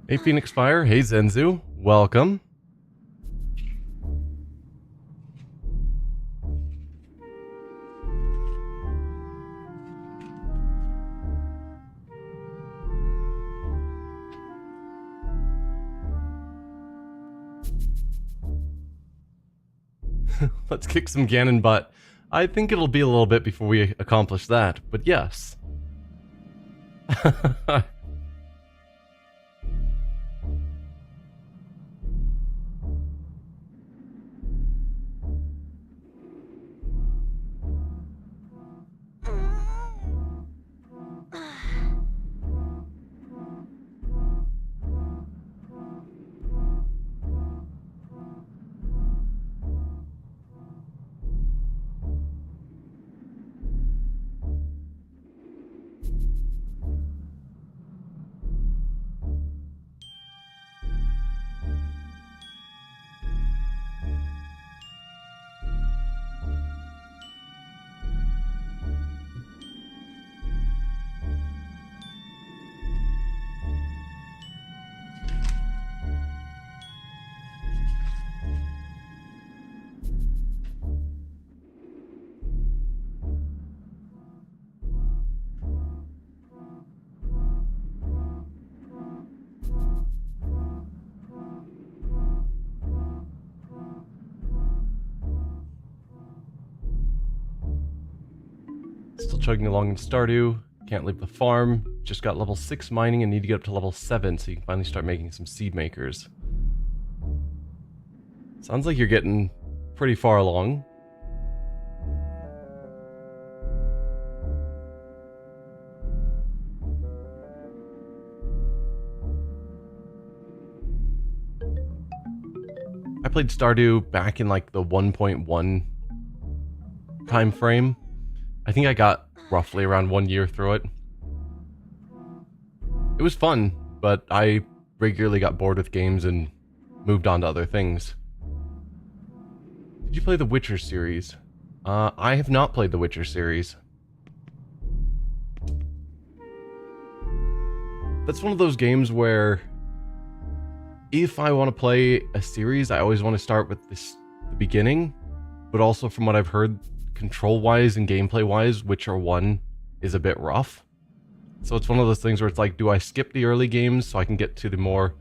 Hey Phoenix Fire, hey Zenzu, welcome. Let's kick some Ganon butt. I think it'll be a little bit before we accomplish that, but yes. Still chugging along in Stardew. Can't leave the farm. Just got level 6 mining and need to get up to level 7 so you can finally start making some seed makers. Sounds like you're getting pretty far along. I played Stardew back in like the 1.1 time frame. I think I got roughly around 1 year through it. It was fun, but I regularly got bored with games and moved on to other things. Did you play the Witcher series? I have not played the Witcher series. That's one of those games where if I want to play a series, I always want to start with the beginning, but also from what I've heard, control-wise and gameplay-wise, Witcher 1 is a bit rough. So it's one of those things where it's like, do I skip the early games so I can get to the more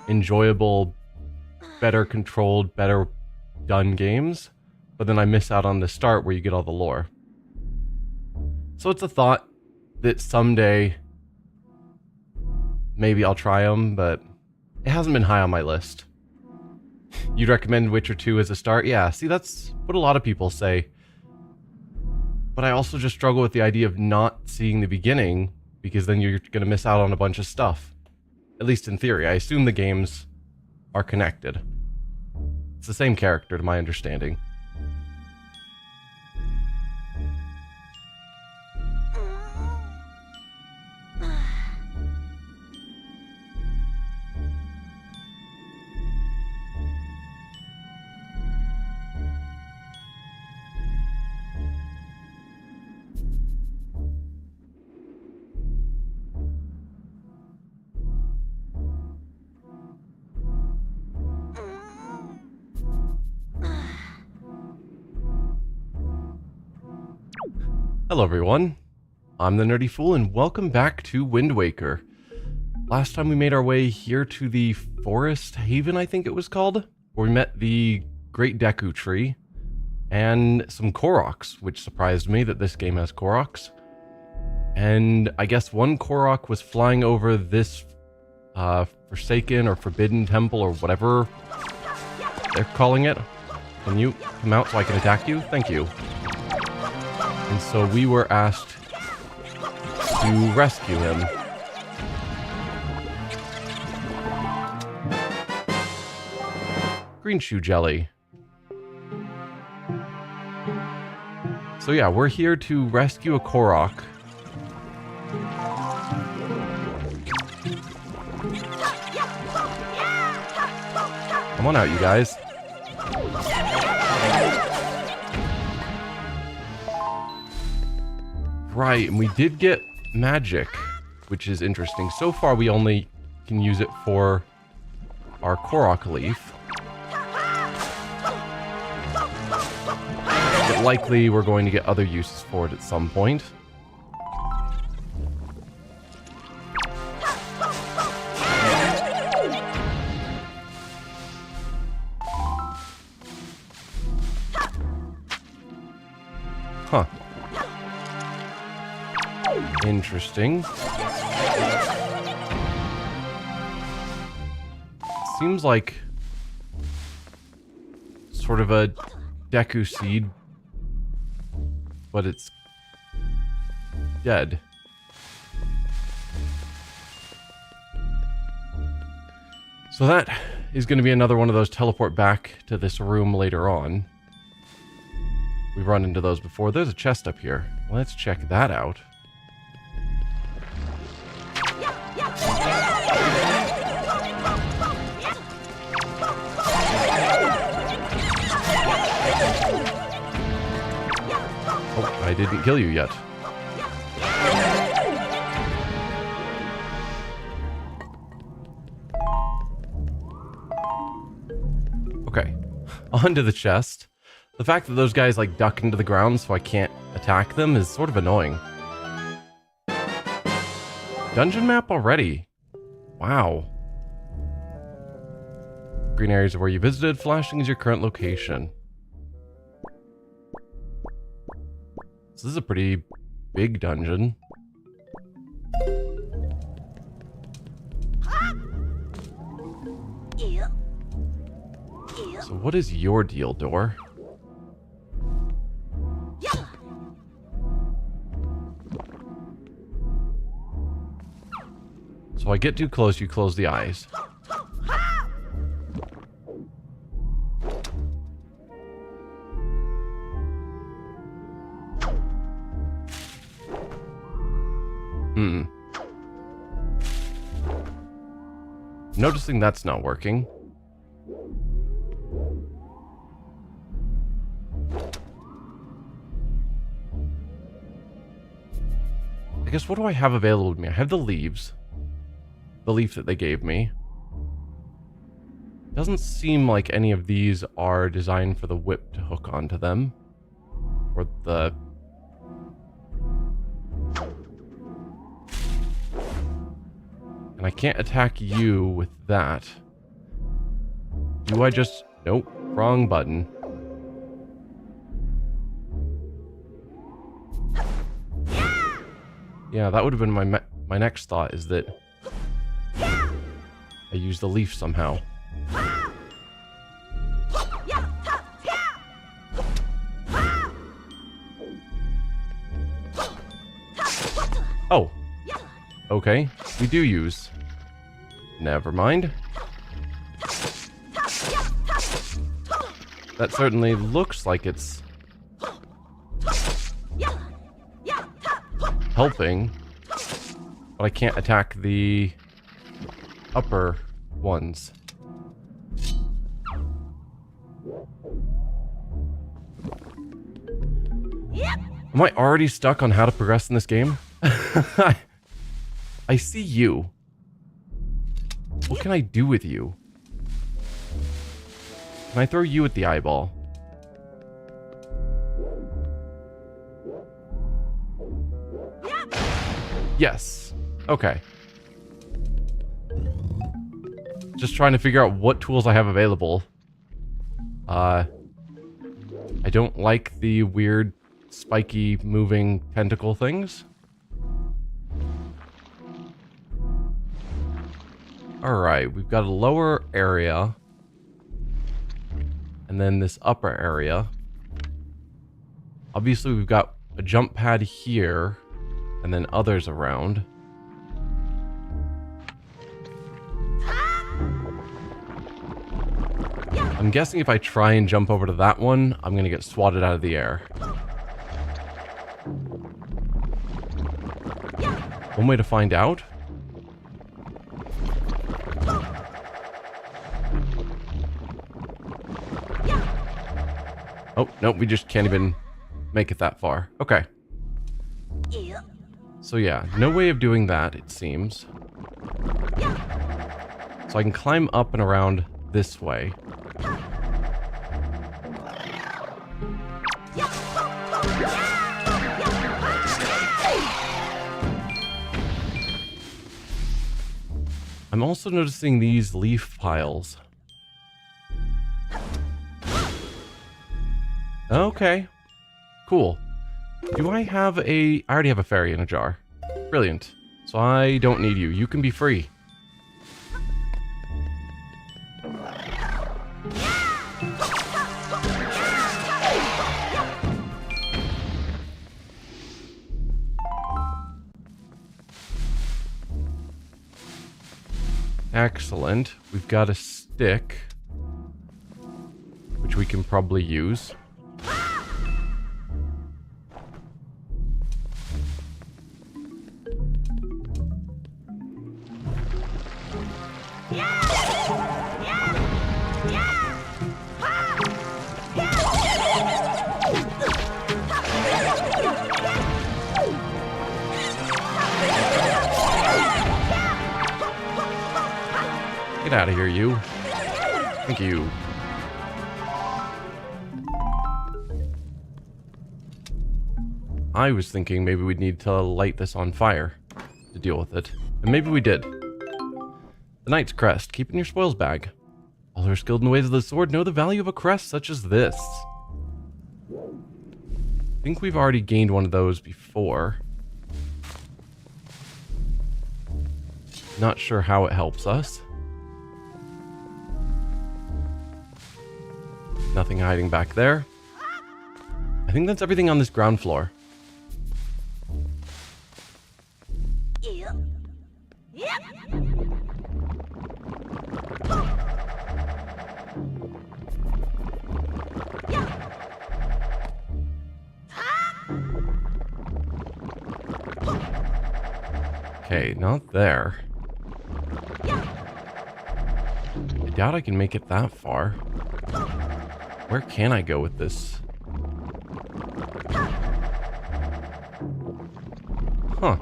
enjoyable, better controlled, better done games? But then I miss out on the start where you get all the lore. So it's a thought that someday maybe I'll try them, but it hasn't been high on my list. You'd recommend Witcher 2 as a start? Yeah, see, that's what a lot of people say. But I also just struggle with the idea of not seeing the beginning, because then you're going to miss out on a bunch of stuff. At least in theory. I assume the games are connected. It's the same character, to my understanding. Hello everyone, I'm the Nerdy Fool and welcome back to Wind Waker. Last time we made our way here to the Forest Haven, I think it was called, where we met the Great Deku Tree and some Koroks, which surprised me that this game has Koroks. And I guess one Korok was flying over this Forsaken or Forbidden Temple or whatever they're calling it. Can you come out so I can attack you? Thank you. And so we were asked to rescue him. Green shoe jelly. So yeah, we're here to rescue a Korok. Come on out, you guys. Right, and we did get magic, which is interesting. So far, we only can use it for our Korok leaf. But likely we're going to get other uses for it at some point. Huh. Interesting. Seems like sort of a Deku seed, but it's dead. So that is going to be another one of those teleport back to this room later on. We've run into those before. There's a chest up here. Let's check that out. Oh, I didn't kill you yet. Okay, onto the chest. The fact that those guys like duck into the ground so I can't attack them is sort of annoying. Dungeon map already. Wow. Green areas are where you visited. Flashing is your current location. So this is a pretty big dungeon. So what is your deal, door? So I get too close, you close the eyes. Noticing that's not working. I guess what do I have available to me? I have the leaves. The leaf that they gave me. Doesn't seem like any of these are designed for the whip to hook onto them. Or the... And I can't attack you with that. Do I just... Nope, wrong button. Yeah, that would have been my next thought, is that I use the leaf somehow. Oh. Okay, we do use. Never mind. That certainly looks like it's helping, but I can't attack the upper ones. Am I already stuck on how to progress in this game? I see you. What can I do with you? Can I throw you at the eyeball? Yes. Okay. Just trying to figure out what tools I have available. I don't like the weird, spiky, moving tentacle things. Alright, we've got a lower area. And then this upper area. Obviously, we've got a jump pad here. And then others around. I'm guessing if I try and jump over to that one, I'm going to get swatted out of the air. One way to find out? Oh, nope, we just can't even make it that far. Okay. So yeah, no way of doing that, it seems. So I can climb up and around this way. I'm also noticing these leaf piles. Okay. Cool. Do I have I already have a fairy in a jar. Brilliant. So I don't need you. You can be free. Excellent. We've got a stick, which we can probably use. Get out of here, you. Thank you. I was thinking maybe we'd need to light this on fire to deal with it. And maybe we did. The Knight's Crest. Keep in your spoils bag. All who are skilled in the ways of the sword know the value of a crest such as this. I think we've already gained one of those before. Not sure how it helps us. Nothing hiding back there. I think that's everything on this ground floor. Okay, not there. I doubt I can make it that far. Where can I go with this? Huh.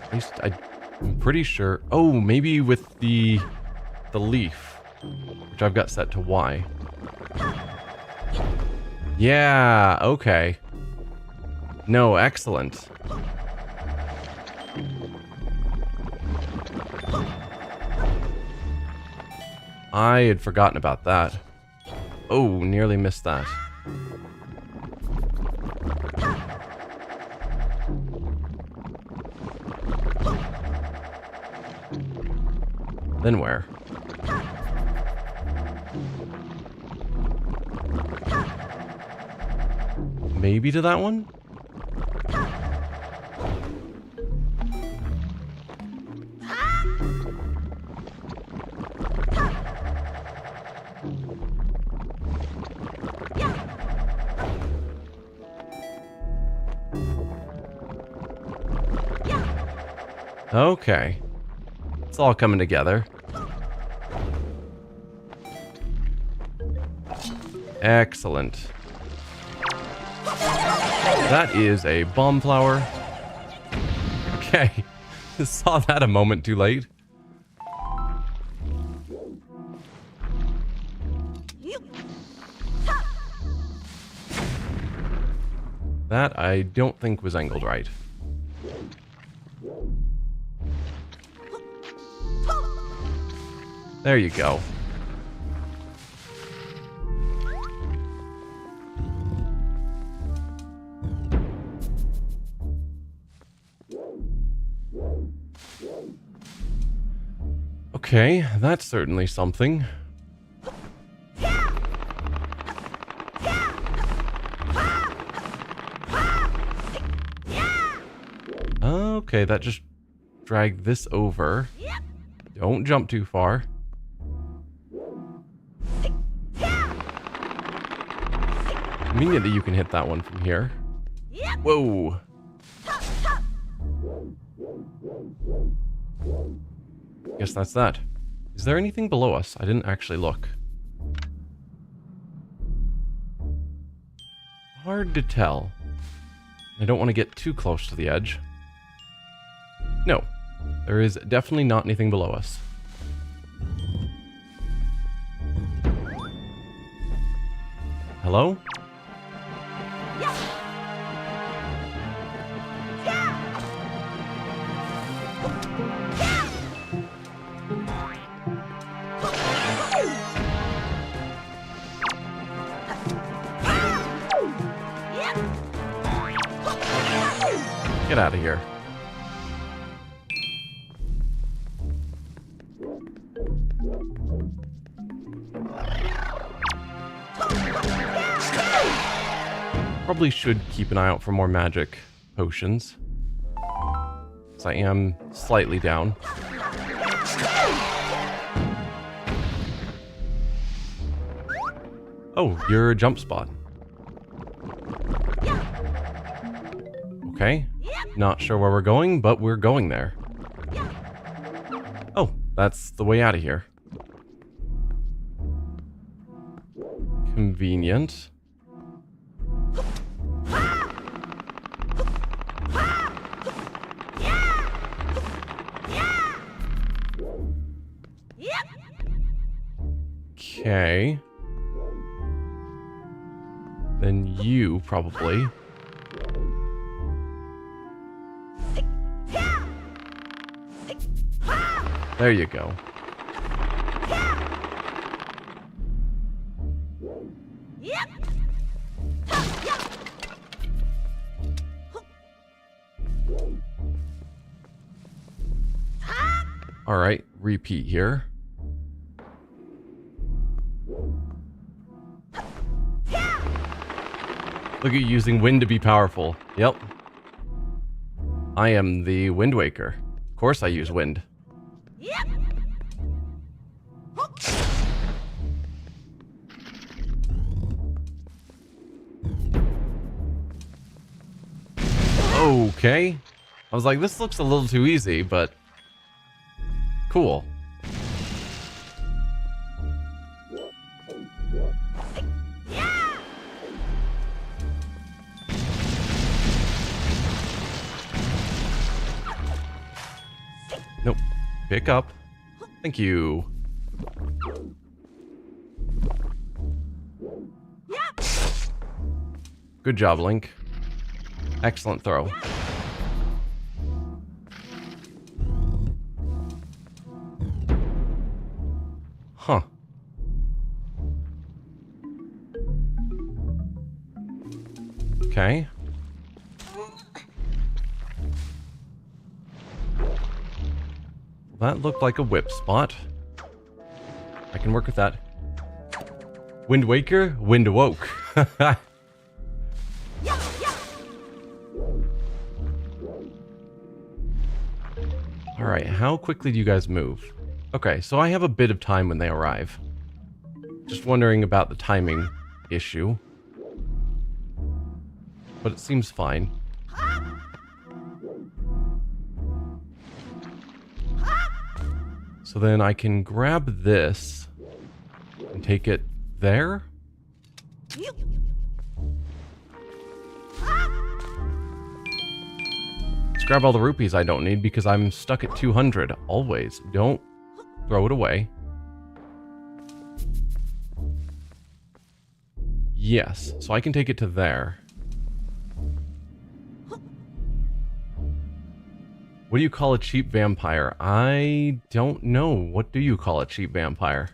At least I'm pretty sure. Oh, maybe with the leaf, which I've got set to Y. Yeah, okay. No, excellent. I had forgotten about that. Oh, nearly missed that. Then where? Maybe to that one? Okay. It's all coming together. Excellent. That is a bomb flower. Okay. Saw that a moment too late. That I don't think was angled right. There you go. Okay, that's certainly something. Okay, that just dragged this over. Don't jump too far. Convenient that you can hit that one from here. Whoa. Guess that's that. Is there anything below us? I didn't actually look. Hard to tell. I don't want to get too close to the edge. No, there is definitely not anything below us. Hello? Get out of here. Probably should keep an eye out for more magic potions, as I am slightly down. Oh, you're a jump spot. Okay, not sure where we're going, but we're going there. Oh, that's the way out of here. Convenient. Okay. Then you probably. There you go. All right, repeat here. Look at you using wind to be powerful. Yep. I am the Wind Waker. Of course I use wind. Okay. I was like, this looks a little too easy, but cool. Nope. Pick up. Thank you. Good job, Link. Excellent throw. Huh. Okay. That looked like a whip spot. I can work with that. Wind Waker, Wind Awoke. Alright, how quickly do you guys move? Okay, so I have a bit of time when they arrive. Just wondering about the timing issue. But it seems fine. So then I can grab this and take it there? Let's grab all the rupees I don't need because I'm stuck at 200 always. Don't throw it away. Yes, so I can take it to there. What do you call a cheap vampire? I don't know. What do you call a cheap vampire?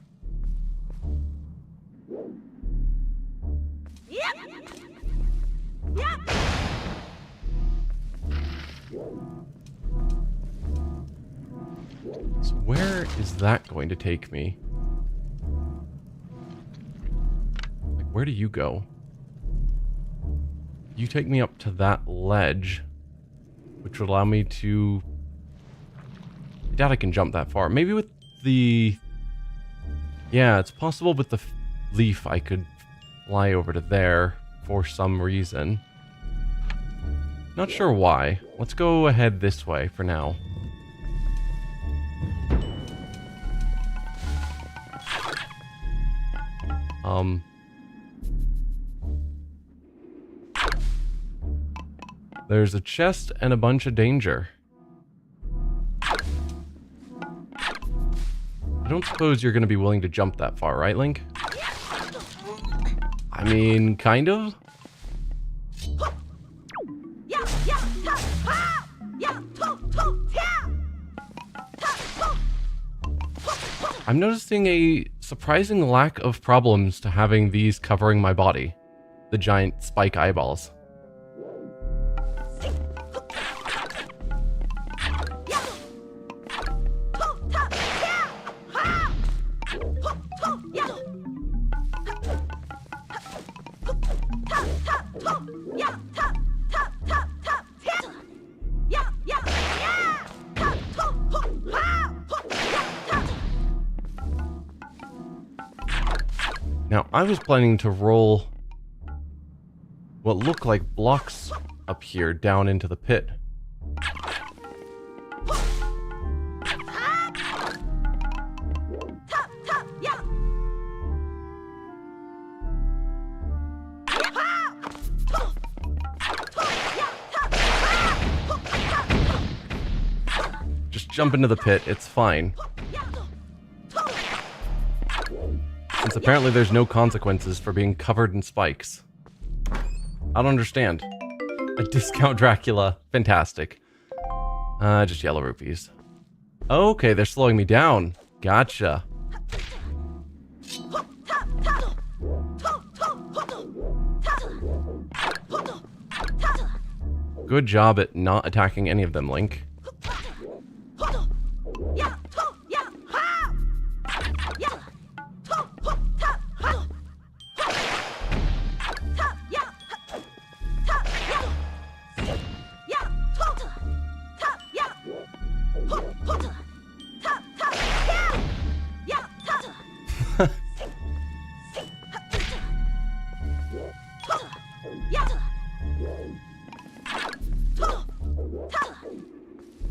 So where is that going to take me? Like, where do you go? You take me up to that ledge, which would allow me to... I doubt I can jump that far. Maybe with the... Yeah, it's possible with the leaf I could fly over to there for some reason. Not sure why. Let's go ahead this way for now. There's a chest and a bunch of danger. I don't suppose you're going to be willing to jump that far, right, Link? I mean, kind of? I'm noticing a surprising lack of problems to having these covering my body. The giant spike eyeballs. Now, I was planning to roll what looked like blocks up here down into the pit. Just jump into the pit, it's fine. Since apparently there's no consequences for being covered in spikes. I don't understand. A discount Dracula. Fantastic. Just yellow rupees. Okay, they're slowing me down. Gotcha. Good job at not attacking any of them, Link.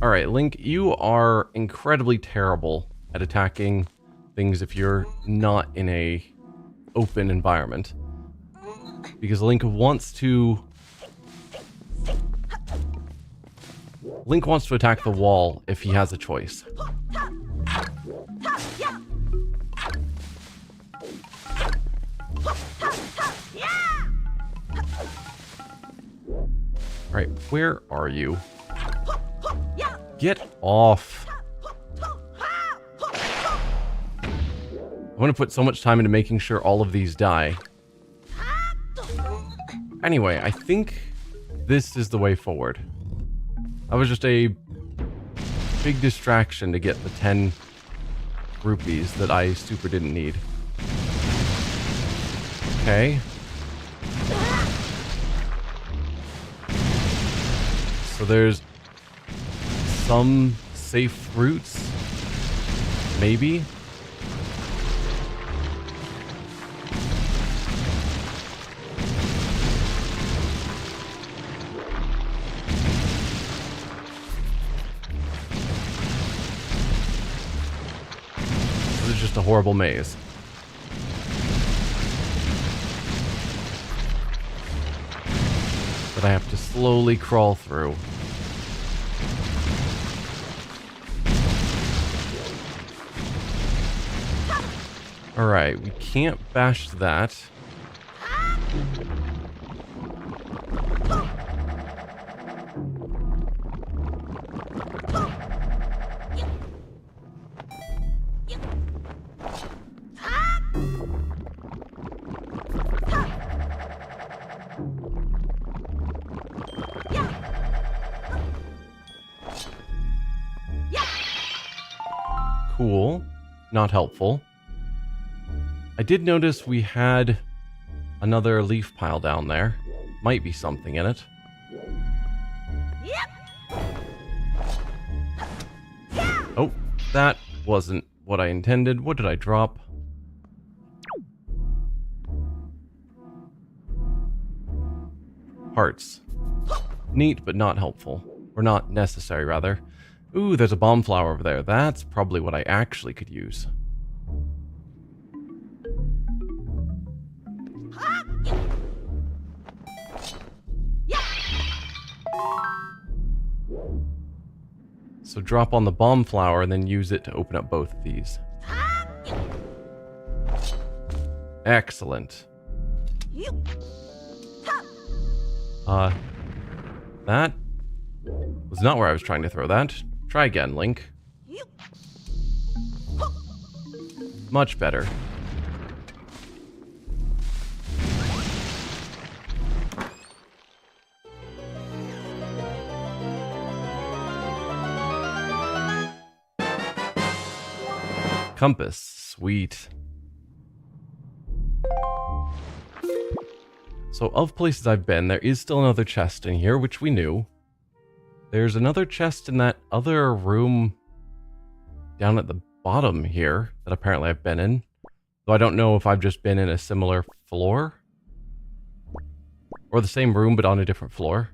Alright, Link, you are incredibly terrible at attacking things if you're not in a open environment. Because Link wants to attack the wall if he has a choice. Alright, where are you? Get off. I want to put so much time into making sure all of these die. Anyway, I think this is the way forward. That was just a big distraction to get the 10 rupees that I super didn't need. Okay. So there's some safe routes, maybe. This is just a horrible maze. That I have to slowly crawl through. Alright, we can't bash that. Cool. Not helpful. I did notice we had another leaf pile down there. Might be something in it. Oh, that wasn't what I intended. What did I drop? Hearts. Neat, but not helpful. Or not necessary, rather. Ooh, there's a bomb flower over there. That's probably what I actually could use. So drop on the bomb flower and then use it to open up both of these. Excellent. That was not where I was trying to throw that. Try again, Link. Much better. Compass. Sweet. So, of places I've been, there is still another chest in here, which we knew. There's another chest in that other room down at the bottom here that apparently I've been in. Though I don't know if I've just been in a similar floor. Or the same room, but on a different floor.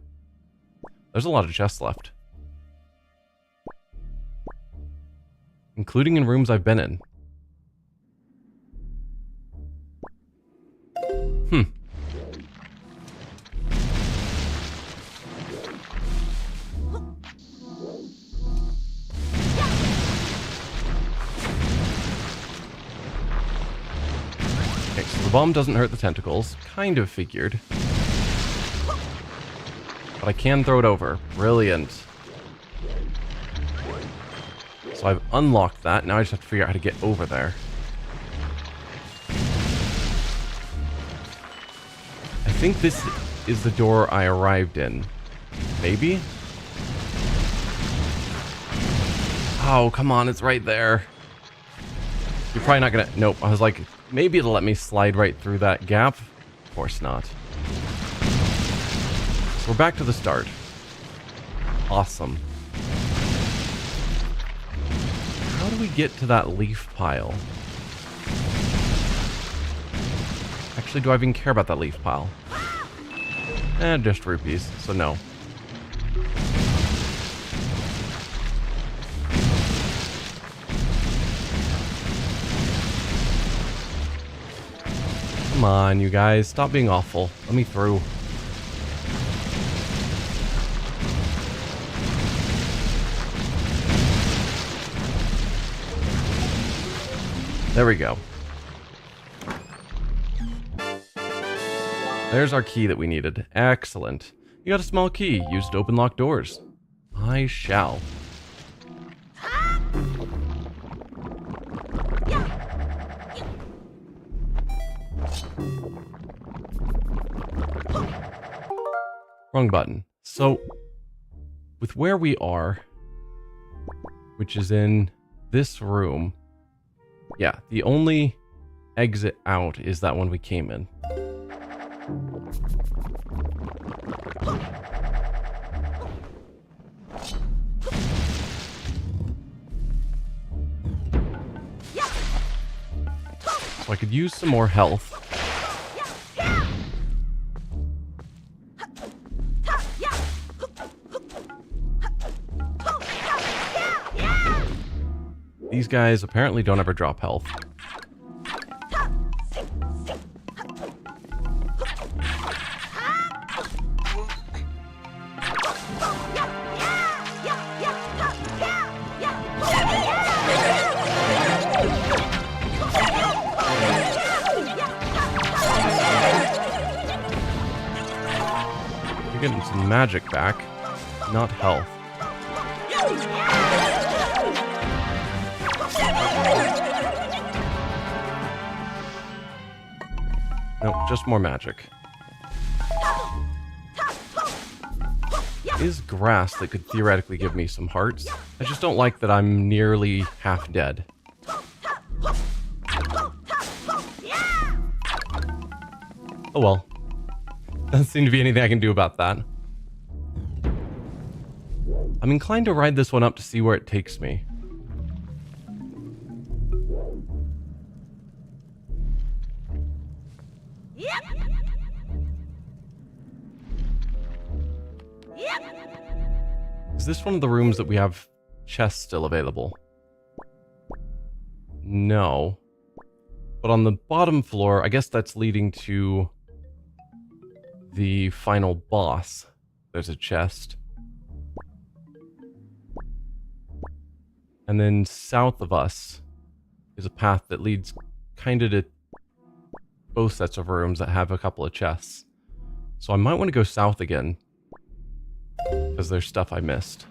There's a lot of chests left. Including in rooms I've been in. Okay, so the bomb doesn't hurt the tentacles. Kind of figured. But I can throw it over. Brilliant. So I've unlocked that. Now I just have to figure out how to get over there. I think this is the door I arrived in. Maybe? Oh, come on, it's right there. You're probably not gonna... Nope, I was like, maybe it'll let me slide right through that gap. Of course not. So we're back to the start. Awesome. How do we get to that leaf pile? Actually, do I even care about that leaf pile? Just rupees, so no. Come on, you guys. Stop being awful. Let me through. There we go. There's our key that we needed. Excellent. You got a small key. Used to open locked doors. I shall. Wrong button. So, with where we are, which is in this room, yeah, the only exit out is that one we came in. So I could use some more health. These guys apparently don't ever drop health. You're getting some magic back, not health. Nope, just more magic. Is grass that could theoretically give me some hearts. I just don't like that I'm nearly half dead. Oh well. Doesn't seem to be anything I can do about that. I'm inclined to ride this one up to see where it takes me. Is this one of the rooms that we have chests still available? No. But on the bottom floor, I guess that's leading to the final boss. There's a chest. And then south of us is a path that leads kind of to both sets of rooms that have a couple of chests. So I might want to go south again. Because there's stuff I missed.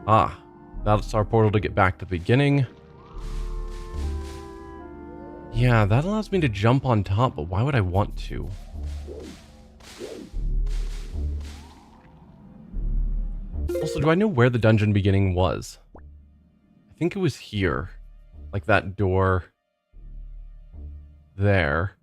Ah, that's our portal to get back to the beginning. Yeah, that allows me to jump on top, but why would I want to? Also, do I know where the dungeon beginning was? I think it was here. Like that door there.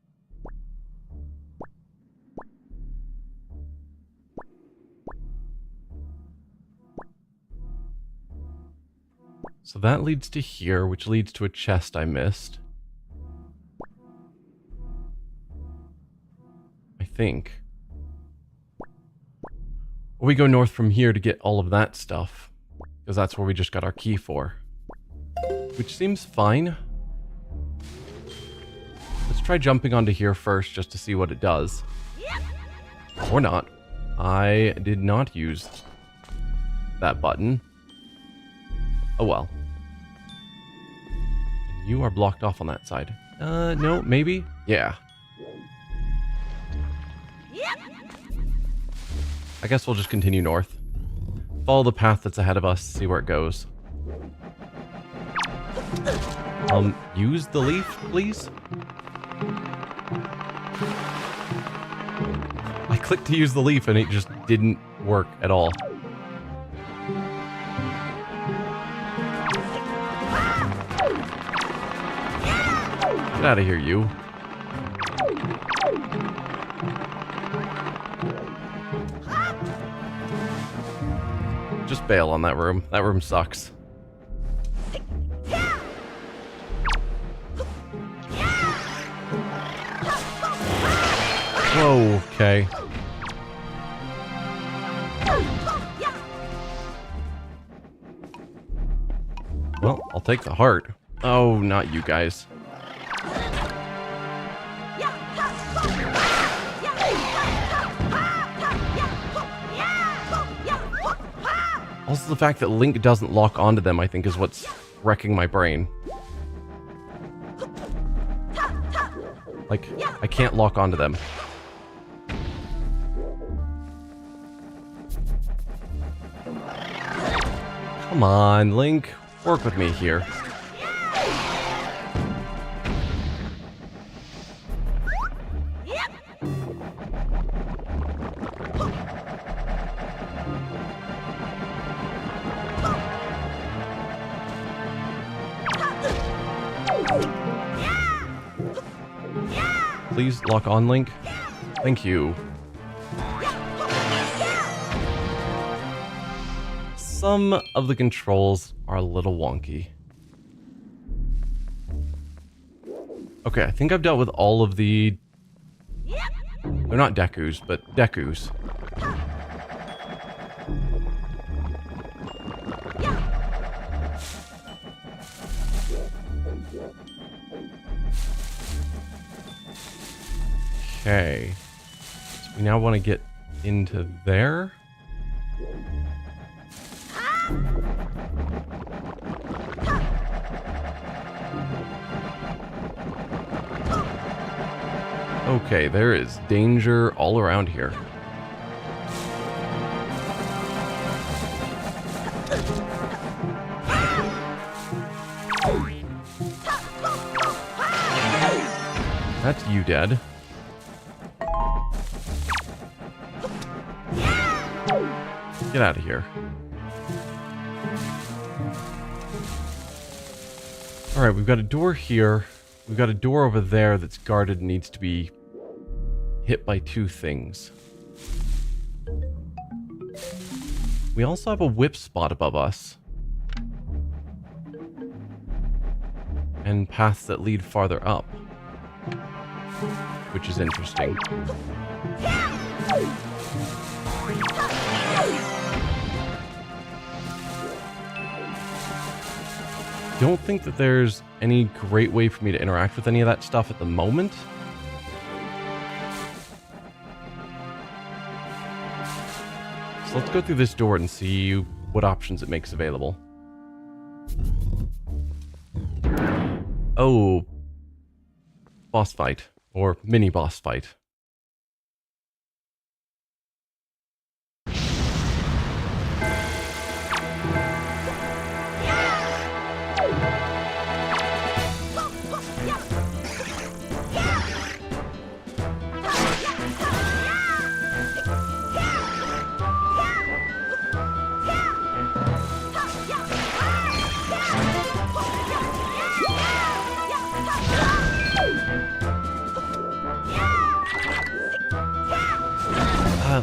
So that leads to here, which leads to a chest I missed. I think. Or we go north from here to get all of that stuff. Because that's where we just got our key for. Which seems fine. Let's try jumping onto here first just to see what it does. Or not. I did not use that button. Oh well. You are blocked off on that side. No, maybe? Yeah. I guess we'll just continue north. Follow the path that's ahead of us, see where it goes. Use the leaf, please? I clicked to use the leaf and it just didn't work at all. Get out of here, you. Just bail on that room. That room sucks. Whoa, okay. Well, I'll take the heart. Oh, not you guys. Also, the fact that Link doesn't lock onto them, I think, is what's wrecking my brain. Like, I can't lock onto them. Come on, Link. Work with me here. Please lock on, Link. Thank you. Some of the controls are a little wonky. Okay, I think I've dealt with all of the... They're not Dekus, but Dekus. Okay. So we now want to get into there. Okay, there is danger all around here. That's you dead. Get out of here. Alright, we've got a door here. We've got a door over there that's guarded and needs to be hit by two things. We also have a whip spot above us. And paths that lead farther up. Which is interesting. Don't think that there's any great way for me to interact with any of that stuff at the moment. So let's go through this door and see what options it makes available. Oh, boss fight. Or mini boss fight.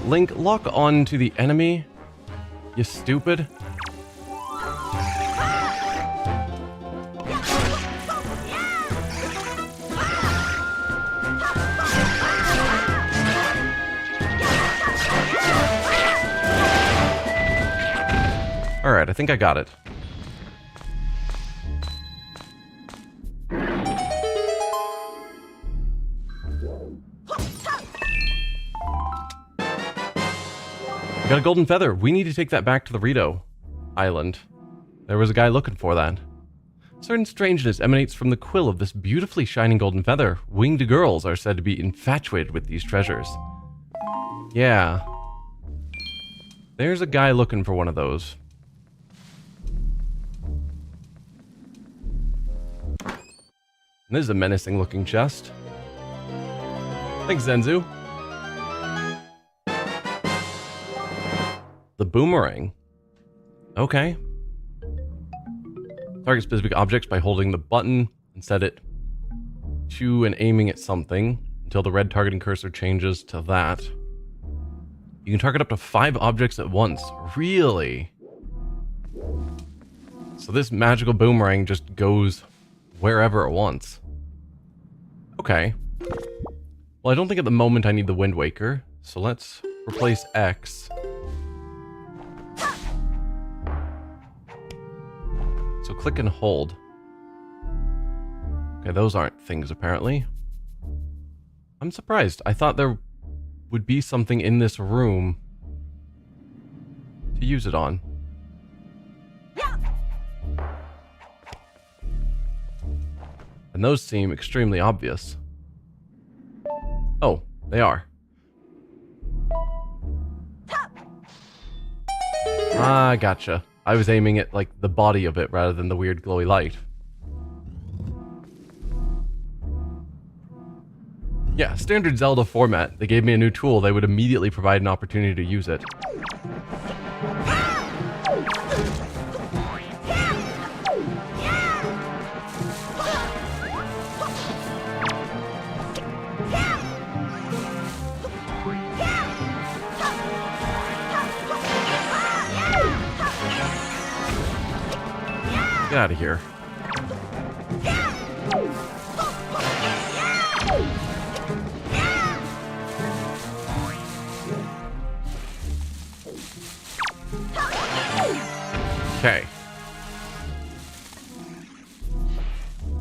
Link, lock on to the enemy. You stupid. Alright, I think I got it. We got a golden feather. We need to take that back to the Rito Island. There was a guy looking for that. Certain strangeness emanates from the quill of this beautifully shining golden feather. Winged girls are said to be infatuated with these treasures. Yeah. There's a guy looking for one of those. And this is a menacing looking chest. Thanks, Zenzu. The boomerang. Okay. Target specific objects by holding the button and set it to and aiming at something until the red targeting cursor changes to that. You can target up to 5 objects at once. Really? So this magical boomerang just goes wherever it wants. Okay. Well, I don't think at the moment I need the Wind Waker, so let's replace X. So click and hold. Okay, those aren't things apparently. I'm surprised. I thought there would be something in this room to use it on. And those seem extremely obvious. Oh, they are. Ah, gotcha. I was aiming at, like, the body of it rather than the weird glowy light. Yeah, standard Zelda format. They gave me a new tool, they would immediately provide an opportunity to use it. Get out of here. Okay.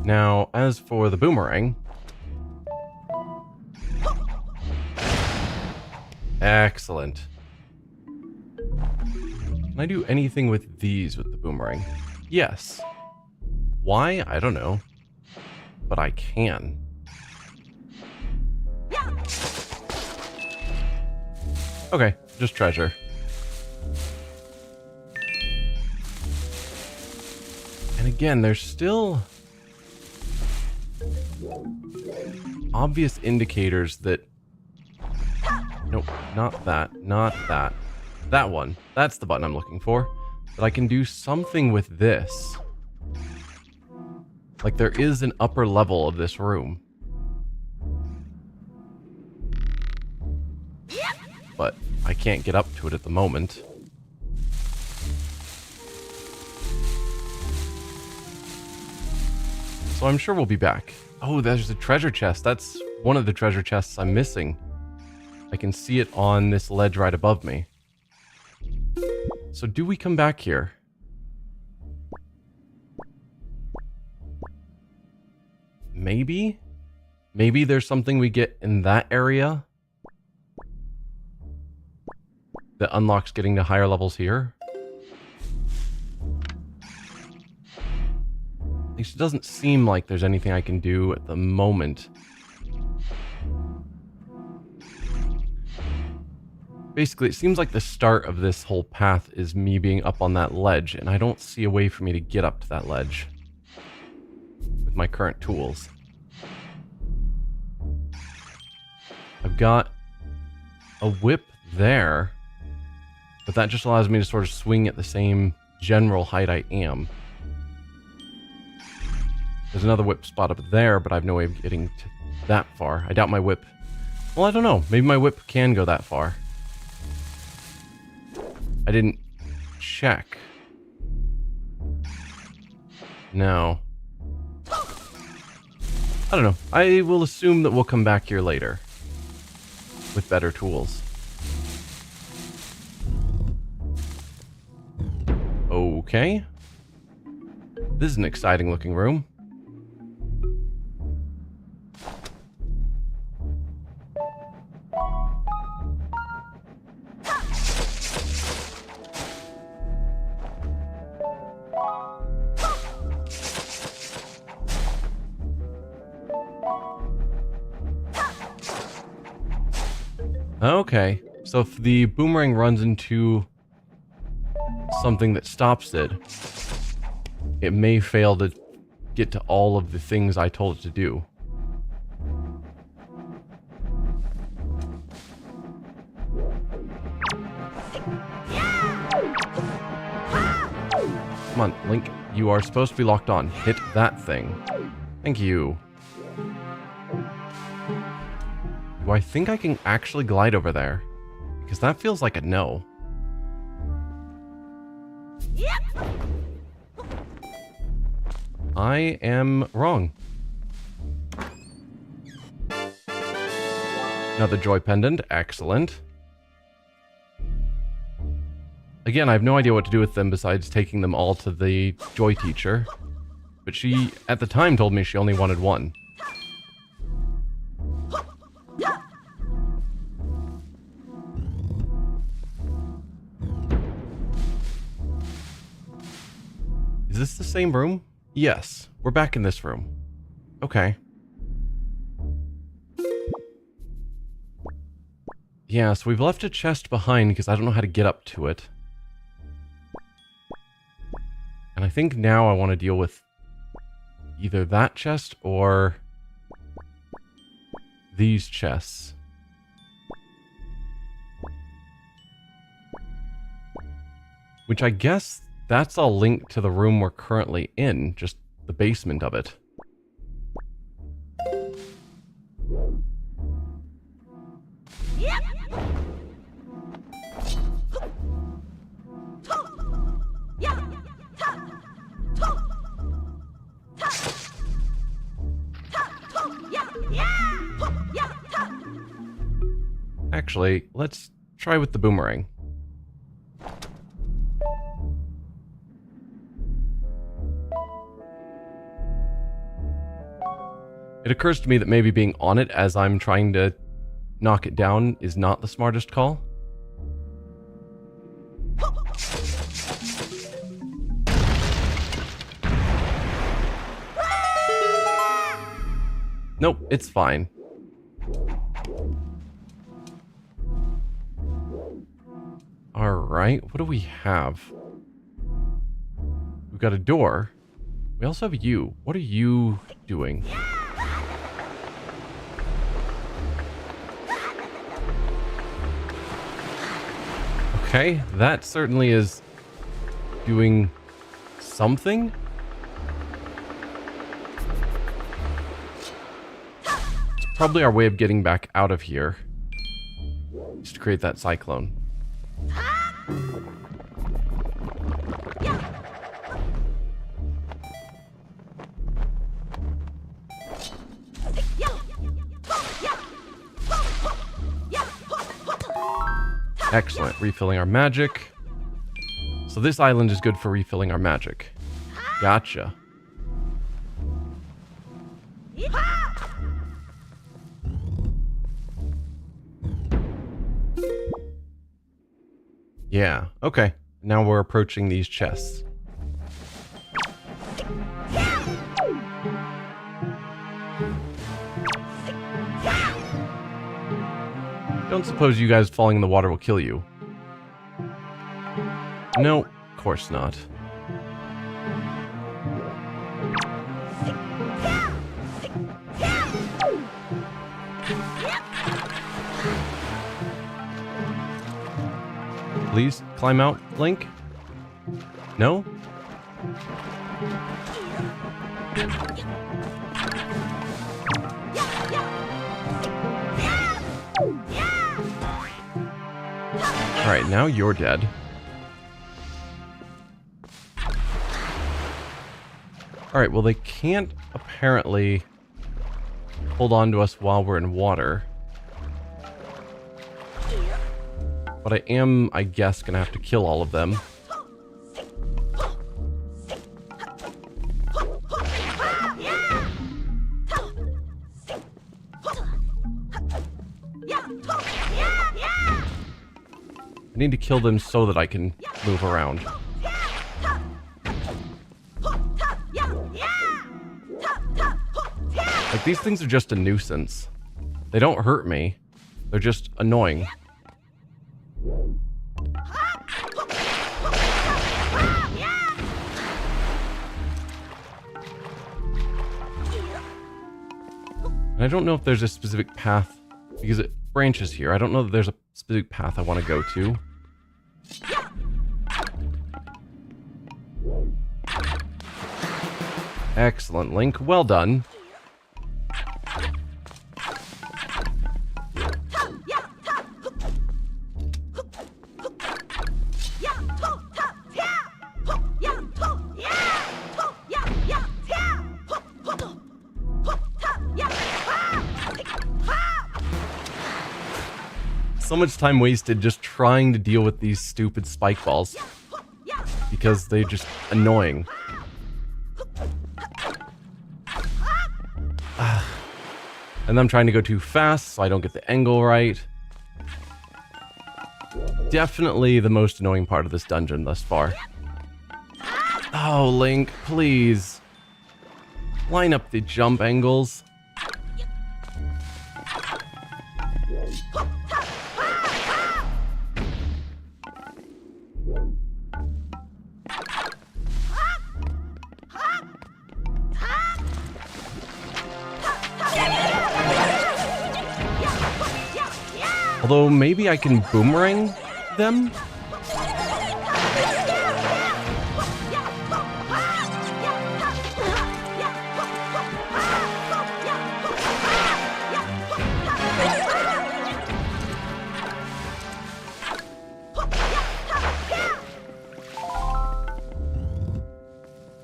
Now, as for the boomerang. Excellent. Can I do anything with these with the boomerang? Yes. Why? I don't know. But I can. Okay, just treasure. And again, there's still obvious indicators that... Nope, not that, not that. That one. That's the button I'm looking for. That I can do something with this. Like there is an upper level of this room. But I can't get up to it at the moment. So I'm sure we'll be back. Oh, there's a treasure chest. That's one of the treasure chests I'm missing. I can see it on this ledge right above me. So do we come back here? Maybe? Maybe there's something we get in that area that unlocks getting to higher levels here? At least it doesn't seem like there's anything I can do at the moment. Basically, it seems like the start of this whole path is me being up on that ledge, and I don't see a way for me to get up to that ledge with my current tools. I've got a whip there, but that just allows me to sort of swing at the same general height I am. There's another whip spot up there, but I have no way of getting to that far. I doubt my whip... Well, I don't know. Maybe my whip can go that far. I didn't check. No. I don't know. I will assume that we'll come back here later with better tools. Okay. This is an exciting looking room. Okay, so if the boomerang runs into something that stops it, it may fail to get to all of the things I told it to do. Come on, Link, you are supposed to be locked on. Hit that thing. Thank you. Do I think I can actually glide over there? Because that feels like a no. Yep. I am wrong. Another joy pendant. Excellent. Again, I have no idea what to do with them besides taking them all to the joy teacher. But she, at the time, told me she only wanted one. Is this the same room? Yes, we're back in this room. Okay. Yeah, so we've left a chest behind because I don't know how to get up to it. And I think now I want to deal with either that chest or these chests. Which I guess that's all linked to the room we're currently in, just the basement of it. Yep. Actually, let's try with the boomerang. It occurs to me that maybe being on it as I'm trying to knock it down is not the smartest call. Nope, it's fine. Alright, what do we have? We've got a door. We also have you. What are you doing? Okay, that certainly is doing something. It's probably our way of getting back out of here. Just to create that cyclone. Excellent, refilling our magic. So this island is good for refilling our magic. Gotcha. Yeah, okay. Now we're approaching these chests. Don't suppose you guys falling in the water will kill you. No, of course not. Please climb out, Link? No? Alright, now you're dead. Alright, well they can't apparently hold on to us while we're in water. But I am, I guess, gonna have to kill all of them. I need to kill them so that I can move around. Like, these things are just a nuisance. They don't hurt me. They're just annoying. And I don't know if there's a specific path, because it branches here. I don't know that there's a specific path I want to go to. Excellent, Link. Well done. So much time wasted just trying to deal with these stupid spike balls. Because they're just annoying. And I'm trying to go too fast so I don't get the angle right. Definitely the most annoying part of this dungeon thus far. Oh, Link, please. Line up the jump angles. Although, maybe I can boomerang them?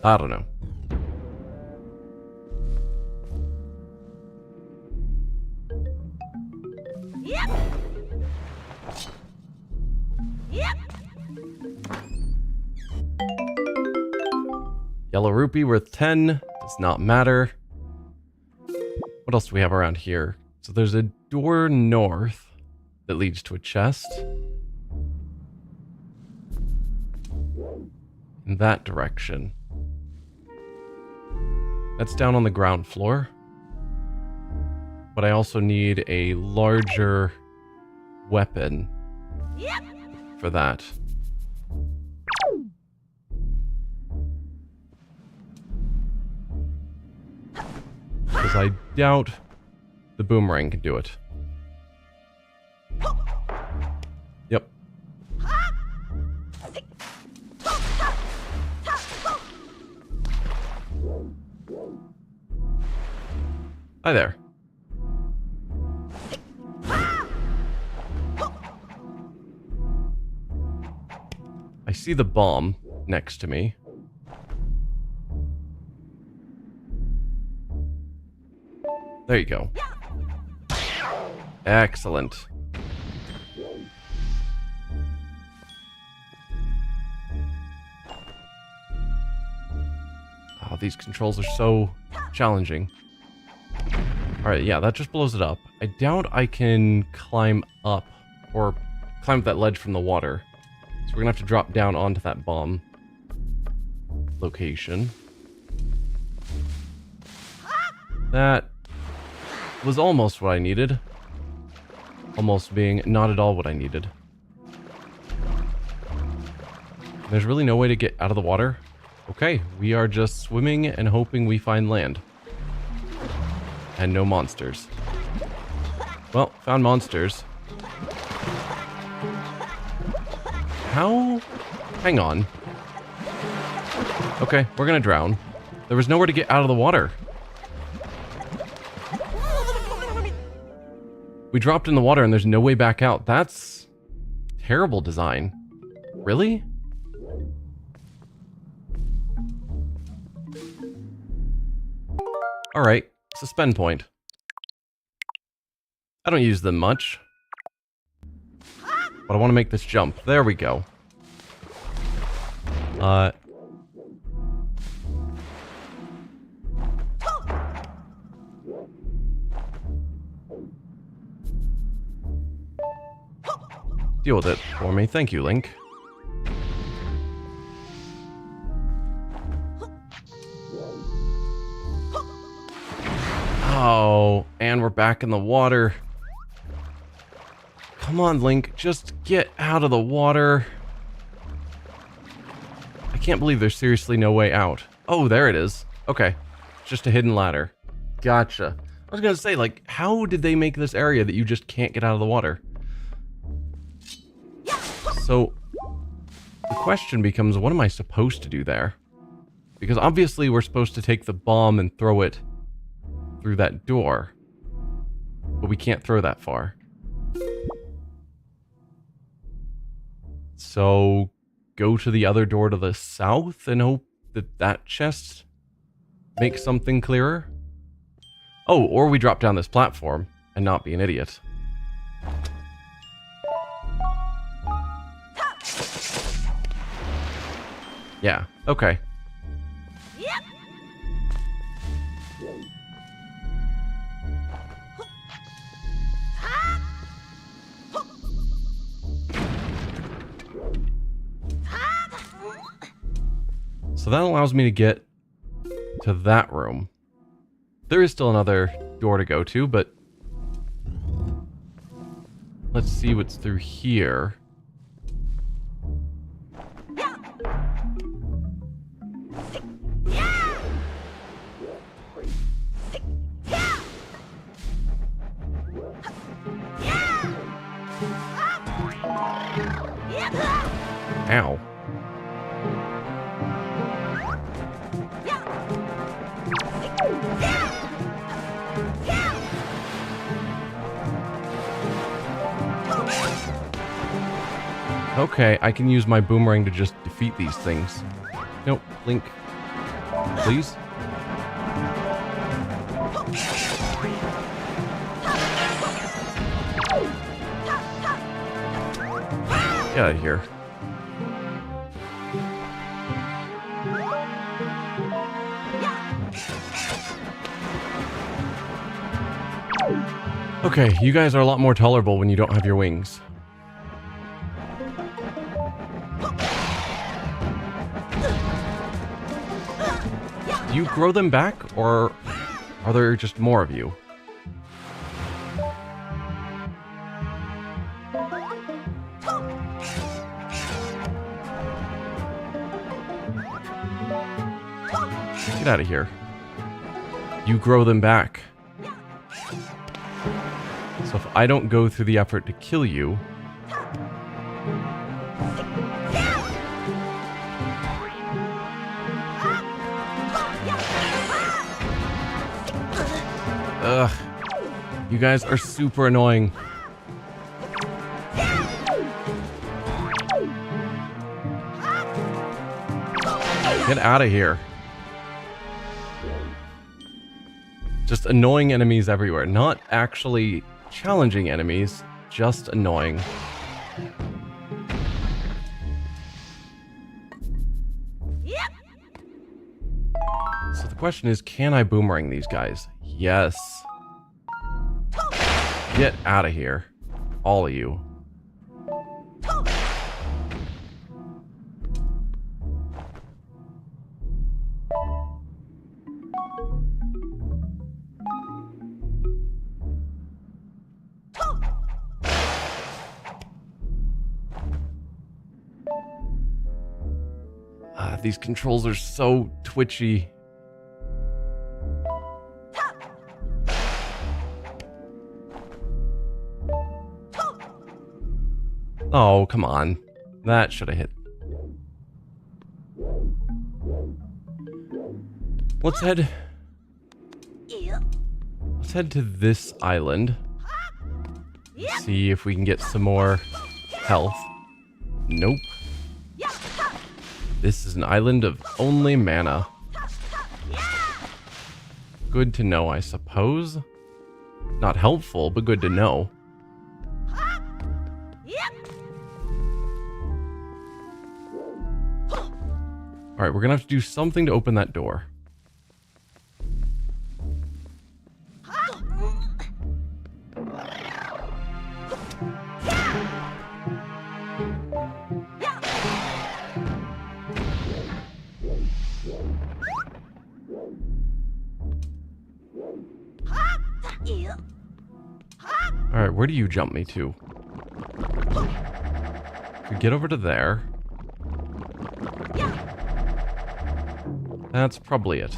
I don't know. Yellow rupee worth 10. Does not matter. What else do we have around here? So there's a door north that leads to a chest. In that direction. That's down on the ground floor. But I also need a larger weapon for that. Because I doubt the boomerang can do it. Yep. Hi there. I see the bomb next to me. There you go. Excellent. Oh, these controls are so challenging. Alright, yeah, that just blows it up. I doubt I can climb up, or climb up that ledge from the water. So we're gonna have to drop down onto that bomb location. That was almost what I needed. almost being not at all what I needed. There's really no way to get out of the water. Okay, we are just swimming and hoping we find land. And no monsters. Well, found monsters. How? Hang on. Okay, we're gonna drown. There was nowhere to get out of the water. We dropped in the water and there's no way back out. That's terrible design. Really? Alright, suspend point. I don't use them much. But I want to make this jump. There we go. Deal with it for me. Thank you, Link. Oh, and we're back in the water. Come on, Link. Just get out of the water. I can't believe there's seriously no way out. Oh, there it is. Okay. Just a hidden ladder. Gotcha. I was gonna say, like, how did they make this area that you just can't get out of the water? So, the question becomes, what am I supposed to do there? Because obviously we're supposed to take the bomb and throw it through that door. But we can't throw that far. So, go to the other door to the south and hope that that chest makes something clearer? Oh, or we drop down this platform and not be an idiot. Yeah, okay. So that allows me to get to that room. There is still another door to go to, but let's see what's through here. Ow. Okay, I can use my boomerang to just defeat these things. Nope, Link. Please? Get out of here. Okay, you guys are a lot more tolerable when you don't have your wings. Do you grow them back, or are there just more of you? Get out of here. You grow them back. So if I don't go through the effort to kill you... Ugh. You guys are super annoying. Get out of here. Just annoying enemies everywhere. Not actually challenging enemies, just annoying. So the question is, can I boomerang these guys? Yes. Get out of here. All of you. these controls are so twitchy. Oh, come on. That should have hit. Let's head to this island. See if we can get some more health. Nope. This is an island of only mana. Good to know, I suppose. Not helpful, but good to know. Alright, we're gonna have to do something to open that door. Alright, where do you jump me to? Could get over to there. That's probably it.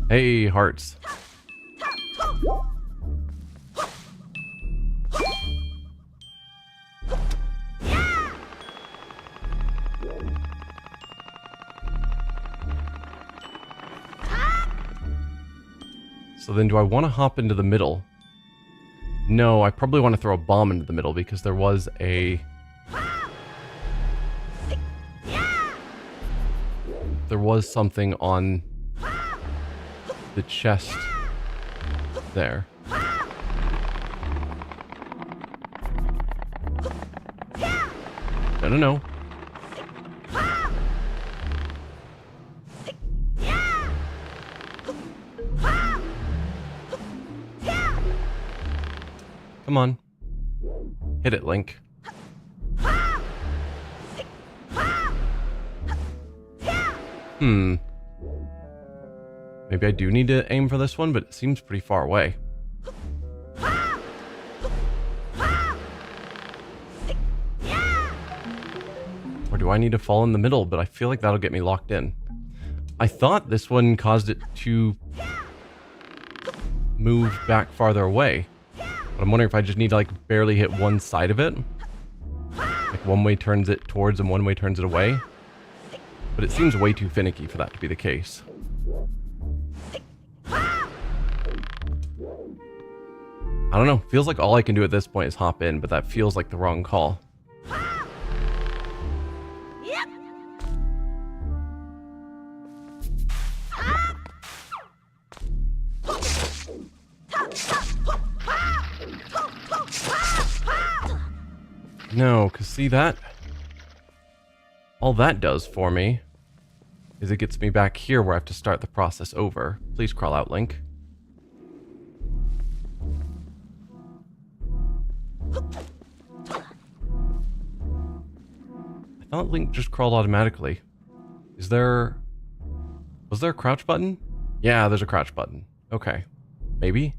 Hey, hearts. So then do I want to hop into the middle? No, I probably want to throw a bomb into the middle because there was a... There was something on the chest there. No. Come on. Hit it, Link. Maybe I do need to aim for this one, but it seems pretty far away. Or do I need to fall in the middle? But I feel like that'll get me locked in. I thought this one caused it to move back farther away. But I'm wondering if I just need to like barely hit one side of it. Like one way turns it towards and one way turns it away. But it seems way too finicky for that to be the case. I don't know. Feels like all I can do at this point is hop in, but that feels like the wrong call. No, because see that? All that does for me is it gets me back here where I have to start the process over. Please crawl out, Link. I thought Link just crawled automatically. Was there a crouch button? Yeah, there's a crouch button. Okay. Maybe?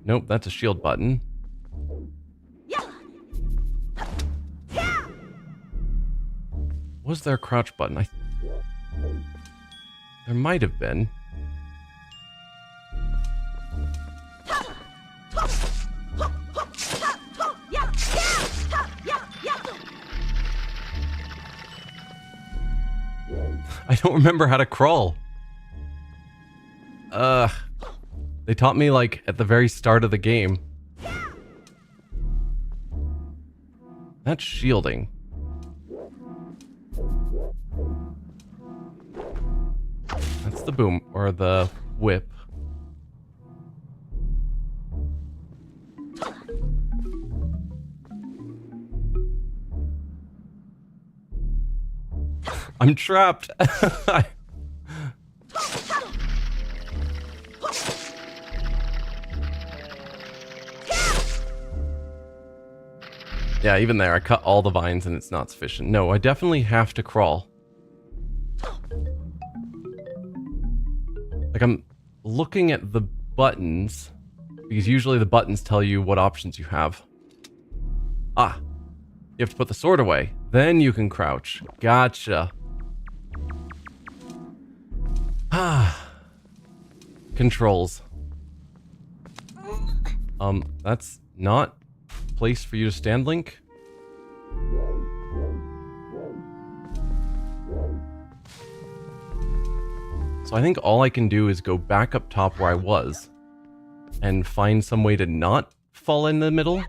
Nope, that's a shield button. Was there a crouch button? There might have been. I don't remember how to crawl. They taught me like at the very start of the game. That's shielding. That's the boom, or the whip. I'm trapped. Yeah, even there, I cut all the vines and it's not sufficient. No, I definitely have to crawl. Like, I'm looking at the buttons, because usually the buttons tell you what options you have. Ah, You have to put the sword away. Then you can crouch. Gotcha. Ah. Controls. That's not a place for you to stand, Link. So I think all I can do is go back up top where I was and find some way to not fall in the middle.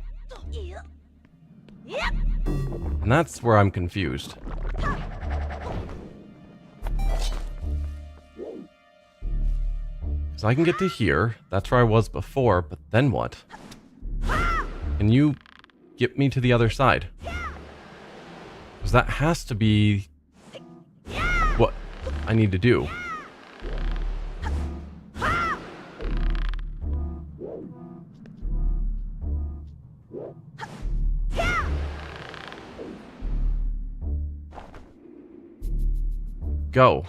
And that's where I'm confused. So I can get to here. That's where I was before, but then what? Can you get me to the other side? Because that has to be what I need to do. Go.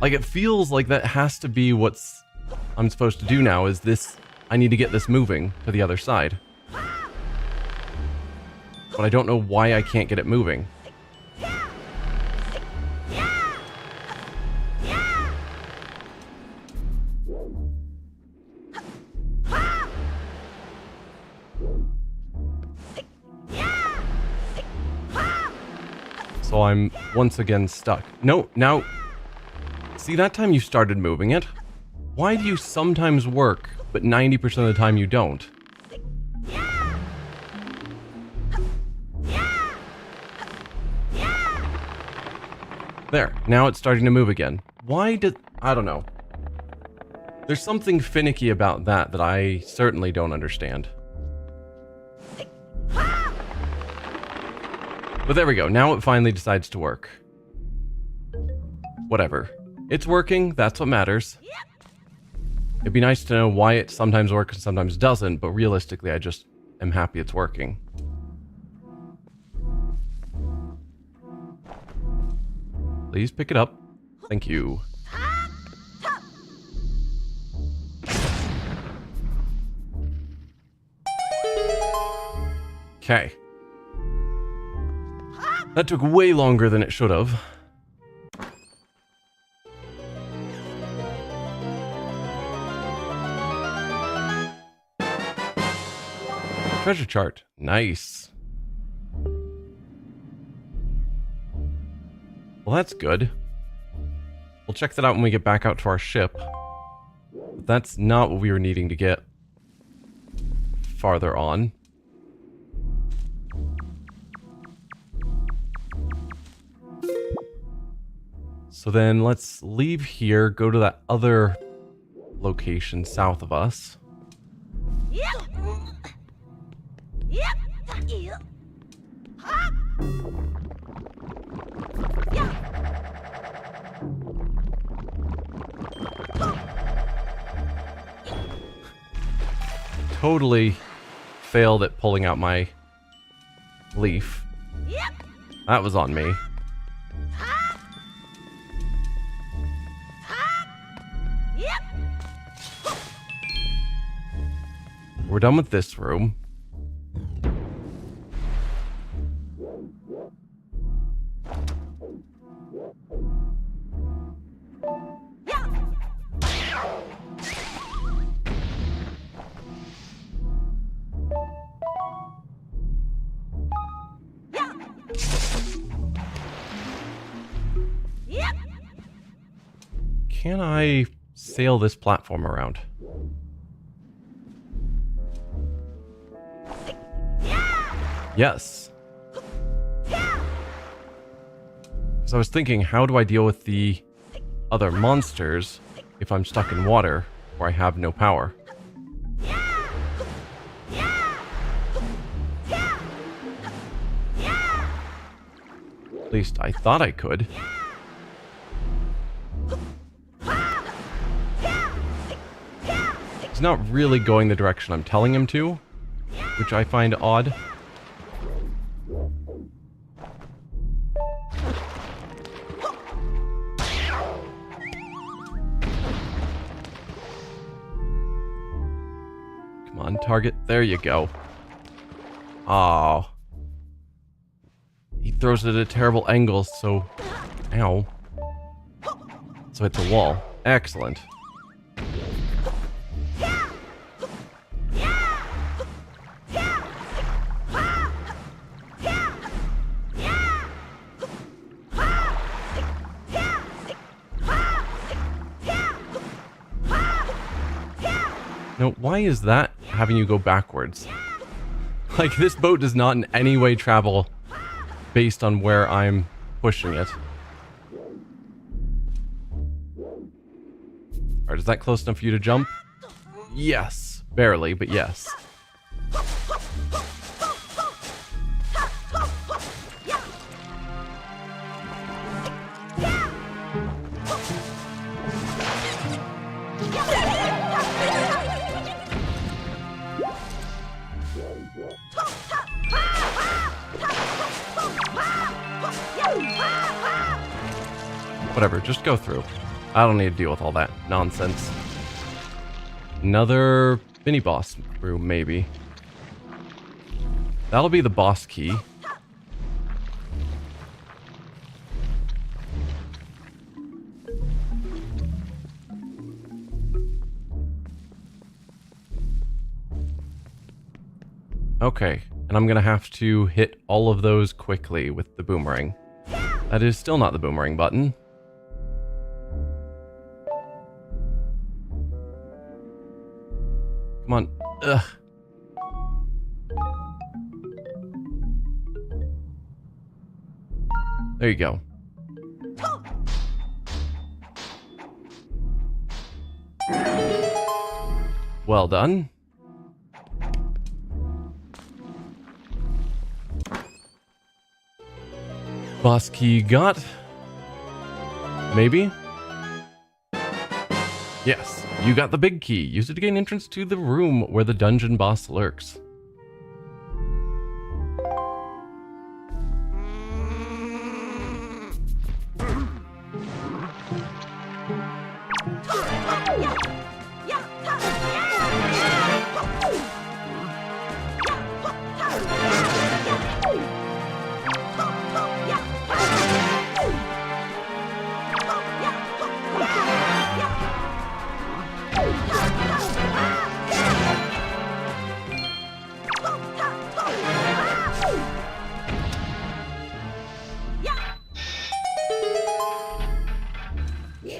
Like, it feels like that has to be what's I'm supposed to do now, is this, I need to get this moving to the other side. But I don't know why I can't get it moving. So I'm once again stuck. No, now... See, that time you started moving it. Why do you sometimes work, but 90% of the time you don't? There, now it's starting to move again. Why did... I don't know. There's something finicky about that that I certainly don't understand. But there we go, now it finally decides to work. Whatever. It's working, that's what matters. It'd be nice to know why it sometimes works and sometimes doesn't, but realistically I just am happy it's working. Please pick it up. Thank you. Okay. That took way longer than it should have. Treasure chart. Nice. Well, that's good. We'll check that out when we get back out to our ship. But that's not what we were needing to get farther on. So then let's leave here, go to that other location south of us. Totally failed at pulling out my leaf. That was on me. We're done with this room. Can I sail this platform around? Yes. So I was thinking, how do I deal with the other monsters if I'm stuck in water where I have no power? At least I thought I could. He's not really going the direction I'm telling him to, which I find odd. on, target. There you go. Oh. He throws it at a terrible angle, so... Ow. So it's a wall. Excellent. Now, why is that having you go backwards? Like, this boat does not in any way travel based on where I'm pushing it. Alright, is that close enough for you to jump? Yes. Barely, but yes. Whatever, just go through. I don't need to deal with all that nonsense. Another mini-boss room, maybe. That'll be the boss key. Okay, and I'm gonna have to hit all of those quickly with the boomerang. That is still not the boomerang button. Come on. Ugh. There you go. Well done. Boss key got. Maybe? Yes, you got the big key. Use it to gain entrance to the room where the dungeon boss lurks.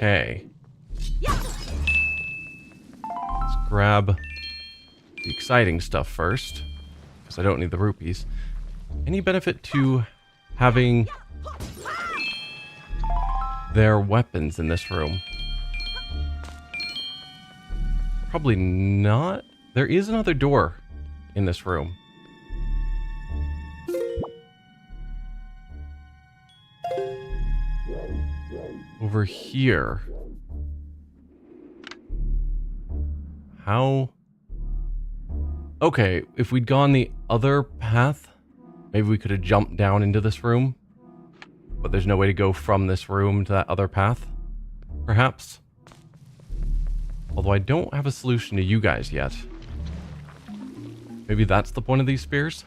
Okay. Let's grab the exciting stuff first, because I don't need the rupees. Any benefit to having their weapons in this room? Probably not. There is another door in this room. Over here. How? Okay, if we'd gone the other path, maybe we could have jumped down into this room. But there's no way to go from this room to that other path, perhaps. Although I don't have a solution to you guys yet. Maybe that's the point of these spears?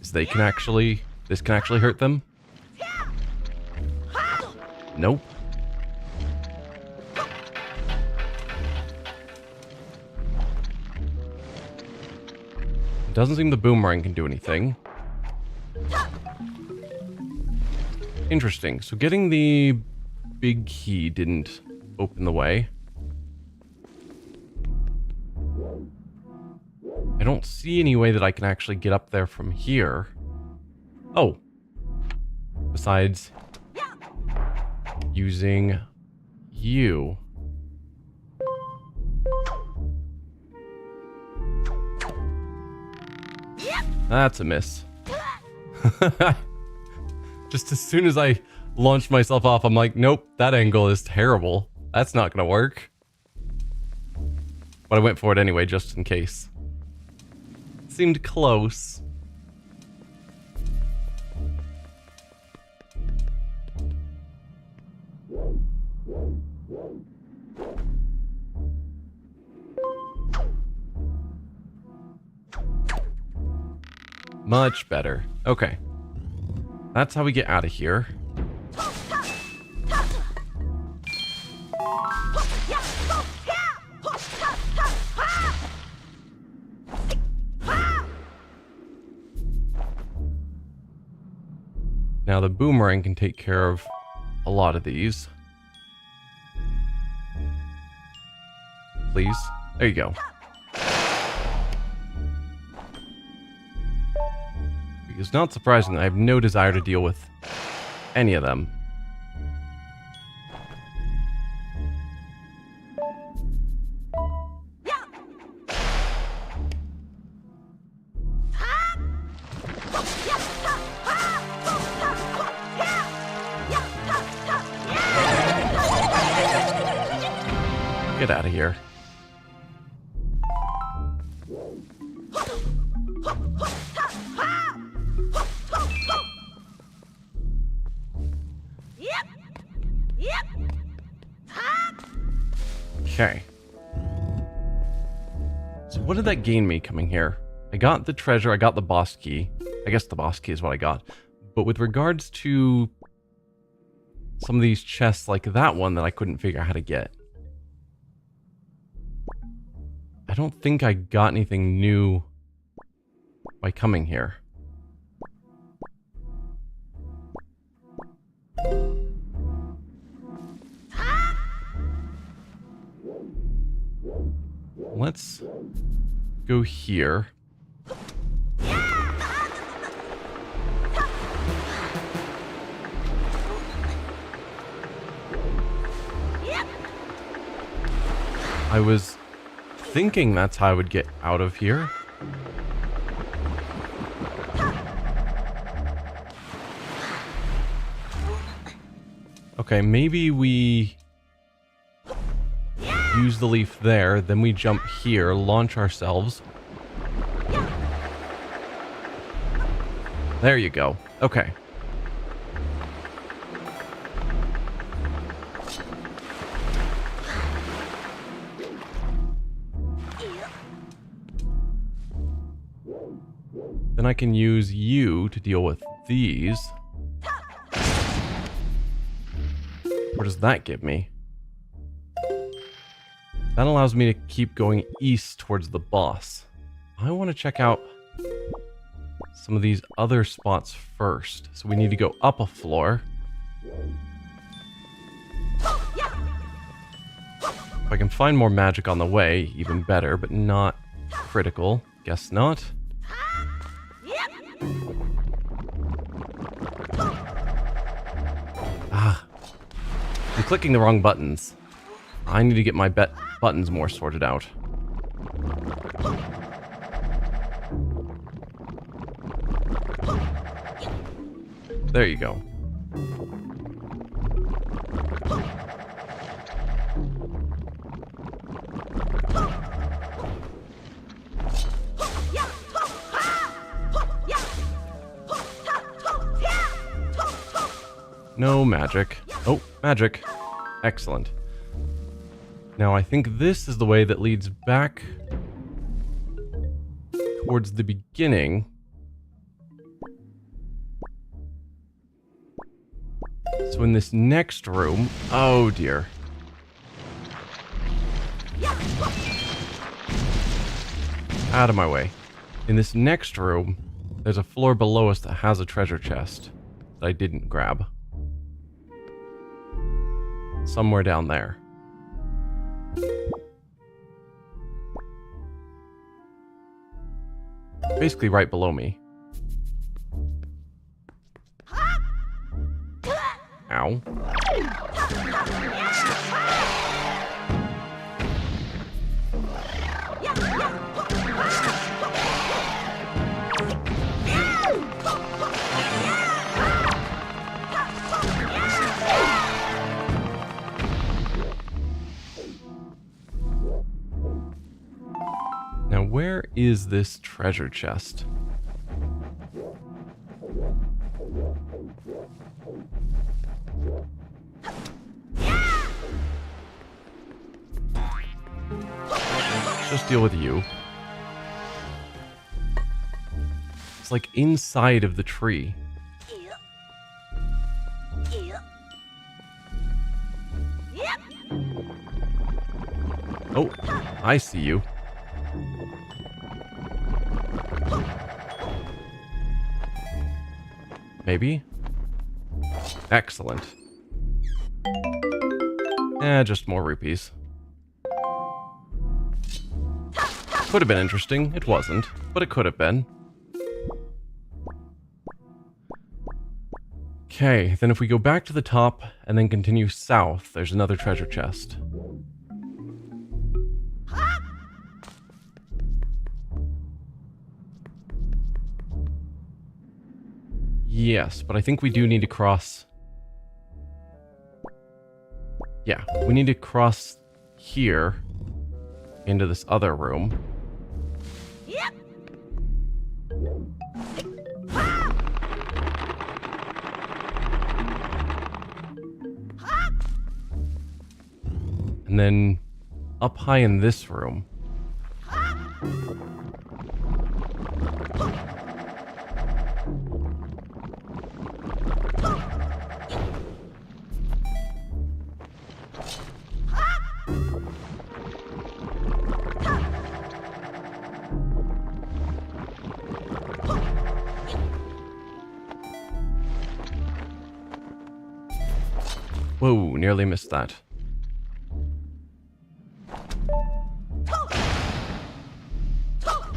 Is they can actually... this can actually hurt them? Nope. It doesn't seem the boomerang can do anything. Interesting. So getting the big key didn't open the way. I don't see any way that I can actually get up there from here. Oh. Besides using you. That's a miss. Just as soon as I launched myself off, I'm like, nope, that angle is terrible. That's not gonna work. But I went for it anyway, just in case. Seemed close. Much better. Okay. That's how we get out of here. Now the boomerang can take care of a lot of these. Please. There you go. Because not surprisingly, I have no desire to deal with any of them. Get out of here. Okay. So what did that gain me coming here? I got the treasure, I got the boss key. I guess the boss key is what I got. But with regards to some of these chests like that one that I couldn't figure out how to get, I don't think I got anything new by coming here. Let's go here. I was thinking that's how I would get out of here. Okay, maybe we use the leaf there, then we jump here, launch ourselves. There you go. Okay. Then I can use you to deal with these. What does that give me? That allows me to keep going east towards the boss. I want to check out some of these other spots first. So we need to go up a floor. If I can find more magic on the way, even better, but not critical. Guess not. Ah. I'm clicking the wrong buttons. I need to get my buttons more sorted out. There you go. No magic. Oh, magic. Excellent. Now I think this is the way that leads back towards the beginning. So in this next room... Oh dear. Out of my way. In this next room, there's a floor below us that has a treasure chest that I didn't grab. Somewhere down there. Basically right below me. Ow. Now, where is this treasure chest? Let's just deal with you. It's like inside of the tree. Oh, I see you. Maybe? Excellent. Just more rupees. Could have been interesting. It wasn't, but it could have been. Okay, then if we go back to the top and then continue south, there's another treasure chest. Yes, but I think we do need to cross... Yeah, we need to cross here into this other room. Yep. And then up high in this room. Whoa, nearly missed that.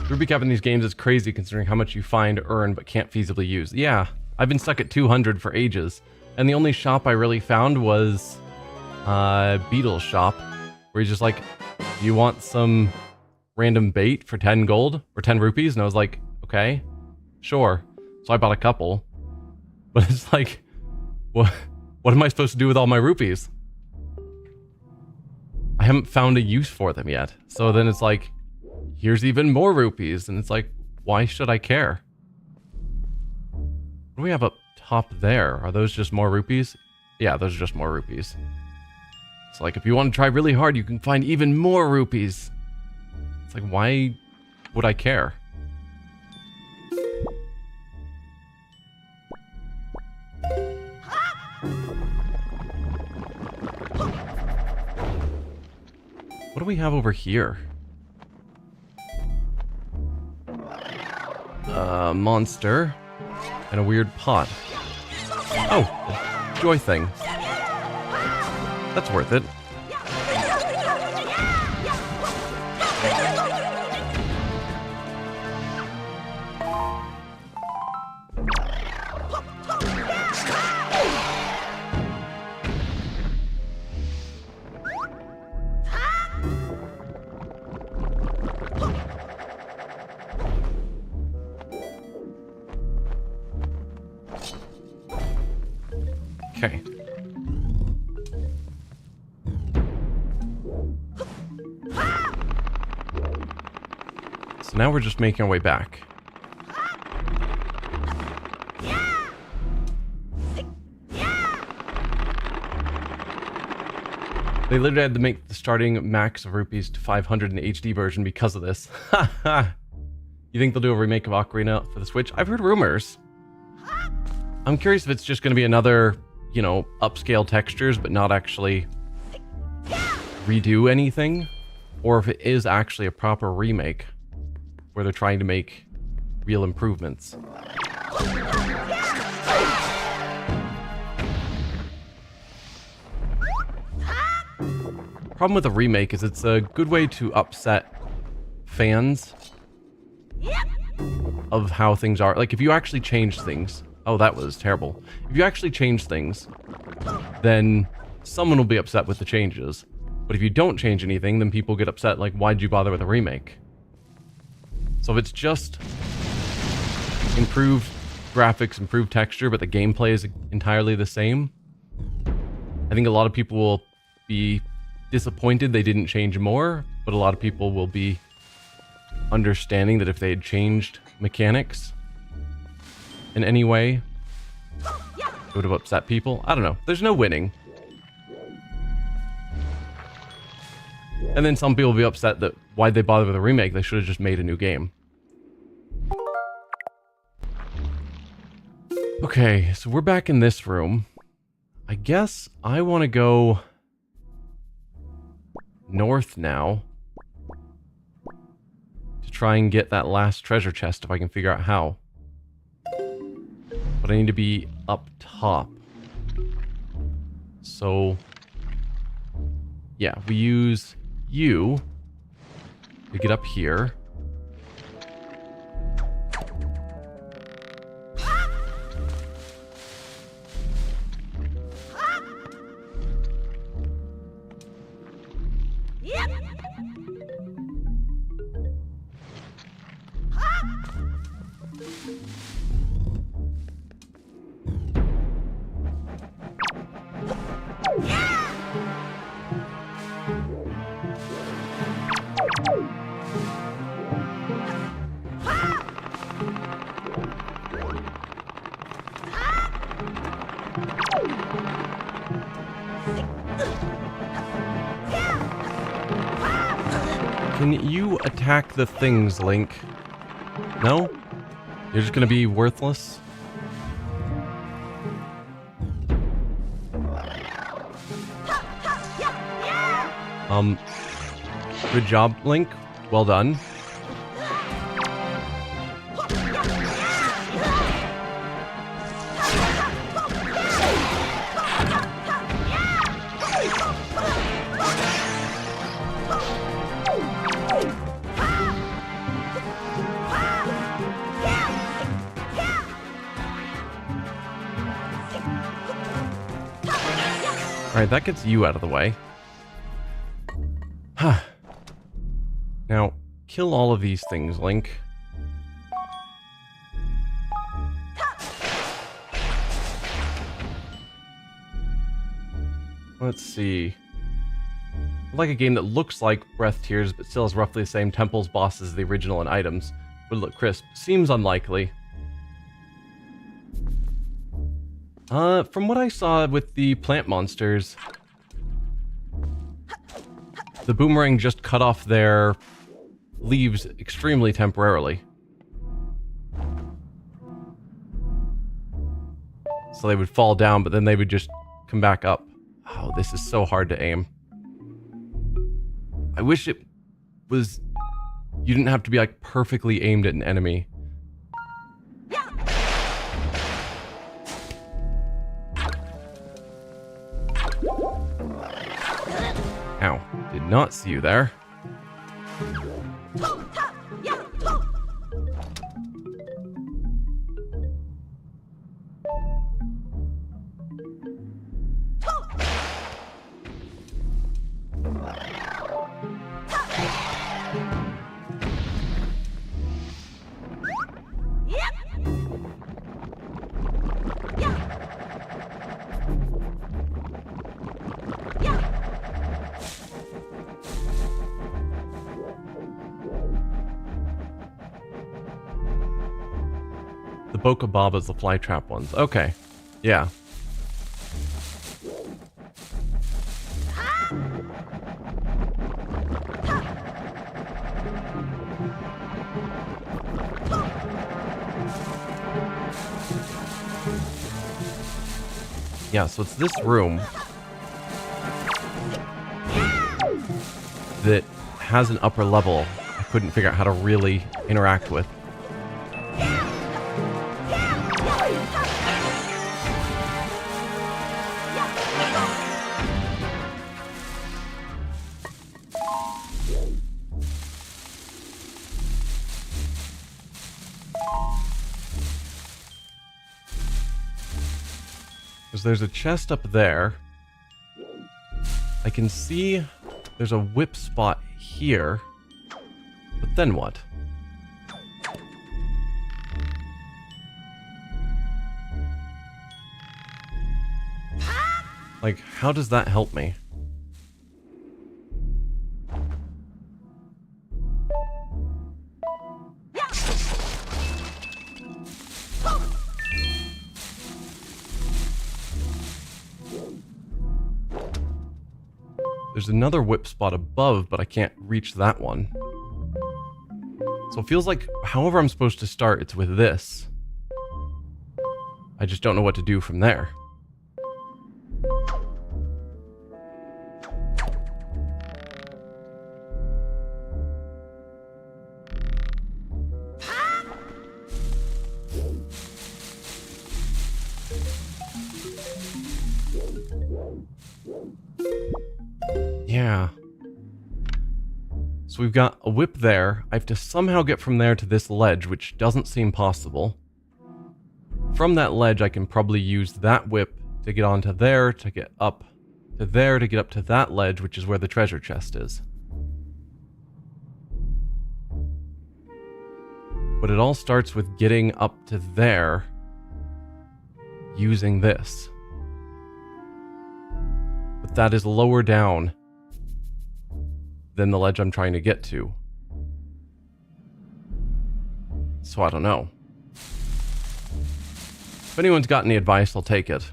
Ruby cap in these games is crazy considering how much you find, earn, but can't feasibly use. Yeah, I've been stuck at 200 for ages. And the only shop I really found was Beetle's shop, where he's just like, do you want some random bait for 10 gold or 10 rupees? And I was like, okay, sure. So I bought a couple. But it's like, what am I supposed to do with all my rupees? I haven't found a use for them yet. So then it's like, here's even more rupees. And it's like, why should I care? What do we have up top there? Are those just more rupees? Yeah, those are just more rupees. It's like, if you want to try really hard, you can find even more rupees. It's like, why would I care? What do we have over here? A monster and a weird pot. Oh, a joy thing. That's worth it. Okay. So now we're just making our way back. They literally had to make the starting max of rupees to 500 in the HD version because of this. You think they'll do a remake of Ocarina for the Switch? I've heard rumors. I'm curious if it's just going to be another, you know, upscale textures, but not actually redo anything. Or if it is actually a proper remake, where they're trying to make real improvements. Problem with a remake is it's a good way to upset fans of how things are. Like, if you actually change things... Oh, that was terrible. If you actually change things, then someone will be upset with the changes. But if you don't change anything, then people get upset, like, why'd you bother with a remake? So if it's just improved graphics, improved texture, but the gameplay is entirely the same, I think a lot of people will be disappointed they didn't change more, but a lot of people will be understanding that if they had changed mechanics in any way, it would have upset people. I don't know. There's no winning. And then some people will be upset that why'd they bother with a remake? They should have just made a new game. Okay, so we're back in this room. I guess I want to go north now to try and get that last treasure chest if I can figure out how. But I need to be up top. So, yeah, we use you to get up here. Can you attack the things, Link? No? You're just gonna be worthless? Good job, Link. Well done. Alright, that gets you out of the way. Huh. Now, kill all of these things, Link. Let's see. I like a game that looks like Breath Tears, but still has roughly the same temples, bosses as the original, and items. Would look crisp. Seems unlikely. From what I saw with the plant monsters, the boomerang just cut off their leaves extremely temporarily. So they would fall down, but then they would just come back up. Oh, this is so hard to aim. I wish it was... You didn't have to be, like, perfectly aimed at an enemy. Ow. Did not see you there. The Boca Babas, the flytrap ones. Okay. Yeah. Yeah, so it's this room that has an upper level I couldn't figure out how to really interact with. Because there's a chest up there. I can see there's a whip spot here. But then what? Like, how does that help me? There's another whip spot above, but I can't reach that one. So it feels like however I'm supposed to start, it's with this. I just don't know what to do from there. Yeah. So we've got a whip there. I have to somehow get from there to this ledge, which doesn't seem possible. From that ledge, I can probably use that whip to get onto there, to get up to there, to get up to that ledge, which is where the treasure chest is. But it all starts with getting up to there using this. But that is lower down than the ledge I'm trying to get to. So I don't know. If anyone's got any advice, I'll take it.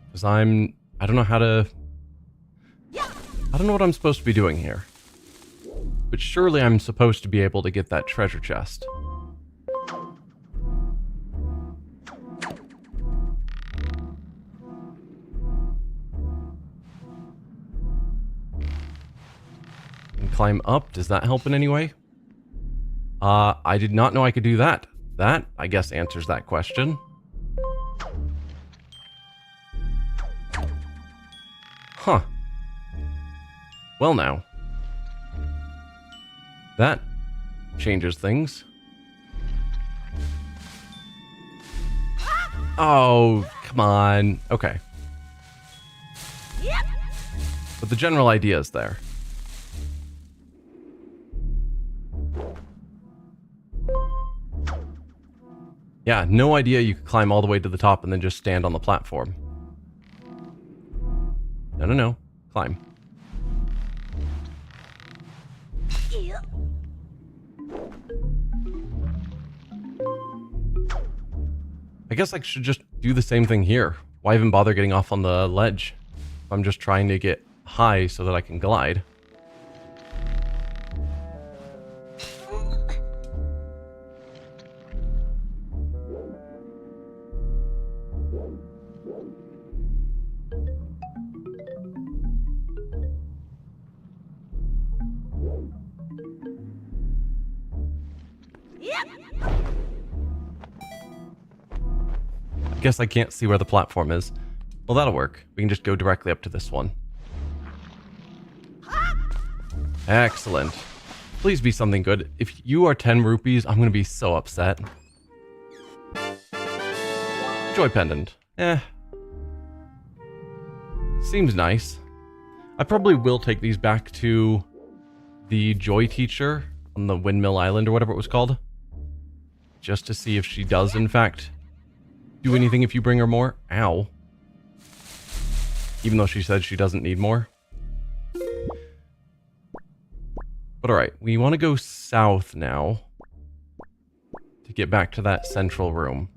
Because I don't know how to... I don't know what I'm supposed to be doing here. But surely I'm supposed to be able to get that treasure chest. And climb up, does that help in any way? I did not know I could do that. That, I guess, answers that question. Huh. Well now. That changes things. Oh, come on. Okay. But the general idea is there. Yeah, no idea you could climb all the way to the top and then just stand on the platform. No. Climb. I guess I should just do the same thing here. Why even bother getting off on the ledge? If I'm just trying to get high so that I can glide. Guess I can't see where the platform is. Well, that'll work. We can just go directly up to this one. Excellent. Please be something good. If you are 10 rupees, I'm going to be so upset. Joy pendant. Seems nice. I probably will take these back to the Joy teacher on the Windmill Island or whatever it was called. Just to see if she does, in fact, do anything if you bring her more. Ow. Even though she said she doesn't need more. But alright, we want to go south now to get back to that central room.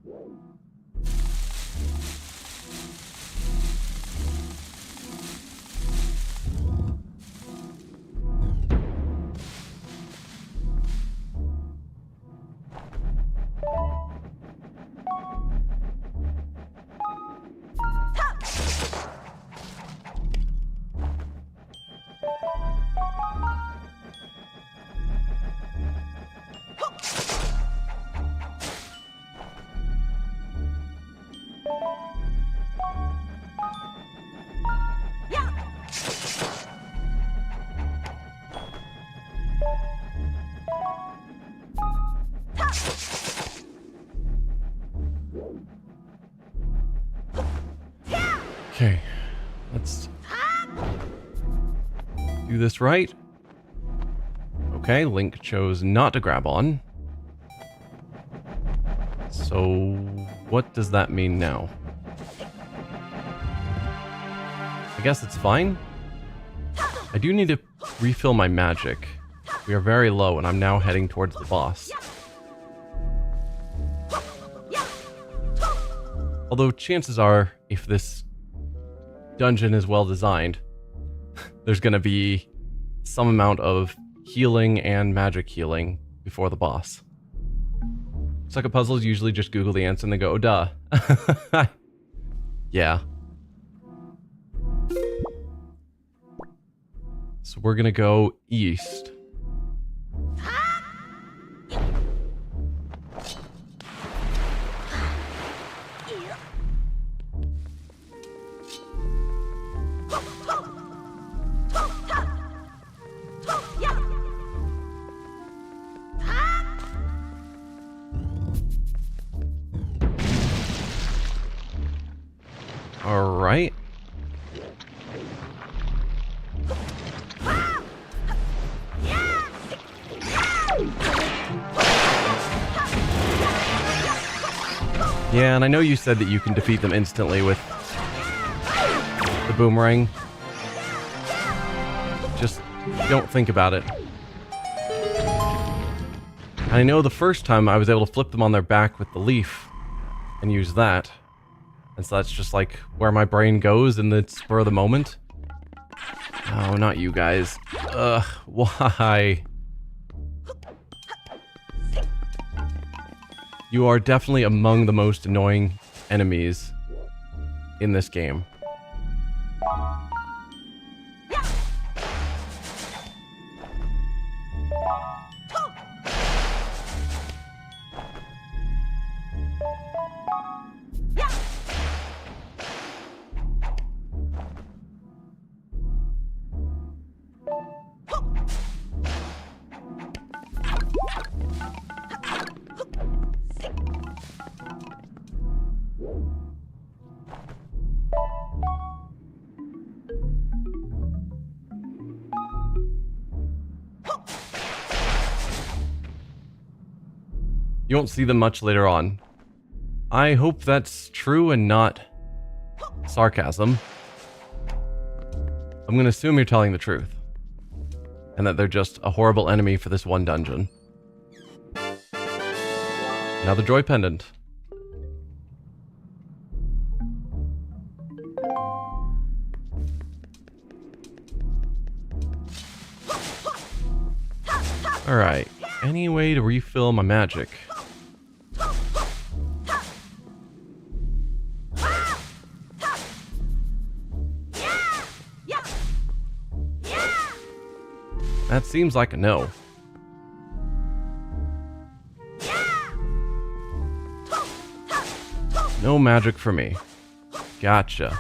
Okay, let's do this right. Okay, Link chose not to grab on. So, what does that mean now? I guess it's fine. I do need to refill my magic. We are very low, and I'm now heading towards the boss. Although chances are, if this dungeon is well designed, there's going to be some amount of healing and magic healing before the boss. Suck at puzzles, usually just Google the answer and then go, oh, duh. Yeah. So we're gonna go east. All right. Yeah, and I know you said that you can defeat them instantly with the boomerang. Just don't think about it. And I know the first time I was able to flip them on their back with the leaf and use that. And so that's just like where my brain goes in the spur of the moment. Oh, not you guys. Ugh, why? You are definitely among the most annoying enemies in this game. You won't see them much later on. I hope that's true and not sarcasm. I'm gonna assume you're telling the truth. And that they're just a horrible enemy for this one dungeon. Another joy pendant. Alright, any way to refill my magic? That seems like a no. No magic for me. Gotcha.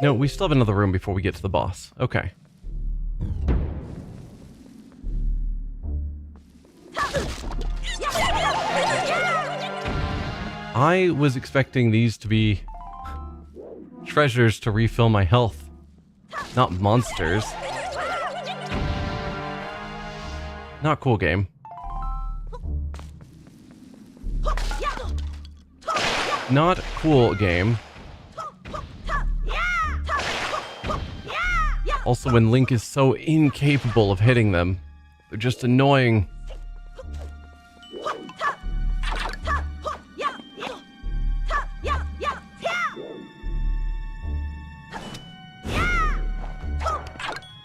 No, we still have another room before we get to the boss. Okay. I was expecting these to be treasures to refill my health, not monsters. Not cool, game. Not cool, game. Also, when Link is so incapable of hitting them, they're just annoying.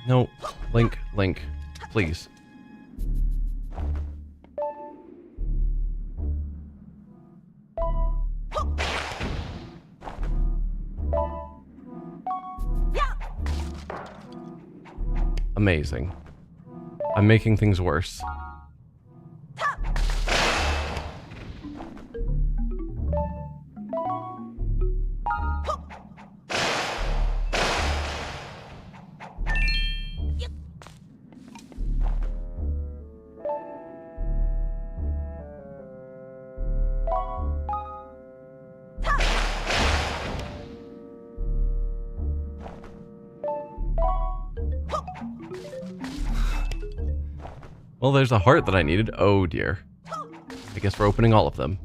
No, Link, please. Amazing. I'm making things worse. Well, there's a heart that I needed. Oh dear. I guess we're opening all of them.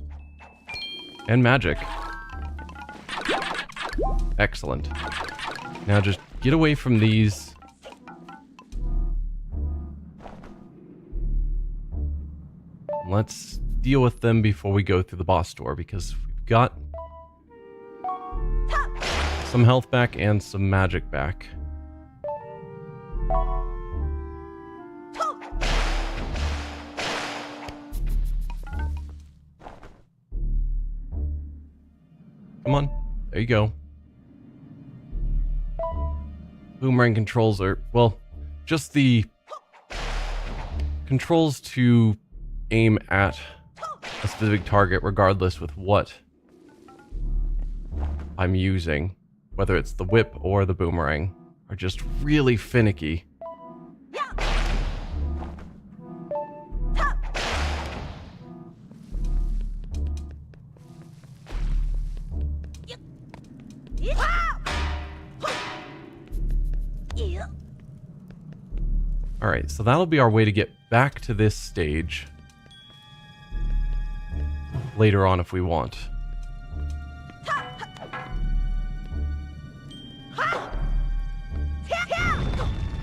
And magic. Excellent. Now just get away from these. Let's deal with them before we go through the boss door, because we've got some health back and some magic back. Come on. There you go. Boomerang controls are, well, just the controls to aim at a specific target regardless with what I'm using, whether it's the whip or the boomerang, are just really finicky. Alright, so that'll be our way to get back to this stage later on if we want.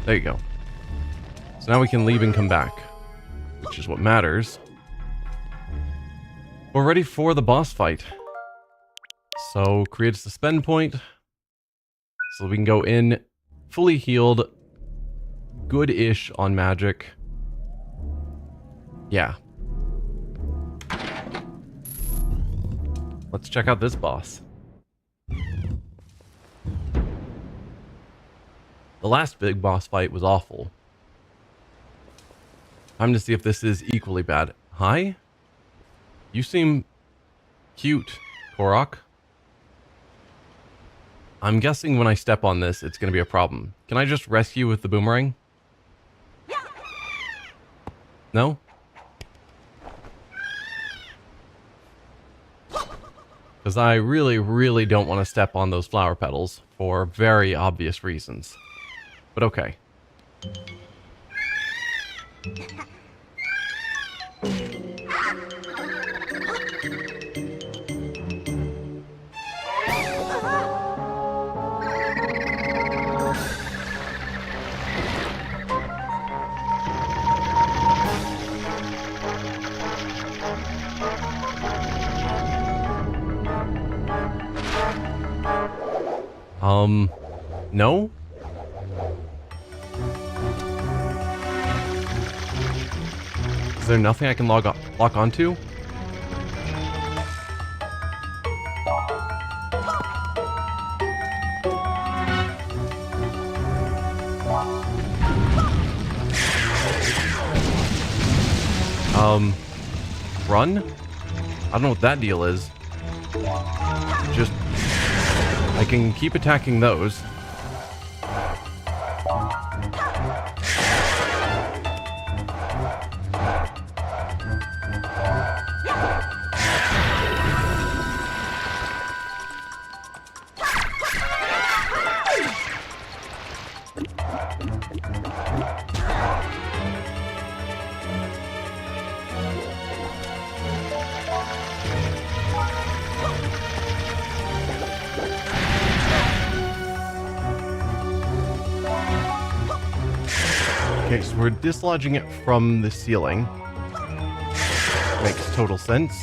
There you go. So now we can leave and come back, which is what matters. We're ready for the boss fight. So create a suspend point so we can go in fully healed, good-ish on magic. Yeah. Let's check out this boss. The last big boss fight was awful. Time to see if this is equally bad. Hi? You seem cute, Korok. I'm guessing when I step on this, it's going to be a problem. Can I just rescue with the boomerang? No? Because I really, really don't want to step on those flower petals for very obvious reasons. But okay. No? Is there nothing I can lock onto? Run? I don't know what that deal is. Just, I can keep attacking those. Okay, so we're dislodging it from the ceiling. Makes total sense.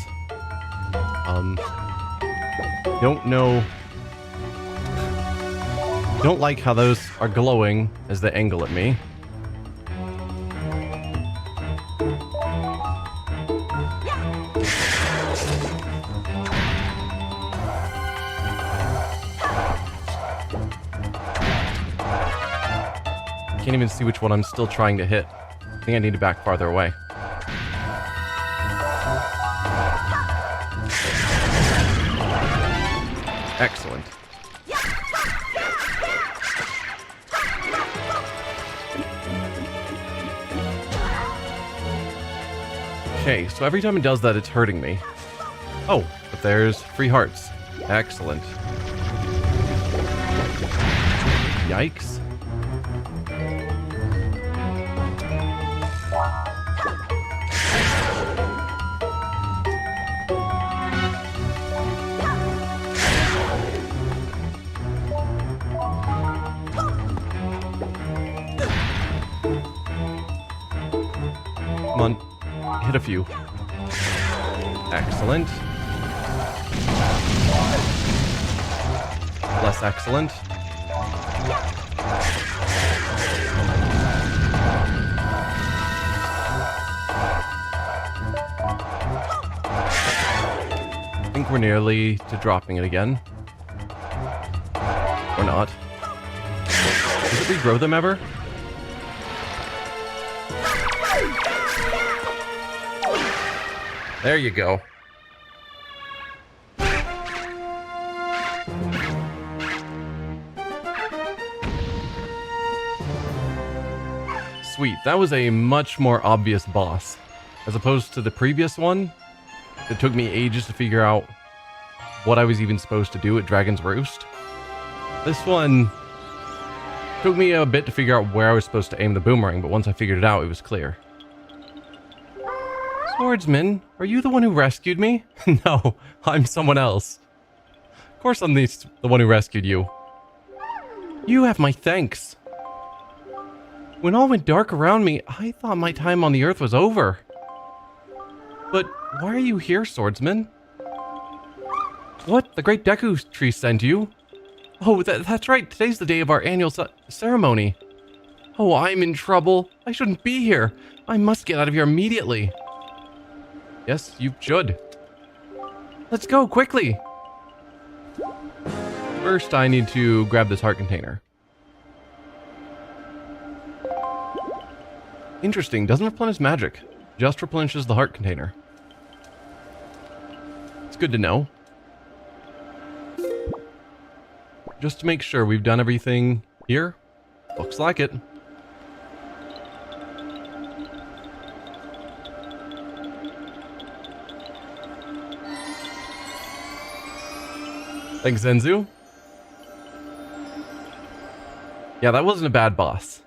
Don't know. Don't like how those are glowing as they angle at me. Can't even see which one I'm still trying to hit. I think I need to back farther away. Excellent. Okay, so every time it does that, it's hurting me. Oh, but there's free hearts. Excellent. Yikes. Come on, hit a few. Excellent. Yes, excellent. I think we're nearly to dropping it again. Or not. Does it regrow them ever? There you go. Sweet, that was a much more obvious boss. As opposed to the previous one, it took me ages to figure out what I was even supposed to do at Dragon's Roost. This one took me a bit to figure out where I was supposed to aim the boomerang, but once I figured it out, it was clear. Swordsman, are you the one who rescued me? No, I'm someone else. Of course I'm the one who rescued you. You have my thanks. When all went dark around me, I thought my time on the earth was over. But why are you here, Swordsman? What? The great Deku Tree sent you? Oh, that's right. Today's the day of our annual ceremony. Oh, I'm in trouble. I shouldn't be here. I must get out of here immediately. Yes, you should. Let's go, quickly. First, I need to grab this heart container. Interesting, doesn't replenish magic. Just replenishes the heart container. It's good to know. Just to make sure we've done everything here. Looks like it. Thanks, Zenzu. Yeah, that wasn't a bad boss.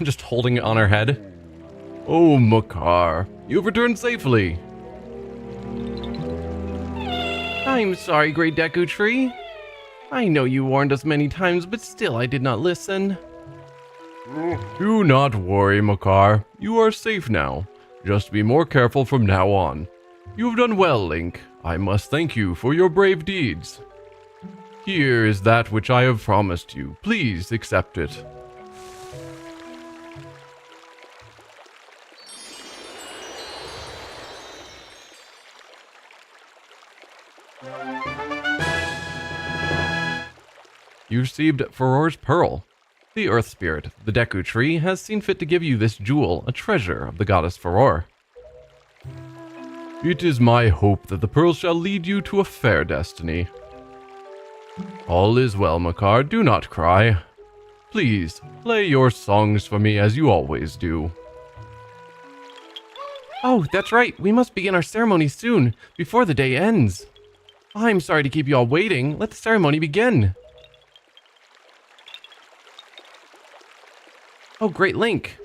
Just holding it on our head. Oh, Makar, you've returned safely. I'm sorry, Great Deku Tree. I know you warned us many times, but still I did not listen. Do not worry, Makar. You are safe now. Just be more careful from now on. You've done well, Link. I must thank you for your brave deeds. Here is that which I have promised you. Please accept it. You received Furor's Pearl. The Earth Spirit, the Deku Tree, has seen fit to give you this jewel, a treasure of the goddess Furor. It is my hope that the pearl shall lead you to a fair destiny. All is well, Makar, do not cry. Please, play your songs for me as you always do. Oh, that's right, we must begin our ceremony soon, before the day ends. I'm sorry to keep you all waiting, let the ceremony begin. Oh, great, Link.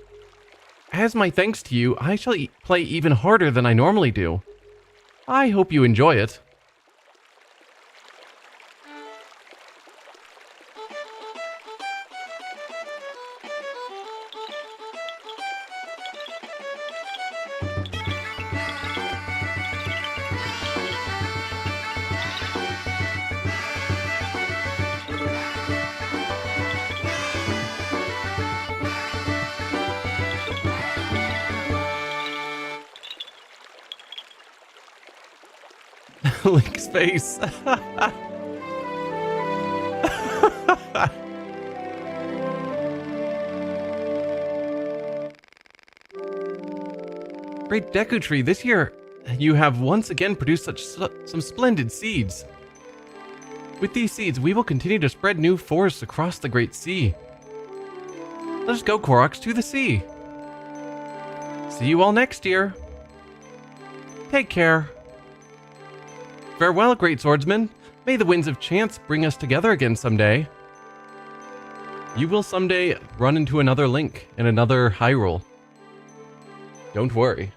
As my thanks to you, I shall play even harder than I normally do. I hope you enjoy it. Link's face. Great Deku Tree, this year you have once again produced some splendid seeds. With these seeds, we will continue to spread new forests across the Great Sea. Let us go, Koroks, to the sea. See you all next year. Take care. Farewell, great swordsman. May the winds of chance bring us together again someday. You will someday run into another Link in another Hyrule. Don't worry.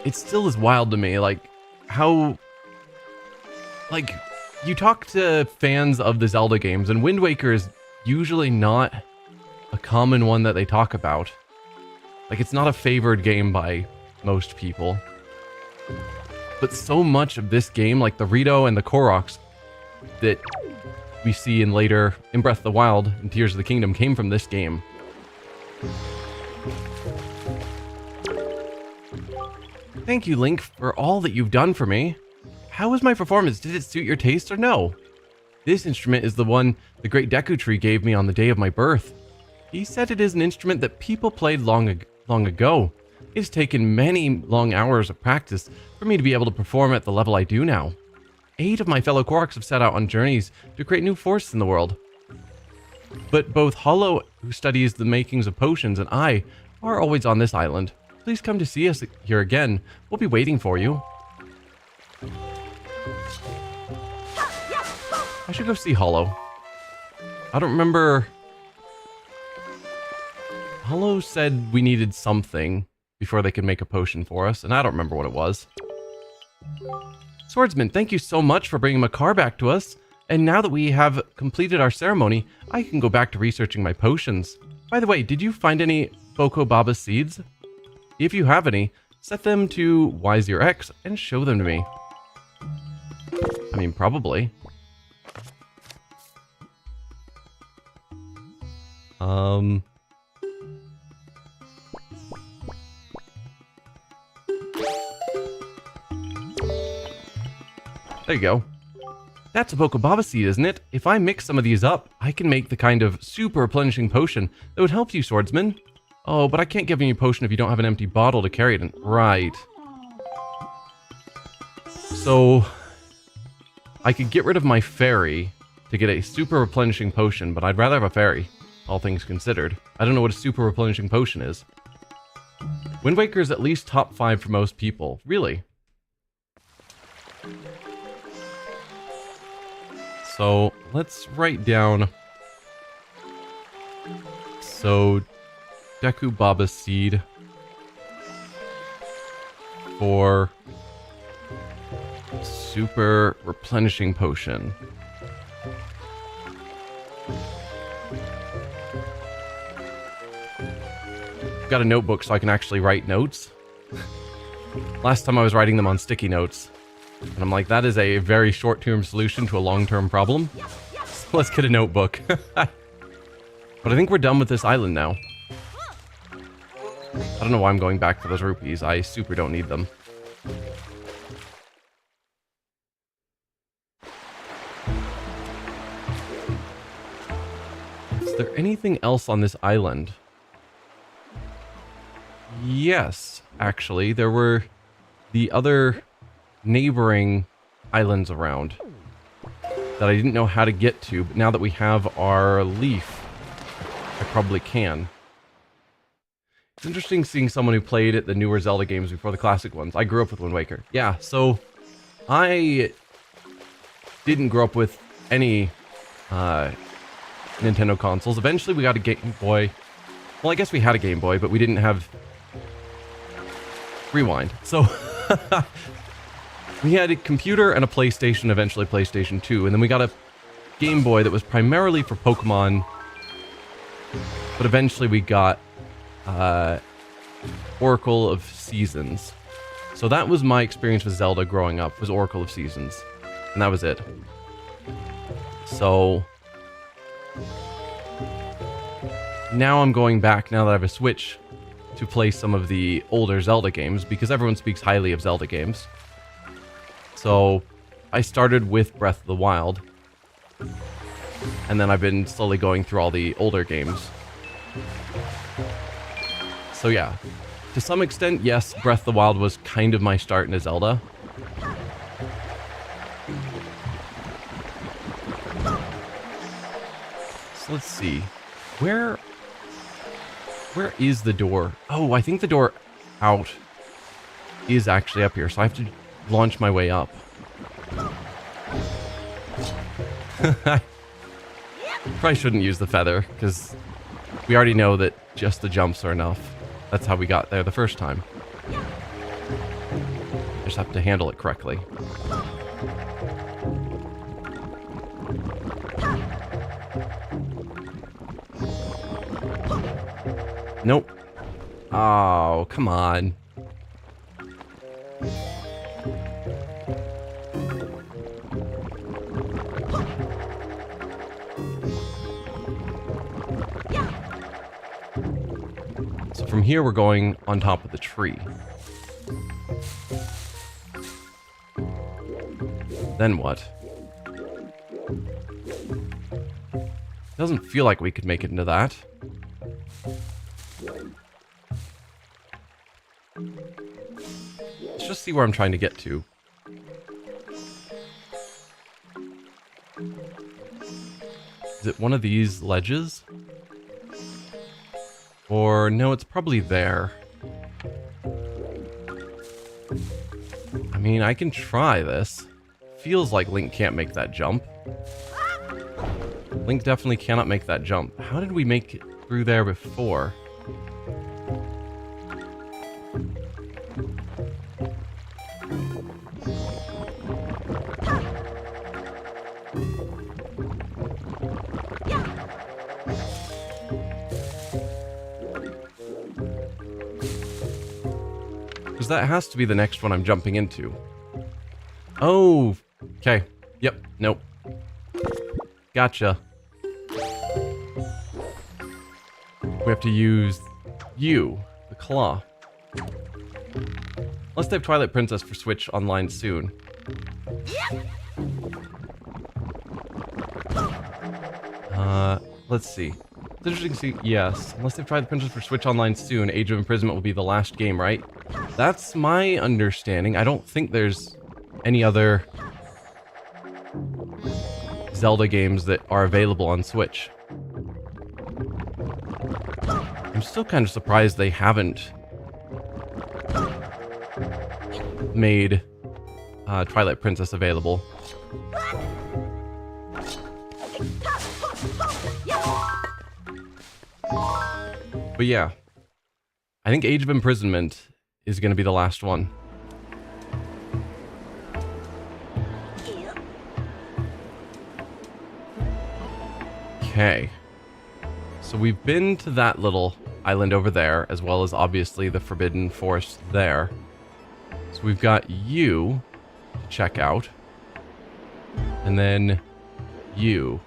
It still is wild to me, like, how... Like, you talk to fans of the Zelda games, and Wind Waker is usually not a common one that they talk about. Like, it's not a favored game by most people. But so much of this game, like the Rito and the Koroks that we see in Breath of the Wild and Tears of the Kingdom, came from this game. Thank you, Link, for all that you've done for me. How was my performance? Did it suit your taste or no? This instrument is the one the great Deku Tree gave me on the day of my birth. He said it is an instrument that people played long ago. It has taken many long hours of practice for me to be able to perform at the level I do now. 8 of my fellow Koroks have set out on journeys to create new forests in the world. But both Hollow, who studies the makings of potions, and I are always on this island. Please come to see us here again. We'll be waiting for you. I should go see Hollow. I don't remember. Hollow said we needed something before they could make a potion for us, and I don't remember what it was. Swordsman, thank you so much for bringing Makar back to us. And now that we have completed our ceremony, I can go back to researching my potions. By the way, did you find any Boko Baba seeds? If you have any, set them to Y0X and show them to me. I mean, probably. There you go. That's a Bokobaba seed, isn't it? If I mix some of these up, I can make the kind of super replenishing potion that would help you, swordsman. Oh, but I can't give you a potion if you don't have an empty bottle to carry it in. Right. So, I could get rid of my fairy to get a super replenishing potion, but I'd rather have a fairy, all things considered. I don't know what a super replenishing potion is. Wind Waker is at least top 5 for most people. Really? So, let's write down. So, Deku Baba seed for super replenishing potion. Got a notebook so I can actually write notes. Last time I was writing them on sticky notes. And I'm like, that is a very short-term solution to a long-term problem. So let's get a notebook. But I think we're done with this island now. I don't know why I'm going back for those rupees. I super don't need them. Is there anything else on this island? Yes, actually. There were the other neighboring islands around that I didn't know how to get to, but now that we have our leaf, I probably can. It's interesting seeing someone who played at the newer Zelda games before the classic ones. I grew up with Wind Waker. Yeah, so I didn't grow up with any Nintendo consoles. Eventually we got a Game Boy. Well, I guess we had a Game Boy, but we didn't have Rewind. So we had a computer and a PlayStation, eventually PlayStation 2, and then we got a Game Boy that was primarily for Pokemon, but eventually we got Oracle of Seasons. So that was my experience with Zelda growing up, was Oracle of Seasons, and that was it. So now I'm going back, now that I have a Switch, to play some of the older Zelda games, because everyone speaks highly of Zelda games. So I started with Breath of the Wild, and then I've been slowly going through all the older games. So yeah, to some extent, yes, Breath of the Wild was kind of my start into Zelda. So let's see, where is the door? Oh, I think the door out is actually up here, so I have to launch my way up. Probably shouldn't use the feather, because we already know that just the jumps are enough. That's how we got there the first time. Just have to handle it correctly. Nope. Oh, come on. So from here, we're going on top of the tree. Then what? Doesn't feel like we could make it into that. Let's just see where I'm trying to get to. Is it one of these ledges? Or no, it's probably there. I mean, I can try this. Feels like Link can't make that jump. Link definitely cannot make that jump. How did we make it through there before? Because that has to be the next one I'm jumping into. Oh, okay. Yep, nope. Gotcha. We have to use you, the claw. Unless they have Twilight Princess for Switch online soon. Let's see. It's interesting to see, yes. Unless they've Twilight Princess for Switch online soon, Age of Imprisonment will be the last game, right? That's my understanding. I don't think there's any other Zelda games that are available on Switch. I'm still kind of surprised they haven't made Twilight Princess available. But yeah, I think Age of Imprisonment is going to be the last one. Okay. So we've been to that little island over there, as well as obviously the Forbidden Forest there. So we've got you to check out. And then you.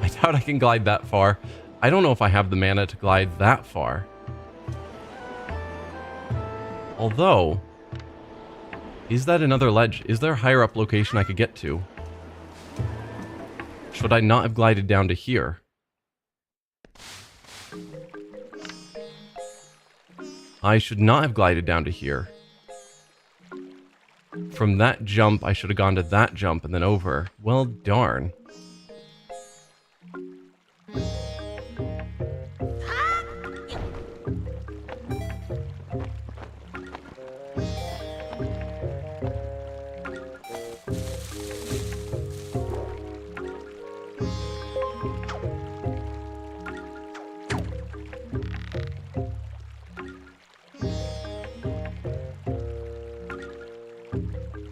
I doubt I can glide that far. I don't know if I have the mana to glide that far. Although, is that another ledge? Is there a higher up location I could get to? Should I not have glided down to here? I should not have glided down to here. From that jump, I should have gone to that jump and then over. Well, darn.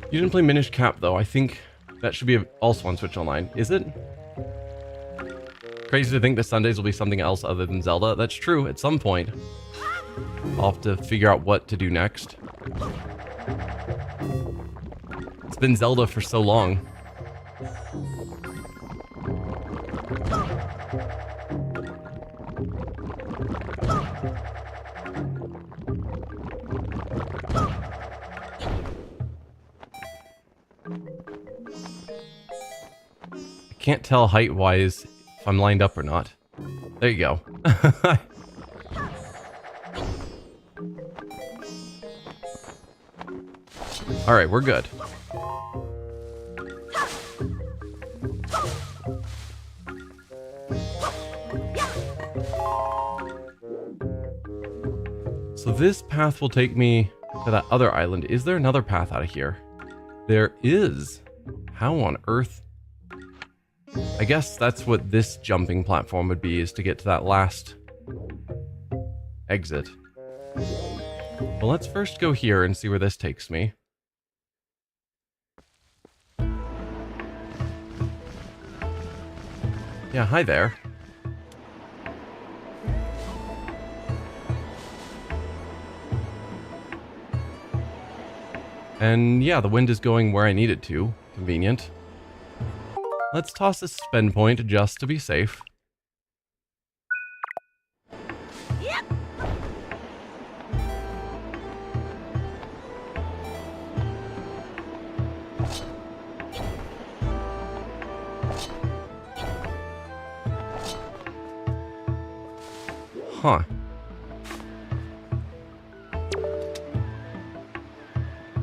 You didn't play Minish Cap, though. I think that should be also on Switch Online. Is it? Crazy to think that Sundays will be something else other than Zelda. That's true, at some point. I'll have to figure out what to do next. It's been Zelda for so long. Can't tell height-wise if I'm lined up or not. There you go. Alright, we're good. So this path will take me to that other island. Is there another path out of here? There is. How on earth? I guess that's what this jumping platform would be, is to get to that last exit. Well, let's first go here and see where this takes me. Yeah, hi there. And yeah, the wind is going where I need it to. Convenient. Let's toss a spend point just to be safe. Yep. Huh.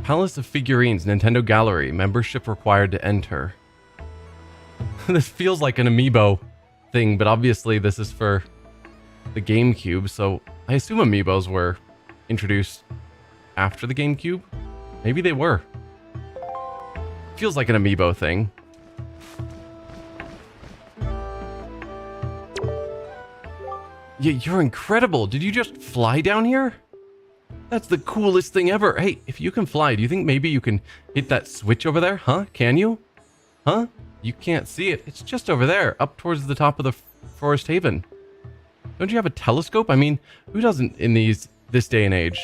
Palace of Figurines, Nintendo Gallery. Membership required to enter. This feels like an amiibo thing, but obviously this is for the GameCube, so I assume amiibos were introduced after the GameCube? Maybe they were. Feels like an amiibo thing. Yeah, you're incredible. Did you just fly down here? That's the coolest thing ever. Hey, if you can fly, do you think maybe you can hit that switch over there? Huh? Can you? Huh? You can't see it. It's just over there, up towards the top of the Forest Haven. Don't you have a telescope? I mean, who doesn't in this day and age?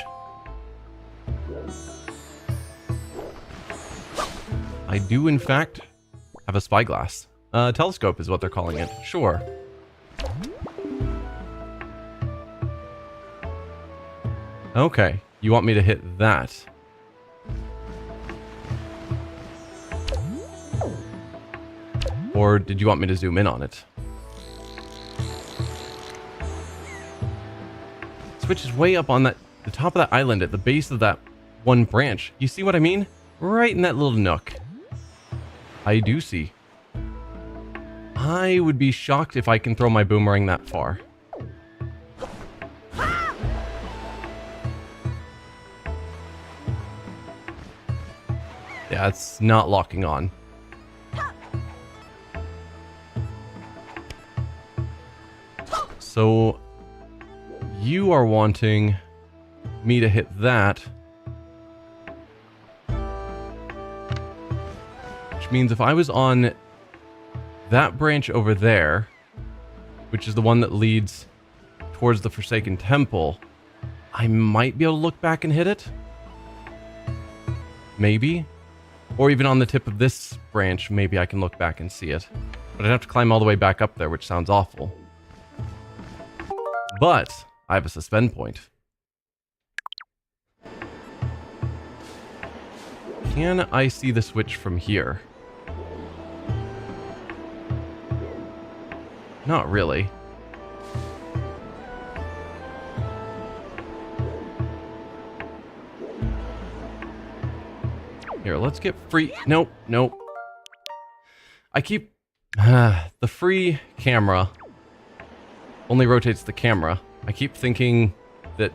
I do, in fact, have a spyglass. Telescope is what they're calling it. Sure. Okay, you want me to hit that. Or did you want me to zoom in on it? Switch is way up on the top of that island at the base of that one branch. You see what I mean? Right in that little nook. I do see. I would be shocked if I can throw my boomerang that far. Yeah, it's not locking on. So, you are wanting me to hit that. Which means if I was on that branch over there, which is the one that leads towards the Forsaken Temple, I might be able to look back and hit it. Maybe. Or even on the tip of this branch, maybe I can look back and see it. But I'd have to climb all the way back up there, which sounds awful. But I have a suspend point. Can I see the switch from here? Not really. Here, let's get free. Nope, nope. I keep... the free camera only rotates the camera. I keep thinking that...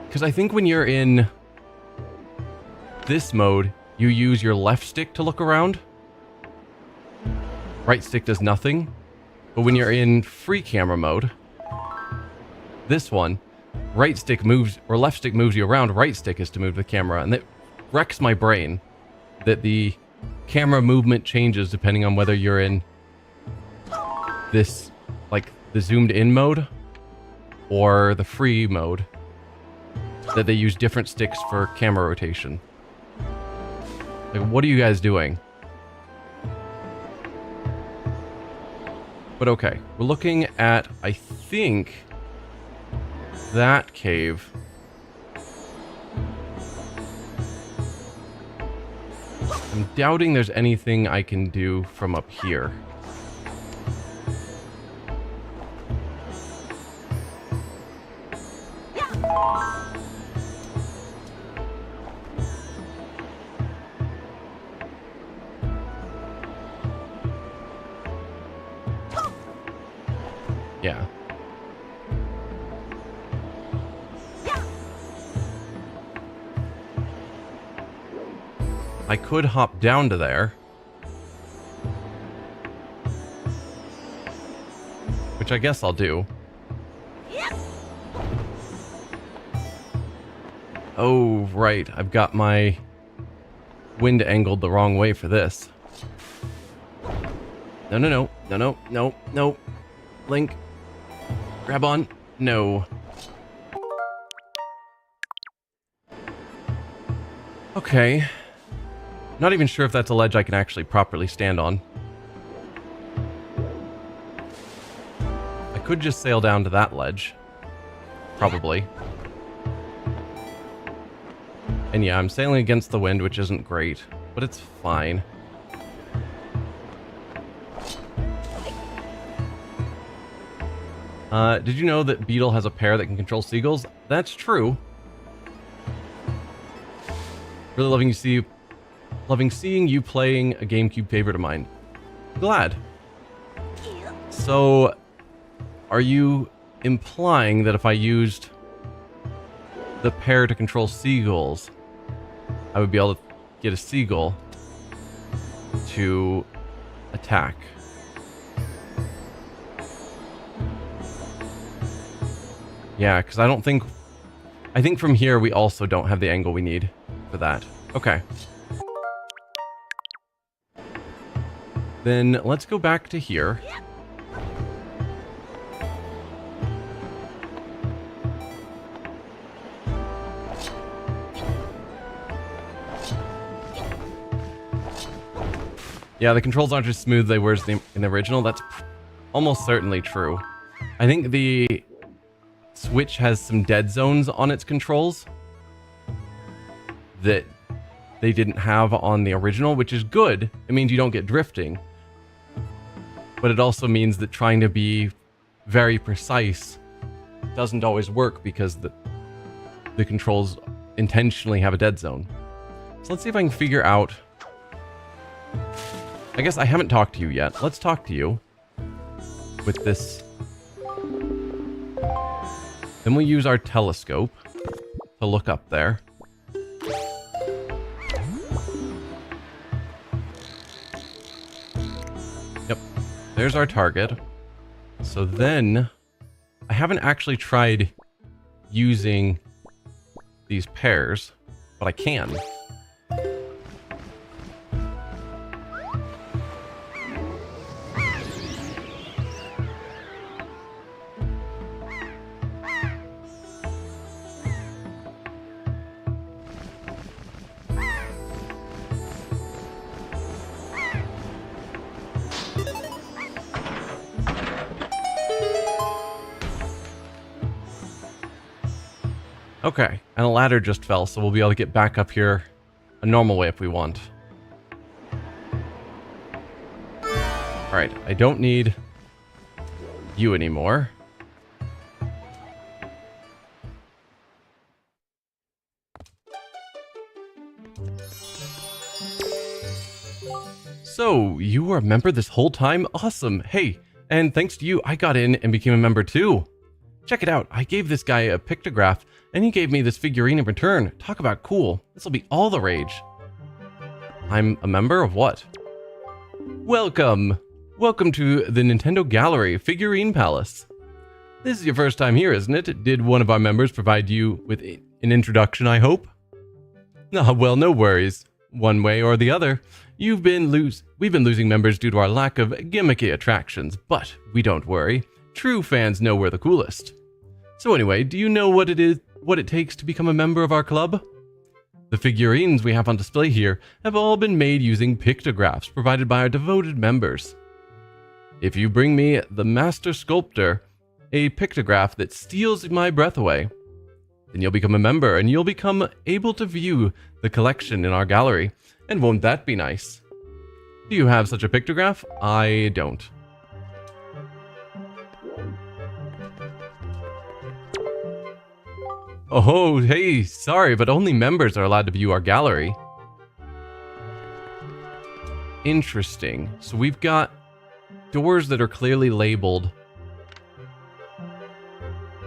Because I think when you're in this mode, you use your left stick to look around. Right stick does nothing. But when you're in free camera mode, this one, right stick moves, or left stick moves you around, right stick is to move the camera. And that wrecks my brain that the camera movement changes depending on whether you're in this, like, the zoomed in mode or the free mode. That they use different sticks for camera rotation. Like, what are you guys doing? But okay, we're looking at, I think, that cave. I'm doubting there's anything I can do from up here. Yeah. I could hop down to there. Which I guess I'll do. Oh, right. I've got my wind angled the wrong way for this. No, no, no. No, no, no, no. Link. Grab on. No. Okay. Not even sure if that's a ledge I can actually properly stand on. I could just sail down to that ledge. Probably. And yeah, I'm sailing against the wind, which isn't great, but it's fine. Did you know that Beetle has a pair that can control seagulls? That's true. Really loving seeing you playing a GameCube favorite of mine. Glad. So, are you implying that if I used the pair to control seagulls, I would be able to get a seagull to attack? Yeah, because I think from here we also don't have the angle we need for that. Okay. Then let's go back to here. Yeah, the controls aren't as smooth as they were in the original. That's almost certainly true. I think the Switch has some dead zones on its controls that they didn't have on the original, which is good. It means you don't get drifting. But it also means that trying to be very precise doesn't always work because the controls intentionally have a dead zone. So let's see if I can figure out... I guess I haven't talked to you yet. Let's talk to you with this. Then we'll use our telescope to look up there. Yep, there's our target. So then, I haven't actually tried using these pairs, but I can. Okay, and a ladder just fell, so we'll be able to get back up here a normal way if we want. Alright, I don't need you anymore. So, you were a member this whole time? Awesome! Hey, and thanks to you, I got in and became a member too. Check it out, I gave this guy a pictograph, and he gave me this figurine in return. Talk about cool. This'll be all the rage. I'm a member of what? Welcome! Welcome to the Nintendo Gallery Figurine Palace. This is your first time here, isn't it? Did one of our members provide you with an introduction, I hope? Ah, well, no worries. One way or the other. We've been losing members due to our lack of gimmicky attractions, but we don't worry. True fans know we're the coolest. So anyway, do you know what it takes to become a member of our club? The figurines we have on display here have all been made using pictographs provided by our devoted members. If you bring me the Master Sculptor, a pictograph that steals my breath away, then you'll become a member and you'll become able to view the collection in our gallery. And won't that be nice? Do you have such a pictograph? I don't. Oh, hey, sorry, but only members are allowed to view our gallery. Interesting. So we've got doors that are clearly labeled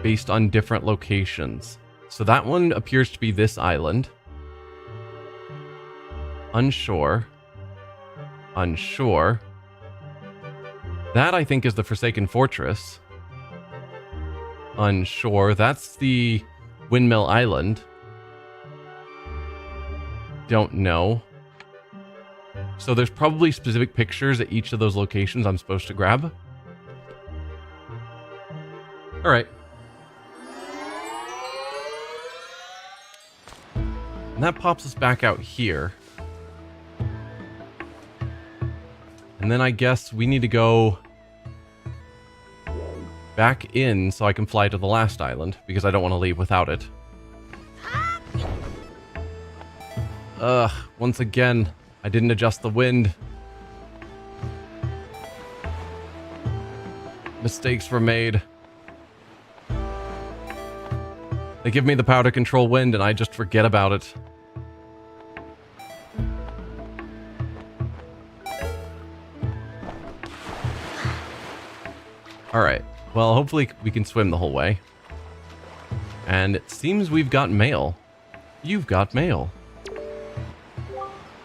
based on different locations. So that one appears to be this island. Unsure. Unsure. That, I think, is the Forsaken Fortress. Unsure. That's the Windmill Island. Don't know. So there's probably specific pictures at each of those locations I'm supposed to grab. Alright. And that pops us back out here. And then I guess we need to go back in so I can fly to the last island, because I don't want to leave without it. Once again, I didn't adjust the wind. Mistakes were made. They give me the power to control wind and I just forget about it. Alright, well hopefully we can swim the whole way. And it seems we've got mail. You've got mail.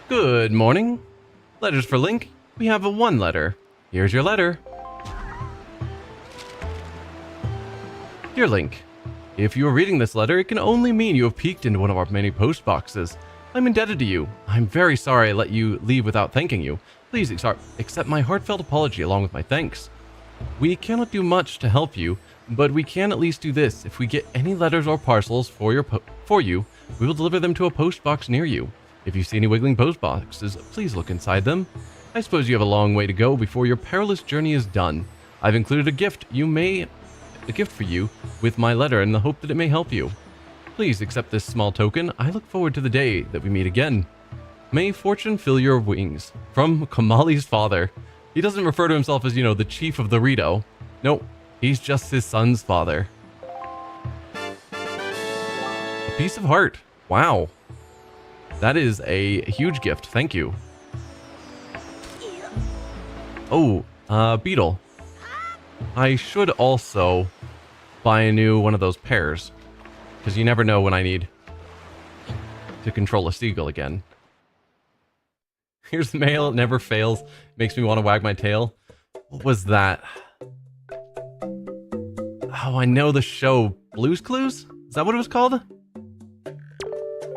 Good morning. Letters for Link. We have a 1 letter. Here's your letter. Dear Link, if you are reading this letter, it can only mean you have peeked into one of our many post boxes. I'm indebted to you. I'm very sorry I let you leave without thanking you. Please accept my heartfelt apology along with my thanks. We cannot do much to help you, but we can at least do this. If we get any letters or parcels for you, we will deliver them to a post box near you. If you see any wiggling post boxes, please look inside them. I suppose you have a long way to go before your perilous journey is done. I've included a gift for you with my letter in the hope that it may help you. Please accept this small token. I look forward to the day that we meet again. May fortune fill your wings. From Kamali's father. He doesn't refer to himself as, the chief of the Rito. Nope, he's just his son's father. A piece of heart. Wow. That is a huge gift. Thank you. Oh, beetle. I should also buy a new one of those pears, because you never know when I need to control a seagull again. Here's the mail. It never fails. Makes me want to wag my tail. What was that? Oh, I know the show Blue's Clues? Is that what it was called?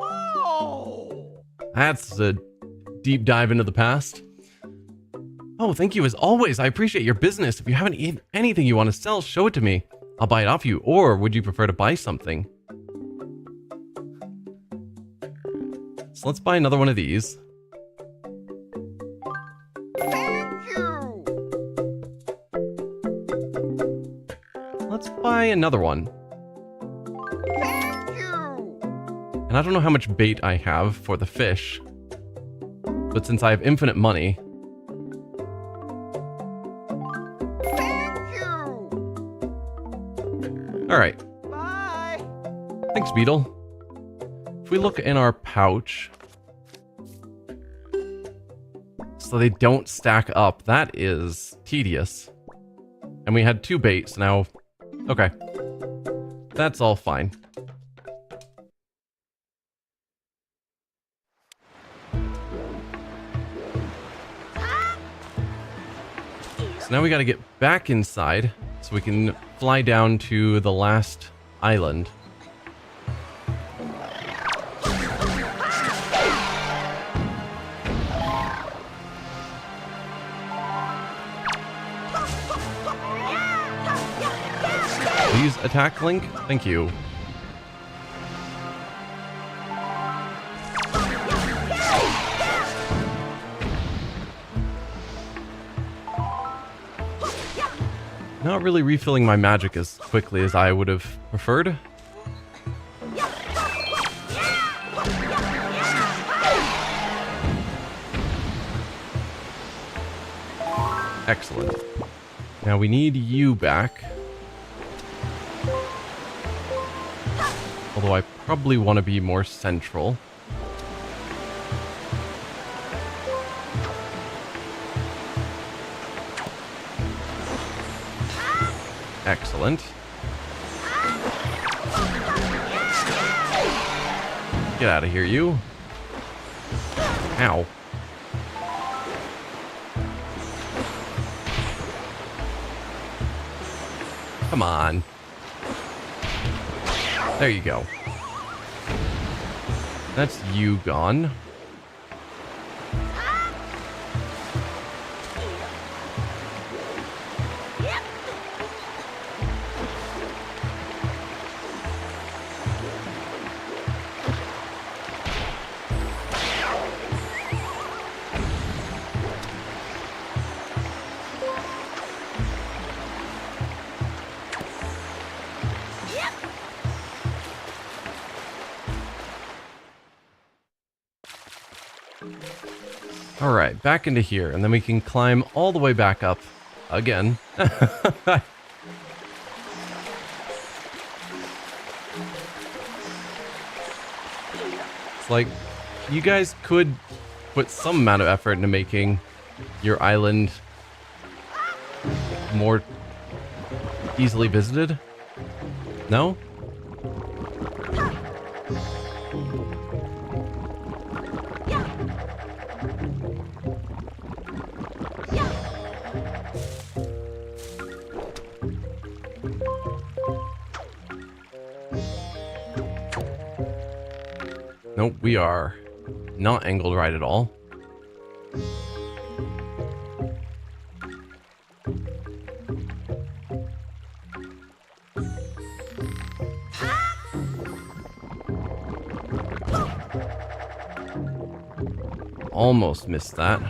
Oh! That's a deep dive into the past. Oh, thank you as always. I appreciate your business. If you have anything you want to sell, show it to me. I'll buy it off you. Or would you prefer to buy something? So let's buy another one of these. Thank you. Let's buy another one. Thank you. And I don't know how much bait I have for the fish, but since I have infinite money, alright. Bye! Thanks, Beetle. If we look in our pouch, so they don't stack up, that is tedious. And we had 2 baits now. Okay. That's all fine. So now we gotta get back inside so we can fly down to the last island. Please attack Link. Thank you. Not really refilling my magic as quickly as I would have preferred. Excellent. Now we need you back. Although I probably want to be more central. Excellent. Get out of here, you. Ow. Come on. There you go. That's you gone. Alright, back into here, and then we can climb all the way back up again. It's like, you guys could put some amount of effort into making your island more easily visited. No? Nope, we are not angled right at all. Almost missed that.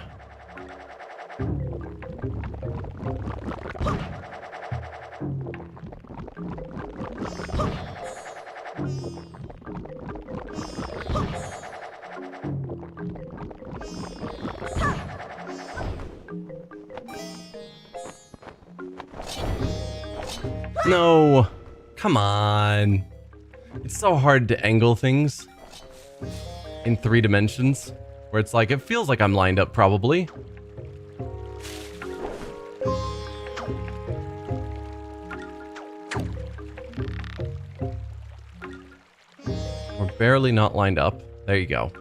No, come on. It's so hard to angle things in 3 dimensions, where it's like, it feels like I'm lined up probably. We're barely not lined up. There you go.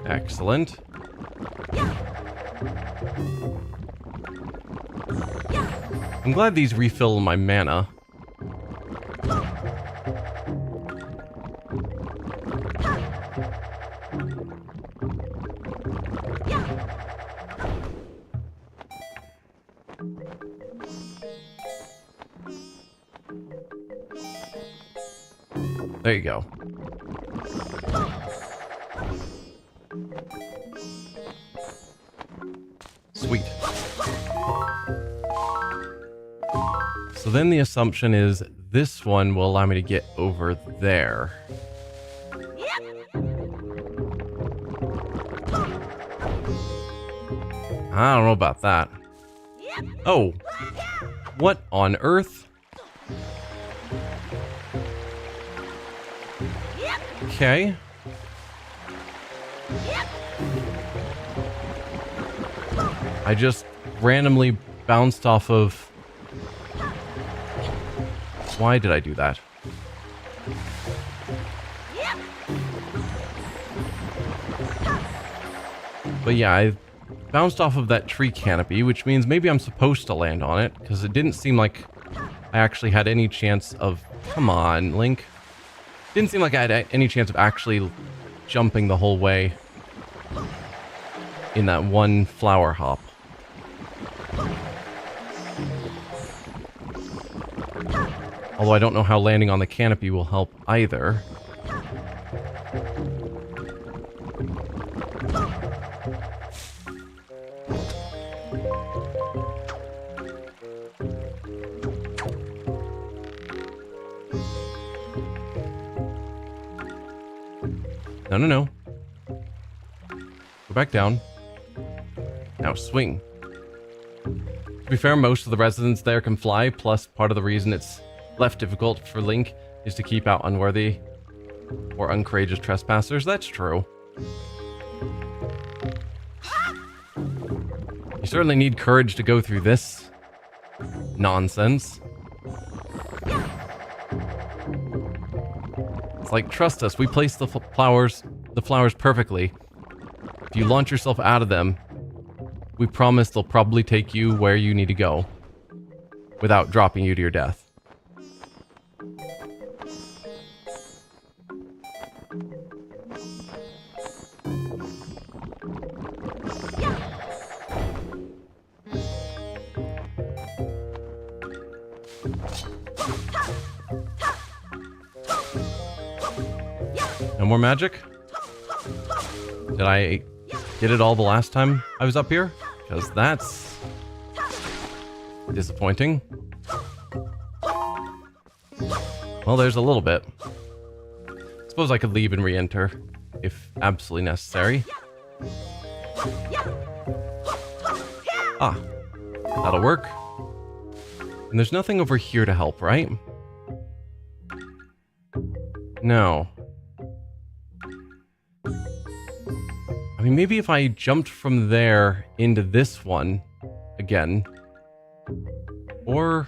Excellent. I'm glad these refill my mana. There you go. Sweet. So then the assumption is this one will allow me to get over there. I don't know about that. Oh, what on earth? Okay. I just randomly bounced off of... Why did I do that? But yeah, I bounced off of that tree canopy, which means maybe I'm supposed to land on it, because it didn't seem like I actually had any chance of... Come on, Link. Didn't seem like I had any chance of actually jumping the whole way in that one flower hop. Although I don't know how landing on the canopy will help either. No, no, no. Go back down. Now swing. To be fair, most of the residents there can fly, plus part of the reason it's left difficult for Link is to keep out unworthy or uncourageous trespassers. That's true. You certainly need courage to go through this nonsense. It's like, trust us, we placed the flowers perfectly. If you launch yourself out of them, we promise they'll probably take you where you need to go without dropping you to your death. No more magic? Did I get it all the last time I was up here? Because that's Disappointing. Well, there's a little bit. Suppose I could leave and re-enter if absolutely necessary. Ah, that'll work. And there's nothing over here to help, right? No. I mean, maybe if I jumped from there into this one again. Or...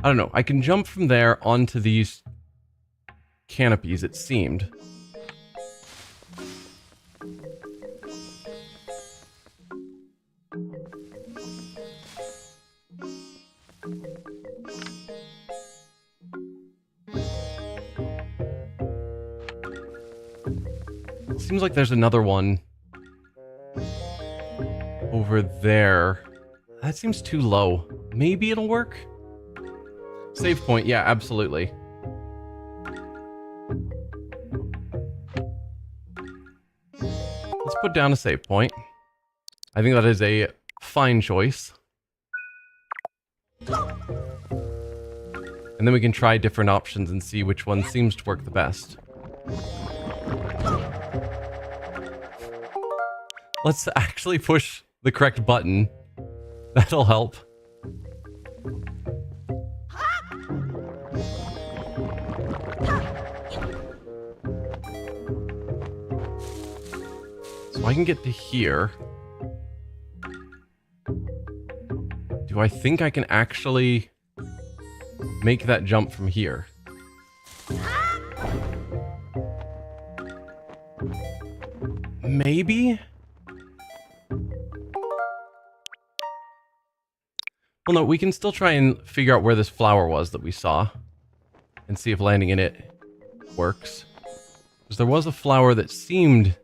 I don't know. I can jump from there onto these canopies, it seemed. Seems like there's another one over there. That seems too low. Maybe it'll work? Save point, yeah, absolutely. Let's put down a save point. I think that is a fine choice. And then we can try different options and see which one seems to work the best. Let's actually push the correct button. That'll help. So I can get to here. Do I think I can actually make that jump from here? Maybe? Well, no, we can still try and figure out where this flower was that we saw. And see if landing in it works. Because there was a flower that seemed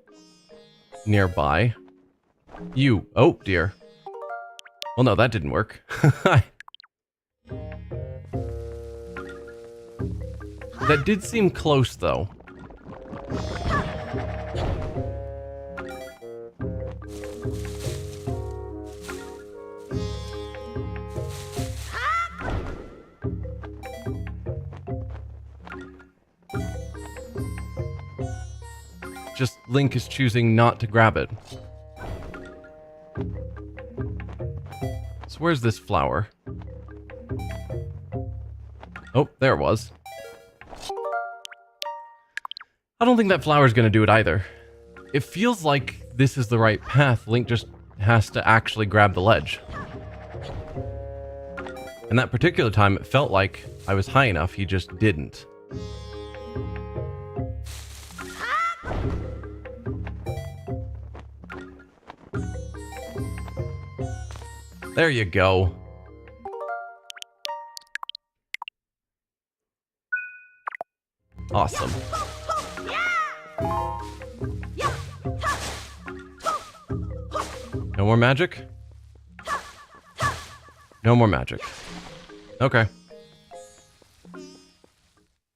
nearby. Oh, dear. Well, no, that didn't work. That did seem close, though. Just Link is choosing not to grab it. So where's this flower? Oh, there it was. I don't think that flower's gonna do it either. It feels like this is the right path. Link just has to actually grab the ledge. And that particular time, it felt like I was high enough, he just didn't. There you go. Awesome. No more magic? No more magic. Okay.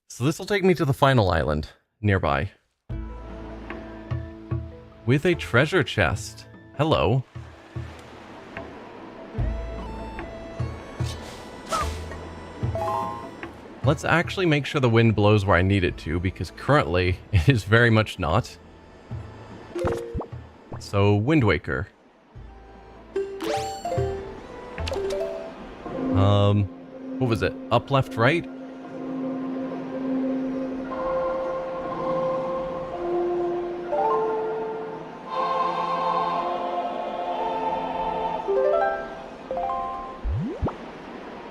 So this will take me to the final island nearby. With a treasure chest. Hello. Let's actually make sure the wind blows where I need it to, because currently it is very much not. So, Wind Waker. What was it? Up, left, right?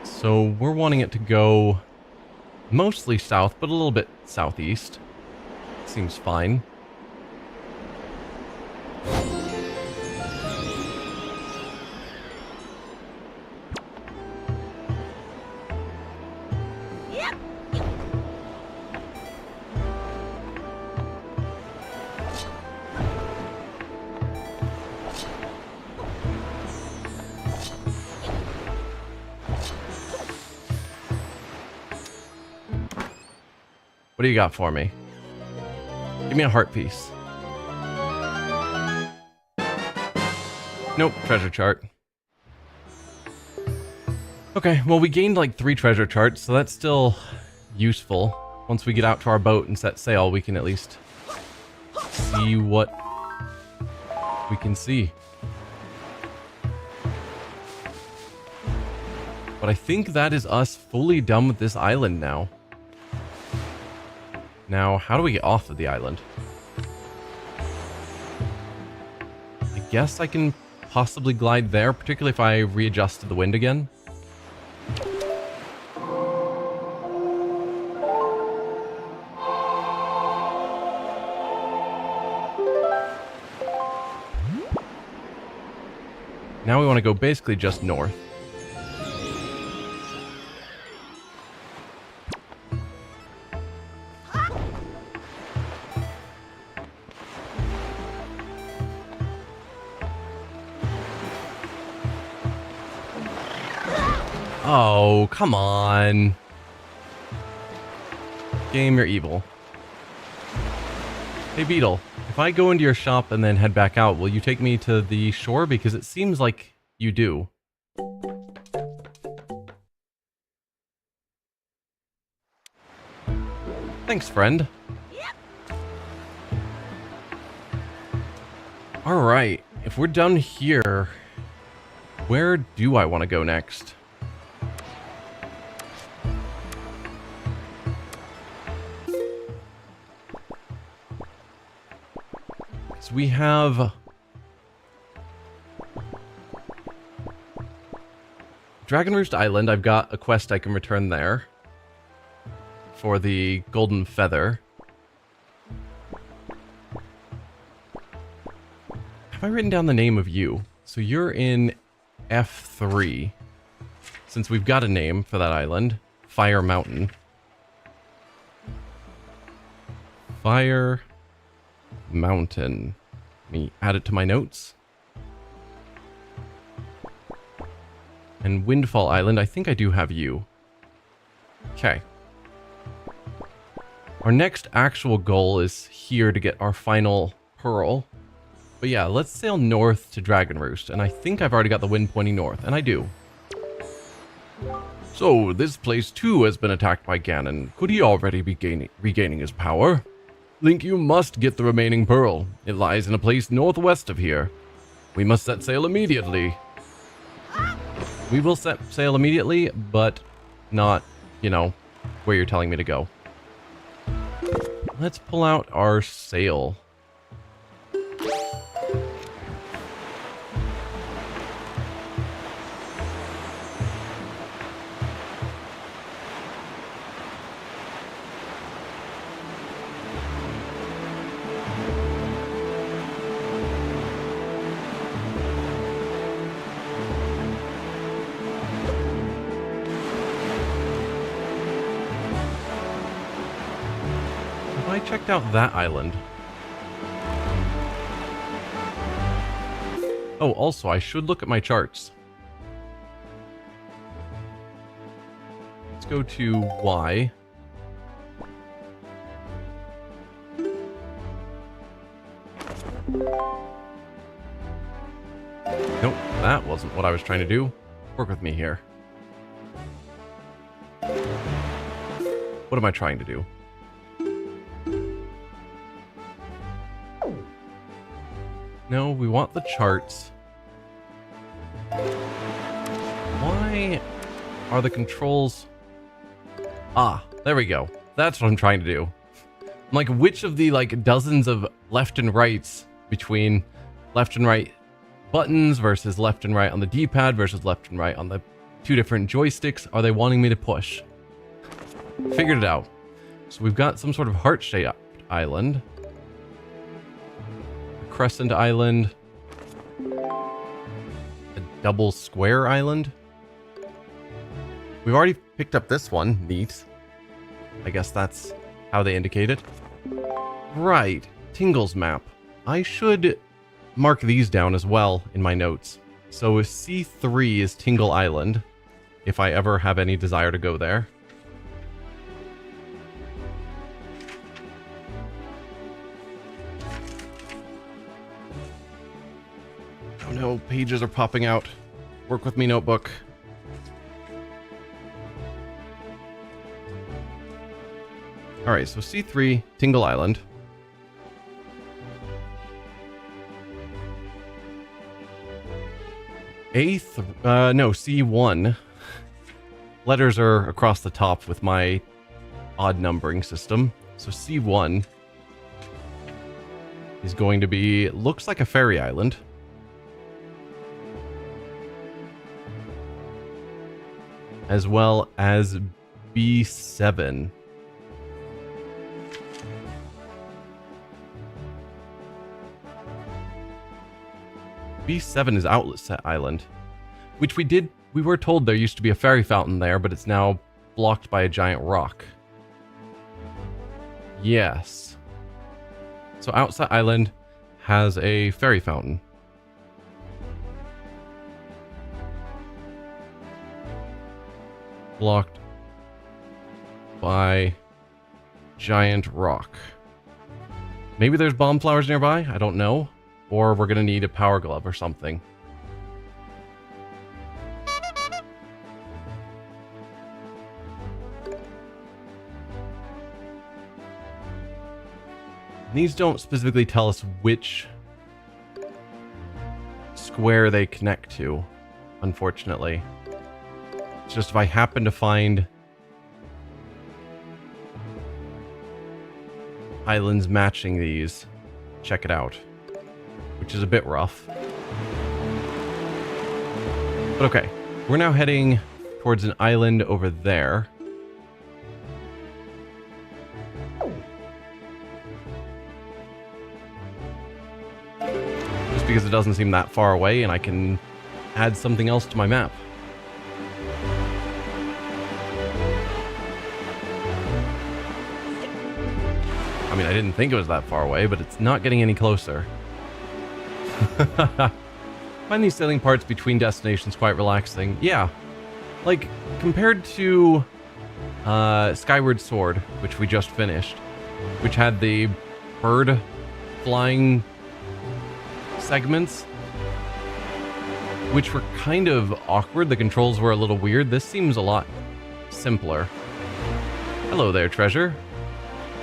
So, we're wanting it to go mostly south, but a little bit southeast. Seems fine. What do you got for me? Give me a heart piece. Nope, treasure chart. Okay, well, we gained like 3 treasure charts, so that's still useful. Once we get out to our boat and set sail, we can at least see what we can see. But I think that is us fully done with this island now. Now, how do we get off of the island? I guess I can possibly glide there, particularly if I readjusted the wind again. Now we want to go basically just north. Oh, come on. Game, you're evil. Hey, Beetle, if I go into your shop and then head back out, will you take me to the shore? Because it seems like you do. Thanks, friend. Alright, if we're done here, where do I want to go next? So we have Dragon Roost Island. I've got a quest I can return there for the golden feather. Have I written down the name of you? So you're in F3. Since we've got a name for that island, Fire Mountain. Fire Mountain. Let me add it to my notes. And Windfall Island, I think I do have you. Okay. Our next actual goal is here to get our final pearl. But yeah, let's sail north to Dragon Roost. And I think I've already got the wind pointing north, and I do. So, this place too has been attacked by Ganon. Could he already be regaining his power? Link, you must get the remaining pearl. It lies in a place northwest of here. We must set sail immediately. We will set sail immediately, but not, you know, where you're telling me to go. Let's pull out our sail. I checked out that island. Oh, also, I should look at my charts. Let's go to Y. Nope, that wasn't what I was trying to do. Work with me here. What am I trying to do? No, we want the charts. Why are the controls... Ah, there we go. That's what I'm trying to do. I'm like, which of the like dozens of left and rights between left and right buttons versus left and right on the D-pad versus left and right on the 2 different joysticks are they wanting me to push? Figured it out. So we've got some sort of heart-shaped island. Crescent Island, a double square island. We've already picked up this one. Neat. I guess that's how they indicate it. Right. Tingle's map. I should mark these down as well in my notes. So C3 is Tingle Island, if I ever have any desire to go there. Oh no, pages are popping out. Work with me, notebook. Alright, so C3, Tingle Island. C1. Letters are across the top with my odd numbering system. So C1 is going to be, looks like a fairy island. As well as B7. B7 is Outlet Island, which we were told there used to be a fairy fountain there, but it's now blocked by a giant rock. Yes. So Outset Island has a fairy fountain. Blocked by giant rock. Maybe there's bomb flowers nearby, I don't know. Or we're gonna need a power glove or something. These don't specifically tell us which square they connect to, unfortunately. It's just if I happen to find islands matching these, check it out. Which is a bit rough. But okay, we're now heading towards an island over there. Just because it doesn't seem that far away and I can add something else to my map. I mean, I didn't think it was that far away, but it's not getting any closer. Find these sailing parts between destinations quite relaxing. Yeah, like compared to Skyward Sword, which we just finished, which had the bird flying segments, which were kind of awkward. The controls were a little weird. This seems a lot simpler. Hello there, treasure.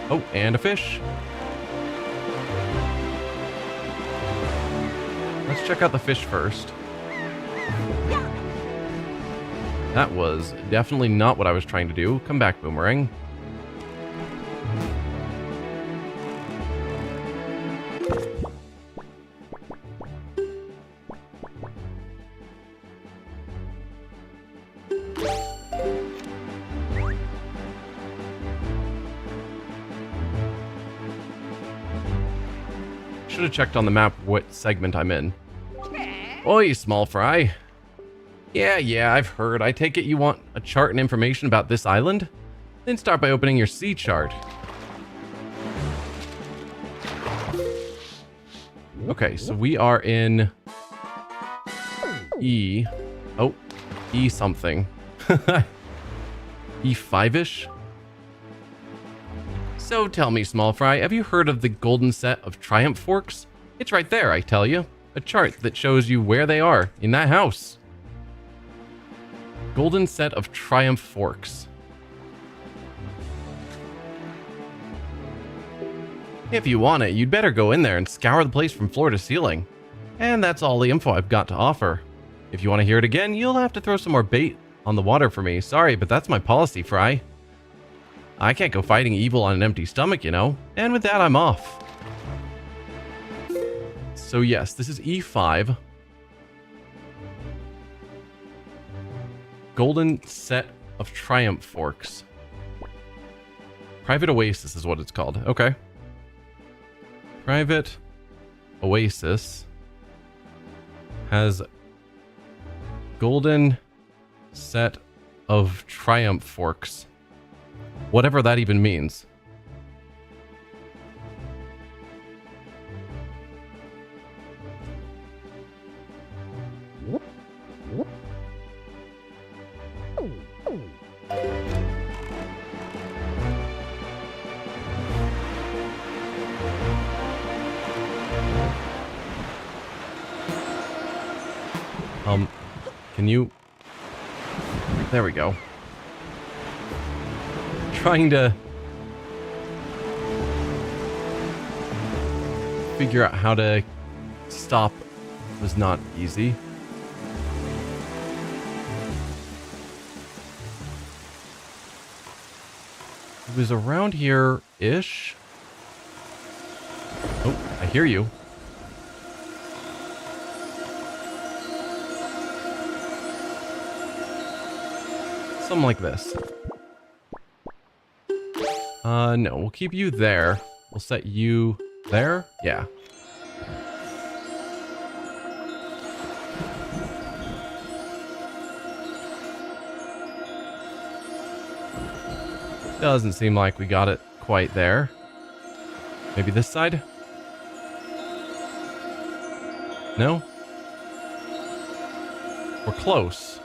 Oh, and a fish. Let's check out the fish first. That was definitely not what I was trying to do. Come back, Boomerang. Should have checked on the map what segment I'm in. Oi, small fry. Yeah, I've heard. I take it you want a chart and information about this island? Then start by opening your sea chart. Okay, so we are in E. Oh, E something. E5-ish? So tell me, small fry, have you heard of the golden set of triumph forks? It's right there, I tell you. A chart that shows you where they are in that house. Golden set of triumph forks. If you want it, you'd better go in there and scour the place from floor to ceiling. And that's all the info I've got to offer. If you want to hear it again, you'll have to throw some more bait on the water for me. Sorry, but that's my policy, Fry. I can't go fighting evil on an empty stomach, you know. And with that, I'm off. So yes, this is E5. Golden set of triumph forks. Private Oasis is what it's called. Okay. Private Oasis has golden set of triumph forks. Whatever that even means. Can you... There we go. Trying to figure out how to stop was not easy. It was around here-ish. Oh, I hear you. Something like this. No, we'll keep you there. We'll set you there. Yeah. Doesn't seem like we got it quite there. Maybe this side? No? We're close.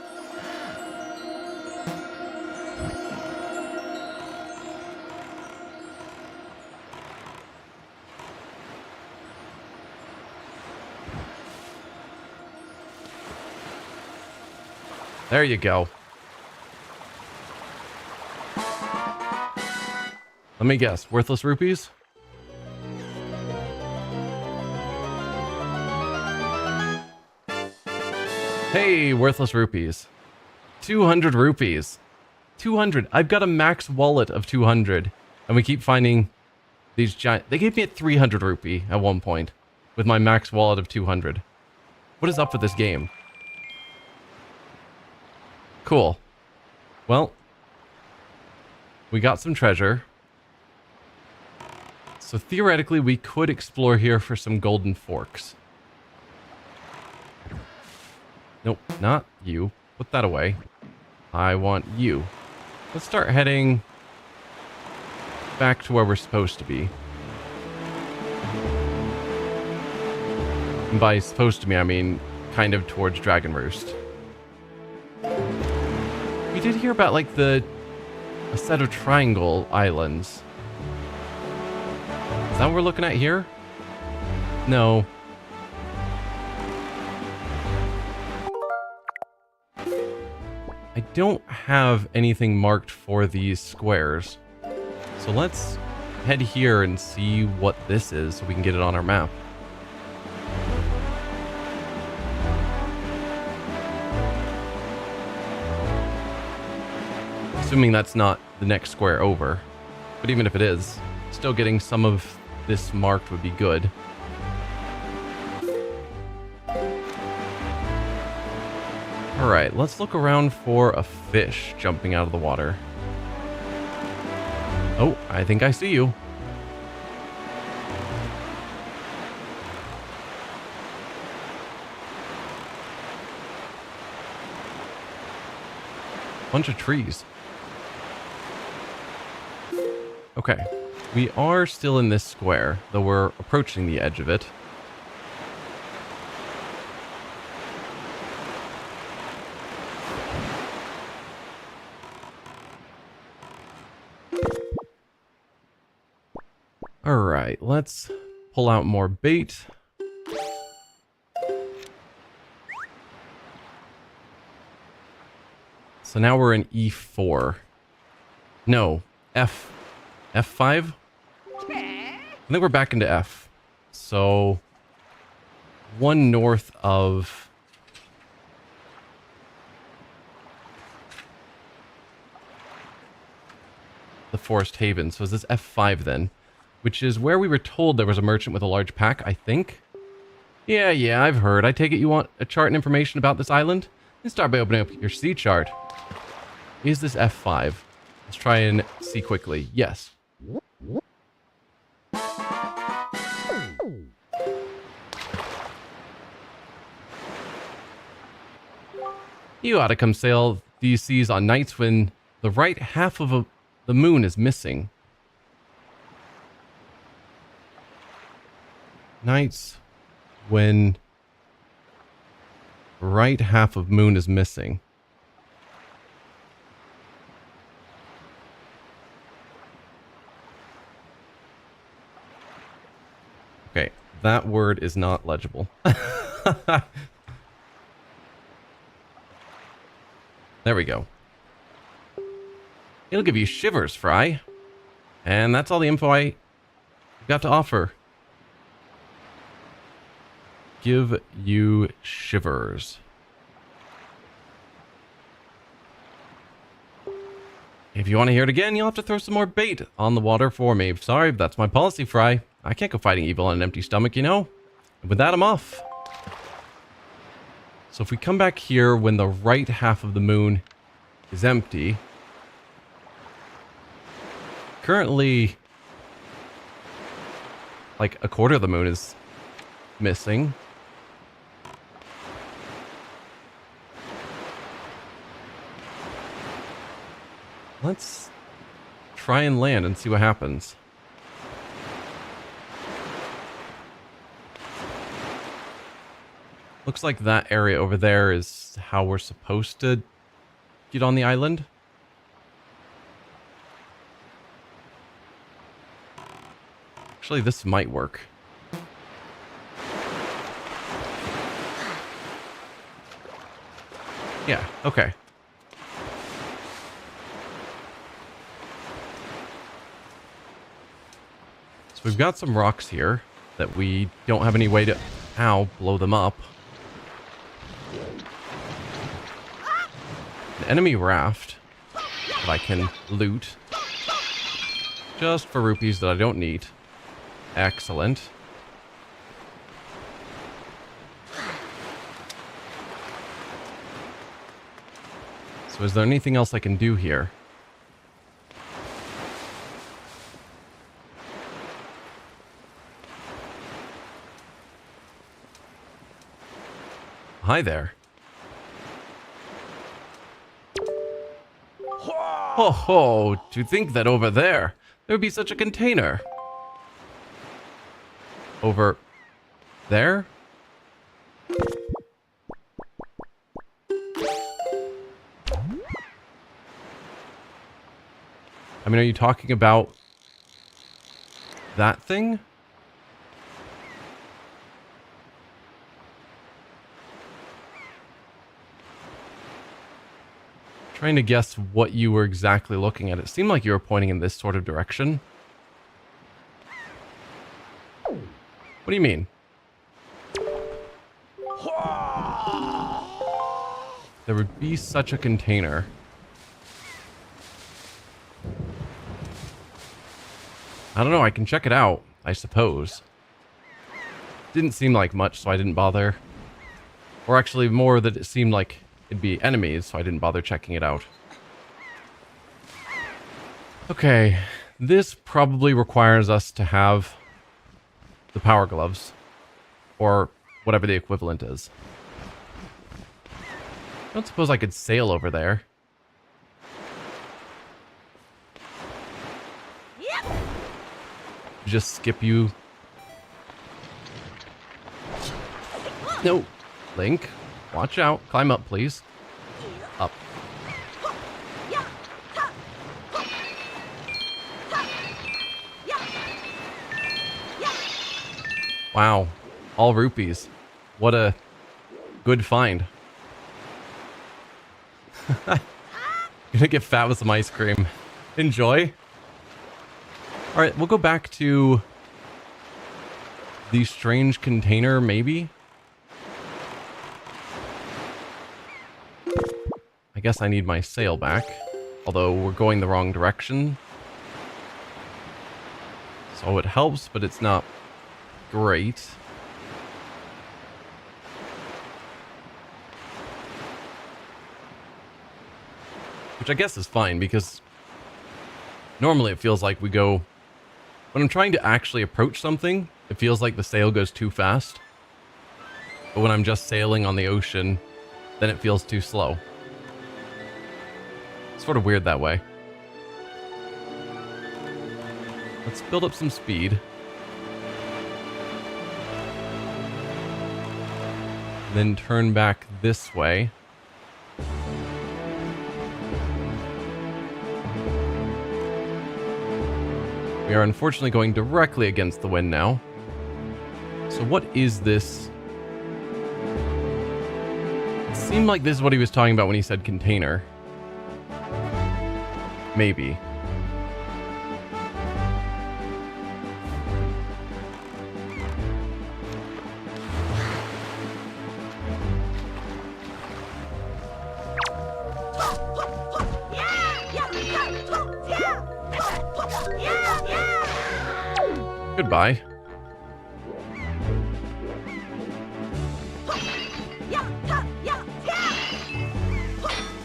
There you go. Let me guess, worthless rupees? Hey, worthless rupees. 200 rupees. 200. I've got a max wallet of 200. And we keep finding these giant... They gave me a 300 rupee at one point with my max wallet of 200. What is up with this game? Cool. Well, we got some treasure. So theoretically, we could explore here for some golden forks. Nope, not you. Put that away. I want you. Let's start heading back to where we're supposed to be. And by supposed to be, I mean kind of towards Dragon Roost. We did hear about like a set of triangle islands. Is that what we're looking at here? No. I don't have anything marked for these squares. So let's head here and see what this is so we can get it on our map. Assuming that's not the next square over. But even if it is, still getting some of this marked would be good. Alright, let's look around for a fish jumping out of the water. Oh, I think I see you. Bunch of trees. Okay, we are still in this square, though we're approaching the edge of it. Alright, let's pull out more bait. So now we're in E4. No, F. F5? I think we're back into F. So, one north of... the Forest Haven. So is this F5 then? Which is where we were told there was a merchant with a large pack, I think. Yeah, I've heard. I take it you want a chart and information about this island? Then start by opening up your sea chart. Is this F5? Let's try and see quickly. Yes. You ought to come sail these seas on nights when the right half of the moon is missing. Nights when right half of moon is missing. Okay, that word is not legible. There we go. It'll give you shivers, Fry. And that's all the info I got to offer. give you shivers. If you want to hear it again, you'll have to throw some more bait on the water for me. Sorry, that's my policy, Fry. I can't go fighting evil on an empty stomach, you know? And with that, I'm off. So if we come back here when the right half of the moon is empty... Currently, like a quarter of the moon is missing. Let's try and land and see what happens. Looks like that area over there is how we're supposed to get on the island. Actually, this might work. Yeah, okay. So we've got some rocks here that we don't have any way to, blow them up. An enemy raft that I can loot. Just for rupees that I don't need. Excellent. So is there anything else I can do here? Hi there. Ho ho, to think that over there would be such a container. Over there? I mean, are you talking about that thing? Trying to guess what you were exactly looking at. It seemed like you were pointing in this sort of direction. What do you mean? There would be such a container. I don't know, I can check it out, I suppose. Didn't seem like much, so I didn't bother. Or actually more that it seemed like it'd be enemies, so I didn't bother checking it out. Okay, this probably requires us to have the power gloves, or whatever the equivalent is. I don't suppose I could sail over there. Just skip you. No, Link, watch out. Climb up, please. Up. Wow, all rupees. What a good find. Gonna get fat with some ice cream. Enjoy. Alright, we'll go back to the strange container, maybe? I guess I need my sail back. Although we're going the wrong direction. So it helps, but it's not great. Which I guess is fine, because normally it feels like we go... When I'm trying to actually approach something, it feels like the sail goes too fast. But when I'm just sailing on the ocean, then it feels too slow. It's sort of weird that way. Let's build up some speed. Then turn back this way. We are unfortunately going directly against the wind now. So what is this? It seemed like this is what he was talking about when he said container. Maybe. Goodbye.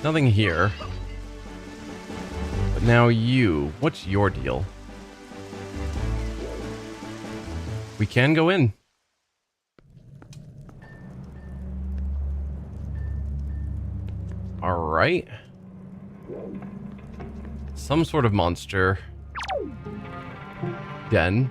Nothing here. But now you, what's your deal? We can go in. All right. Some sort of monster. Den.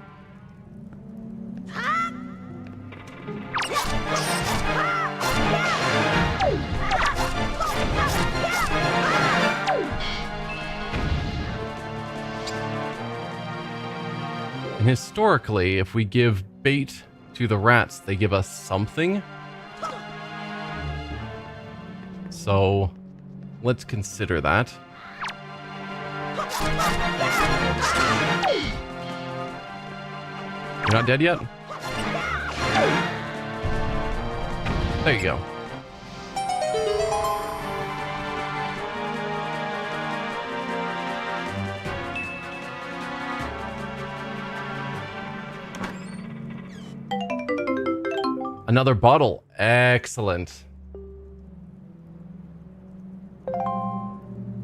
And historically, if we give bait to the rats, they give us something. So, let's consider that. You're not dead yet? There you go. Another bottle. Excellent.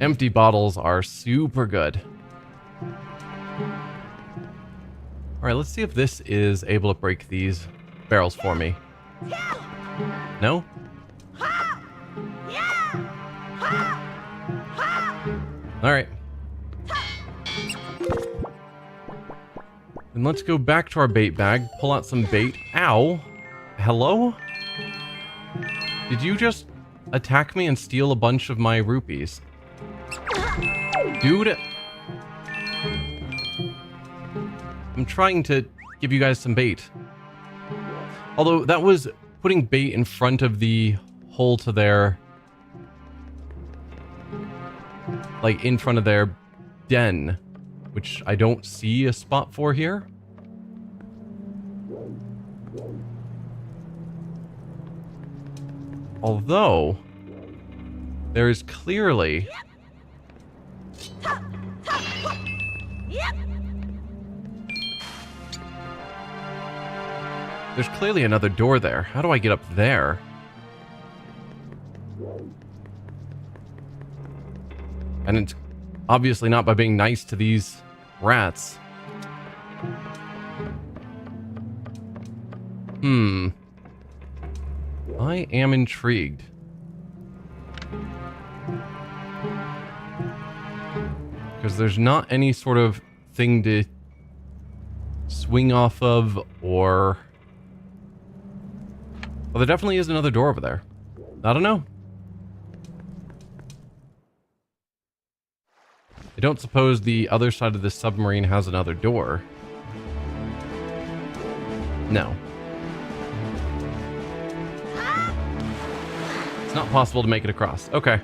Empty bottles are super good. Alright, let's see if this is able to break these barrels for me. No? Alright. And let's go back to our bait bag, pull out some bait. Ow! Hello? Did you just attack me and steal a bunch of my rupees? Dude! I'm trying to give you guys some bait. Although, that was putting bait in front of the hole to their... like, in front of their den. Which I don't see a spot for here. Although, there is clearly... there's clearly another door there. How do I get up there? And it's obviously not by being nice to these rats. I am intrigued. Because there's not any sort of thing to swing off of, or... well, there definitely is another door over there. I don't know. I don't suppose the other side of this submarine has another door. No. It's not possible to make it across. Okay.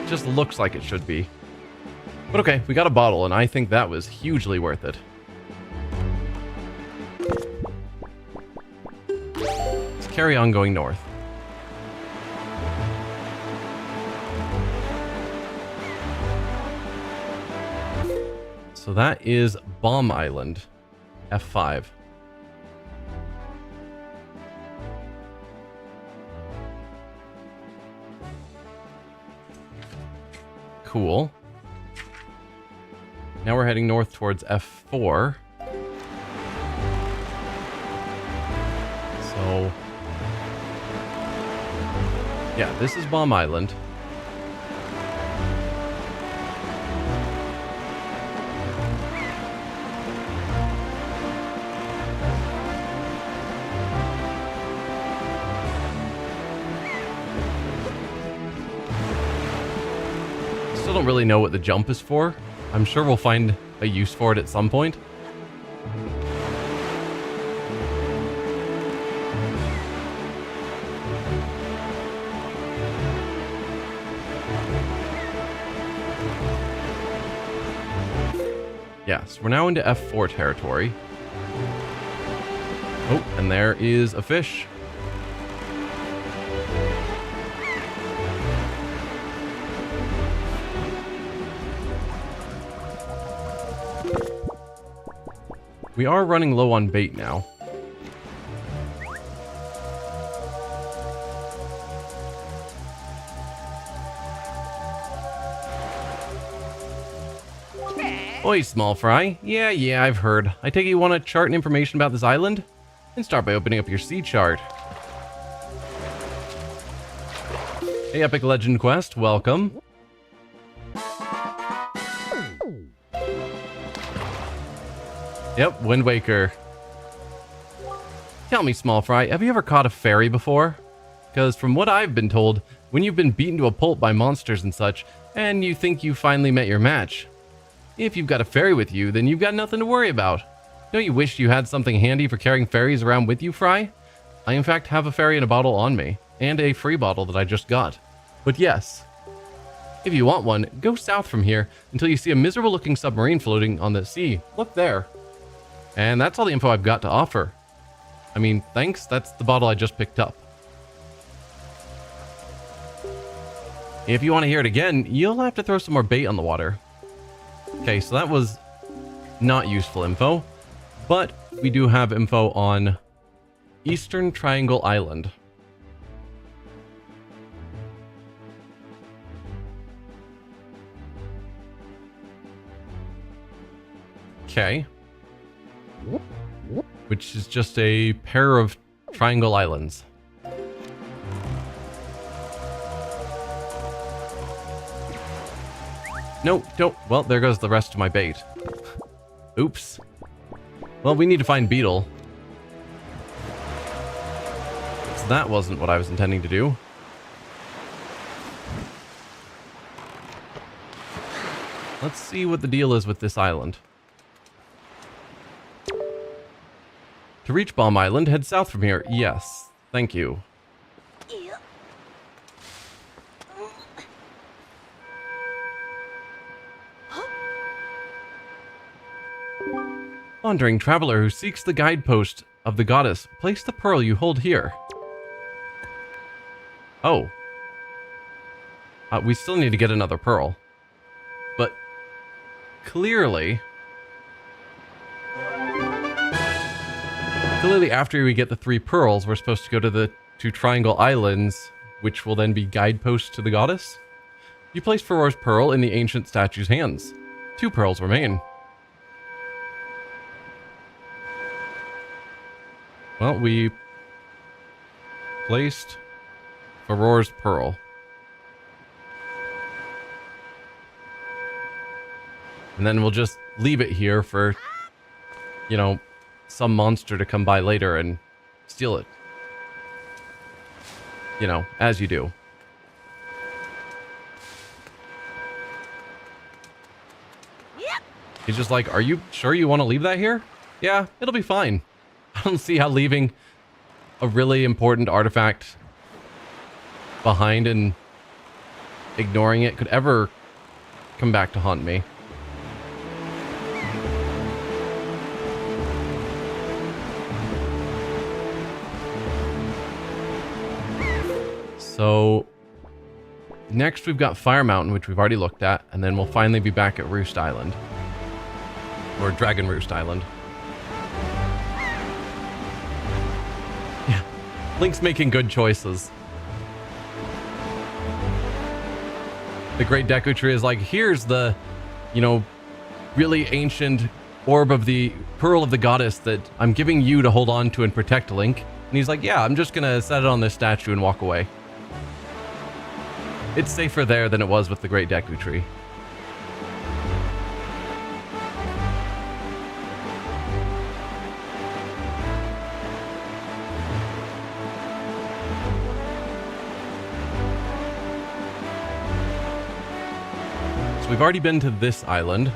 Just looks like it should be. But okay, we got a bottle, and I think that was hugely worth it. Let's carry on going north. So that is Bomb Island, F5. Cool. Now we're heading north towards F4. So... yeah, this is Bomb Island. Still don't really know what the jump is for. I'm sure we'll find a use for it at some point. Yeah, so we're now into F4 territory. Oh, and there is a fish. We are running low on bait now. Oi, small fry. Yeah, I've heard. I take it you want a chart and information about this island? Then start by opening up your sea chart. Hey, Epic Legend Quest, welcome. Yep, Wind Waker. Tell me, small fry, have you ever caught a fairy before? Because from what I've been told, when you've been beaten to a pulp by monsters and such, and you think you finally met your match, if you've got a fairy with you, then you've got nothing to worry about. Don't you wish you had something handy for carrying fairies around with you, Fry? I in fact have a fairy in a bottle on me, and a free bottle that I just got. But yes, if you want one, go south from here until you see a miserable looking submarine floating on the sea. Look there. And that's all the info I've got to offer. I mean, thanks, that's the bottle I just picked up. If you want to hear it again, you'll have to throw some more bait on the water. Okay, so that was not useful info, but we do have info on Eastern Triangle Island. Okay. Which is just a pair of triangle islands. No, don't. Well, there goes the rest of my bait. Oops. Well, we need to find Beetle. So that wasn't what I was intending to do. Let's see what the deal is with this island. To reach Bomb Island, head south from here. Yes, thank you. Wandering traveler who seeks the guidepost of the goddess, place the pearl you hold here. Oh. We still need to get another pearl. But clearly after we get the 3 pearls, we're supposed to go to the 2 Triangle Islands, which will then be guideposts to the goddess. You place Farore's pearl in the ancient statue's hands. 2 pearls remain. Well, we placed Farore's pearl. And then we'll just leave it here for, you know, some monster to come by later and steal it. You know, as you do. Yep. He's just like, are you sure you want to leave that here? Yeah, it'll be fine. I don't see how leaving a really important artifact behind and ignoring it could ever come back to haunt me. So next we've got Fire Mountain, which we've already looked at, and then we'll finally be back at Roost Island. Or Dragon Roost Island. Yeah, Link's making good choices. The Great Deku Tree is like, here's the, you know, really ancient orb of the Pearl of the Goddess that I'm giving you to hold on to and protect, Link. And he's like, yeah, I'm just gonna set it on this statue and walk away. It's safer there than it was with the Great Deku Tree. So we've already been to this island.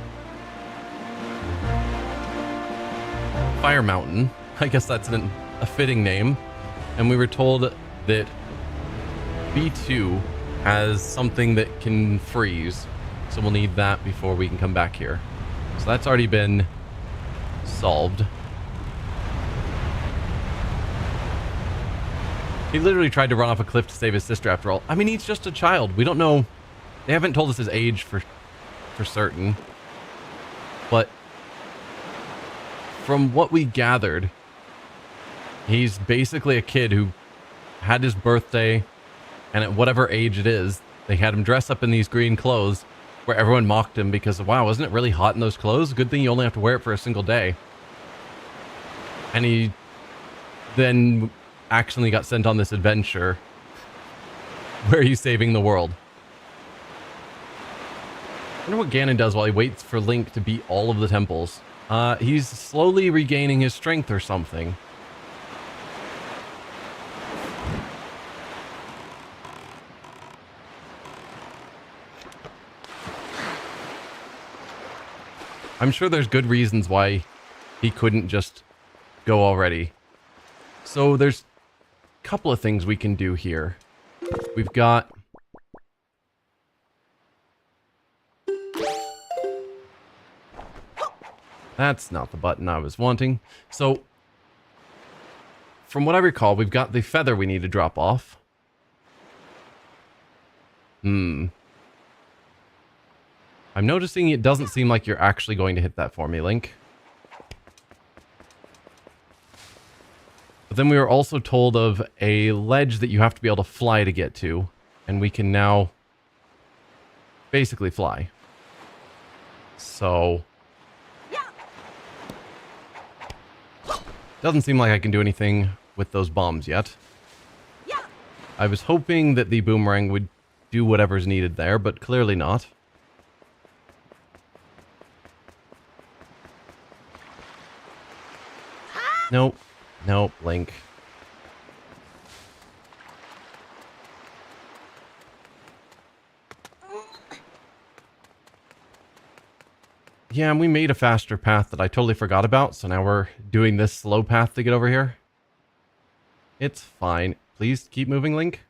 Fire Mountain. I guess that's a fitting name. And we were told that B2 has something that can freeze, so we'll need that before we can come back here. So that's already been solved. He literally tried to run off a cliff to save his sister after all. I mean, he's just a child. We don't know. They haven't told us his age for certain. But from what we gathered, he's basically a kid who had his birthday, and at whatever age it is, they had him dress up in these green clothes where everyone mocked him because, wow, wasn't it really hot in those clothes? Good thing you only have to wear it for a single day. And he then accidentally got sent on this adventure where he's saving the world. I wonder what Ganon does while he waits for Link to beat all of the temples. He's slowly regaining his strength or something. I'm sure there's good reasons why he couldn't just go already. So there's a couple of things we can do here. We've got... That's not the button I was wanting. So, from what I recall, we've got the feather we need to drop off. I'm noticing it doesn't seem like you're actually going to hit that for me, Link. But then we were also told of a ledge that you have to be able to fly to get to. And we can now basically fly. So... Doesn't seem like I can do anything with those bombs yet. I was hoping that the boomerang would do whatever's needed there, but clearly not. Nope. Nope, Link. Yeah, and we made a faster path that I totally forgot about, so now we're doing this slow path to get over here. It's fine. Please keep moving, Link.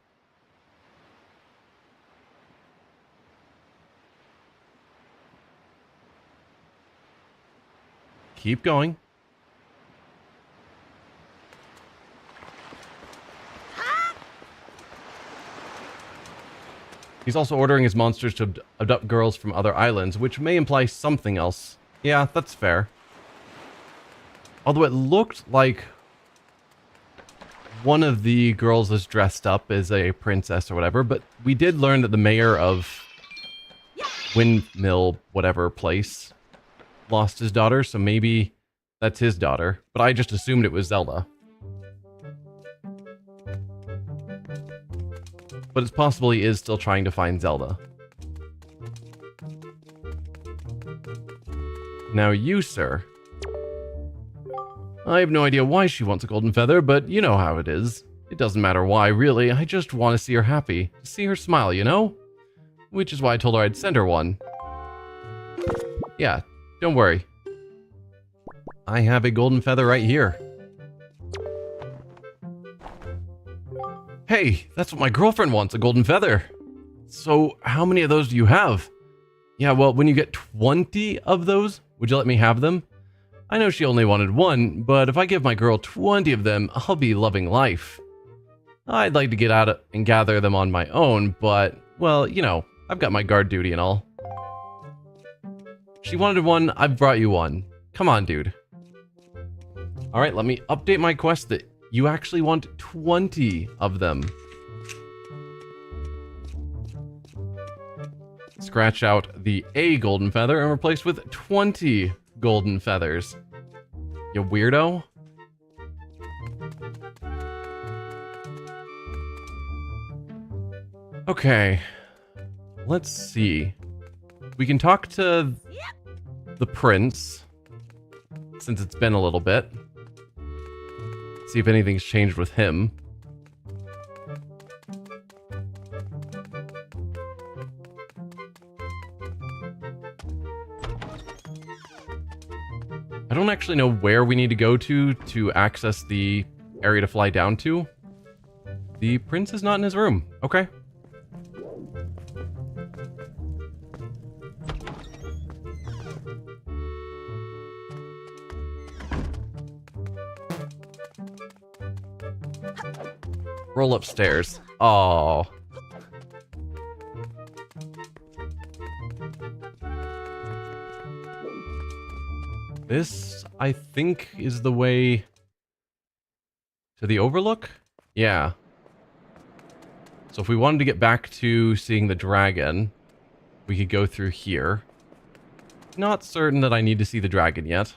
Keep going. He's also ordering his monsters to abduct girls from other islands, which may imply something else. Yeah, that's fair. Although it looked like one of the girls is dressed up as a princess or whatever, but we did learn that the mayor of Windmill whatever place lost his daughter, so maybe that's his daughter. But I just assumed it was Zelda. But it's possible he is still trying to find Zelda. Now you, sir. I have no idea why she wants a golden feather, but you know how it is. It doesn't matter why, really. I just want to see her happy. See her smile, you know? Which is why I told her I'd send her one. Yeah, don't worry. I have a golden feather right here. Hey, that's what my girlfriend wants, a golden feather. So, how many of those do you have? Yeah, well, when you get 20 of those, would you let me have them? I know she only wanted one, but if I give my girl 20 of them, I'll be loving life. I'd like to get out and gather them on my own, but, well, you know, I've got my guard duty and all. She wanted one, I've brought you one. Come on, dude. Alright, let me update my quest that you actually want 20 of them. Scratch out the A golden feather and replace with 20 golden feathers. You weirdo. Okay. Let's see. We can talk to the prince, since it's been a little bit. See if anything's changed with him. I don't actually know where we need to go to access the area to fly down to. The prince is not in his room. Okay. Roll upstairs. Oh. This I think, is the way to the Overlook? Yeah. So if we wanted to get back to seeing the dragon, we could go through here. Not certain that I need to see the dragon yet.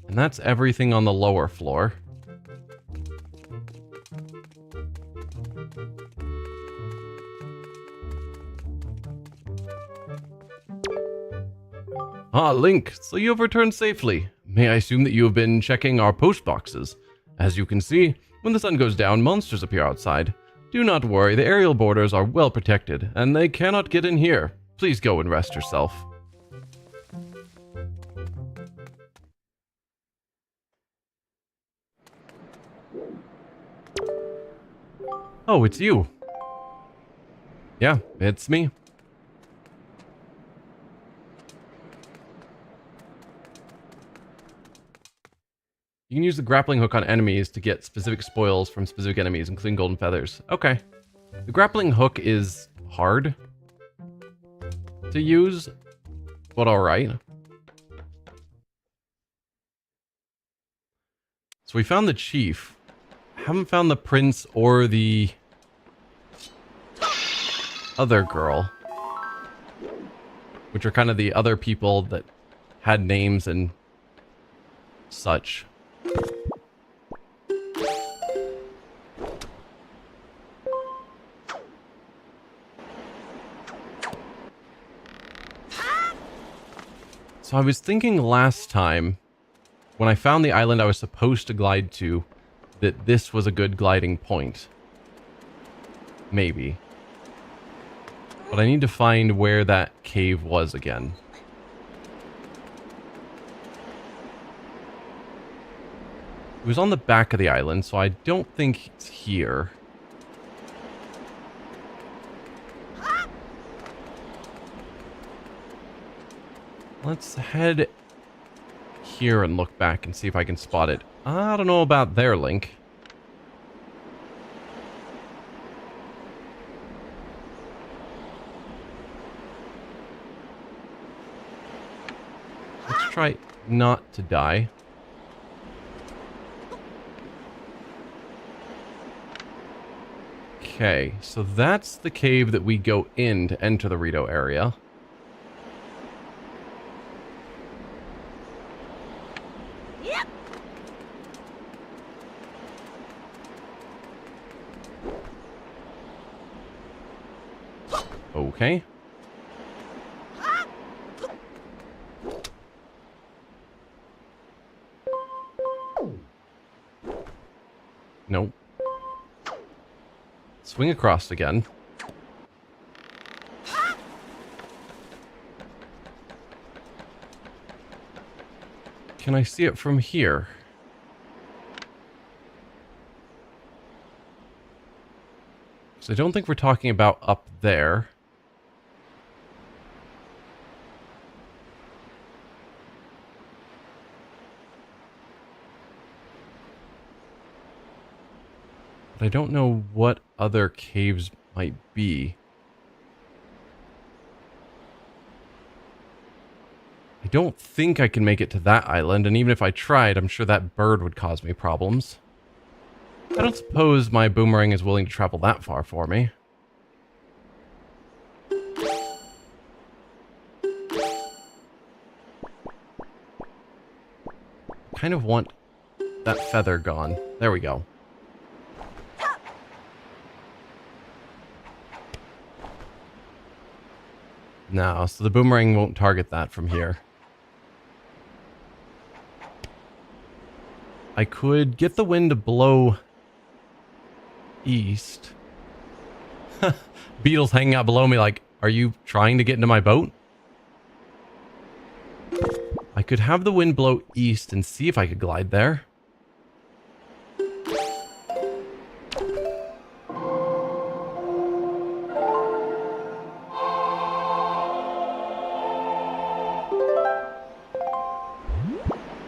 And that's everything on the lower floor. Ah, Link, so you have returned safely. May I assume that you have been checking our post boxes? As you can see, when the sun goes down, monsters appear outside. Do not worry, the aerial borders are well protected, and they cannot get in here. Please go and rest yourself. Oh, it's you. Yeah, it's me. You can use the grappling hook on enemies to get specific spoils from specific enemies, including golden feathers. Okay. The grappling hook is hard to use, but alright. So we found the chief. Haven't found the prince or the other girl, which are kind of the other people that had names and such. So I was thinking last time, when I found the island I was supposed to glide to, that this was a good gliding point. Maybe. But I need to find where that cave was again. It was on the back of the island, so I don't think it's here. Let's head here and look back and see if I can spot it. I don't know about there, Link. Let's try not to die. Okay, so that's the cave that we go in to enter the Rito area. Yep. Okay. Nope. Swing across again. Can I see it from here? So I don't think we're talking about up there. But I don't know what other caves might be. I don't think I can make it to that island, and even if I tried, I'm sure that bird would cause me problems. I don't suppose my boomerang is willing to travel that far for me. Kind of want that feather gone. There we go. No, so the boomerang won't target that from here. I could get the wind to blow east. Beetle's hanging out below me like, are you trying to get into my boat? I could have the wind blow east and see if I could glide there.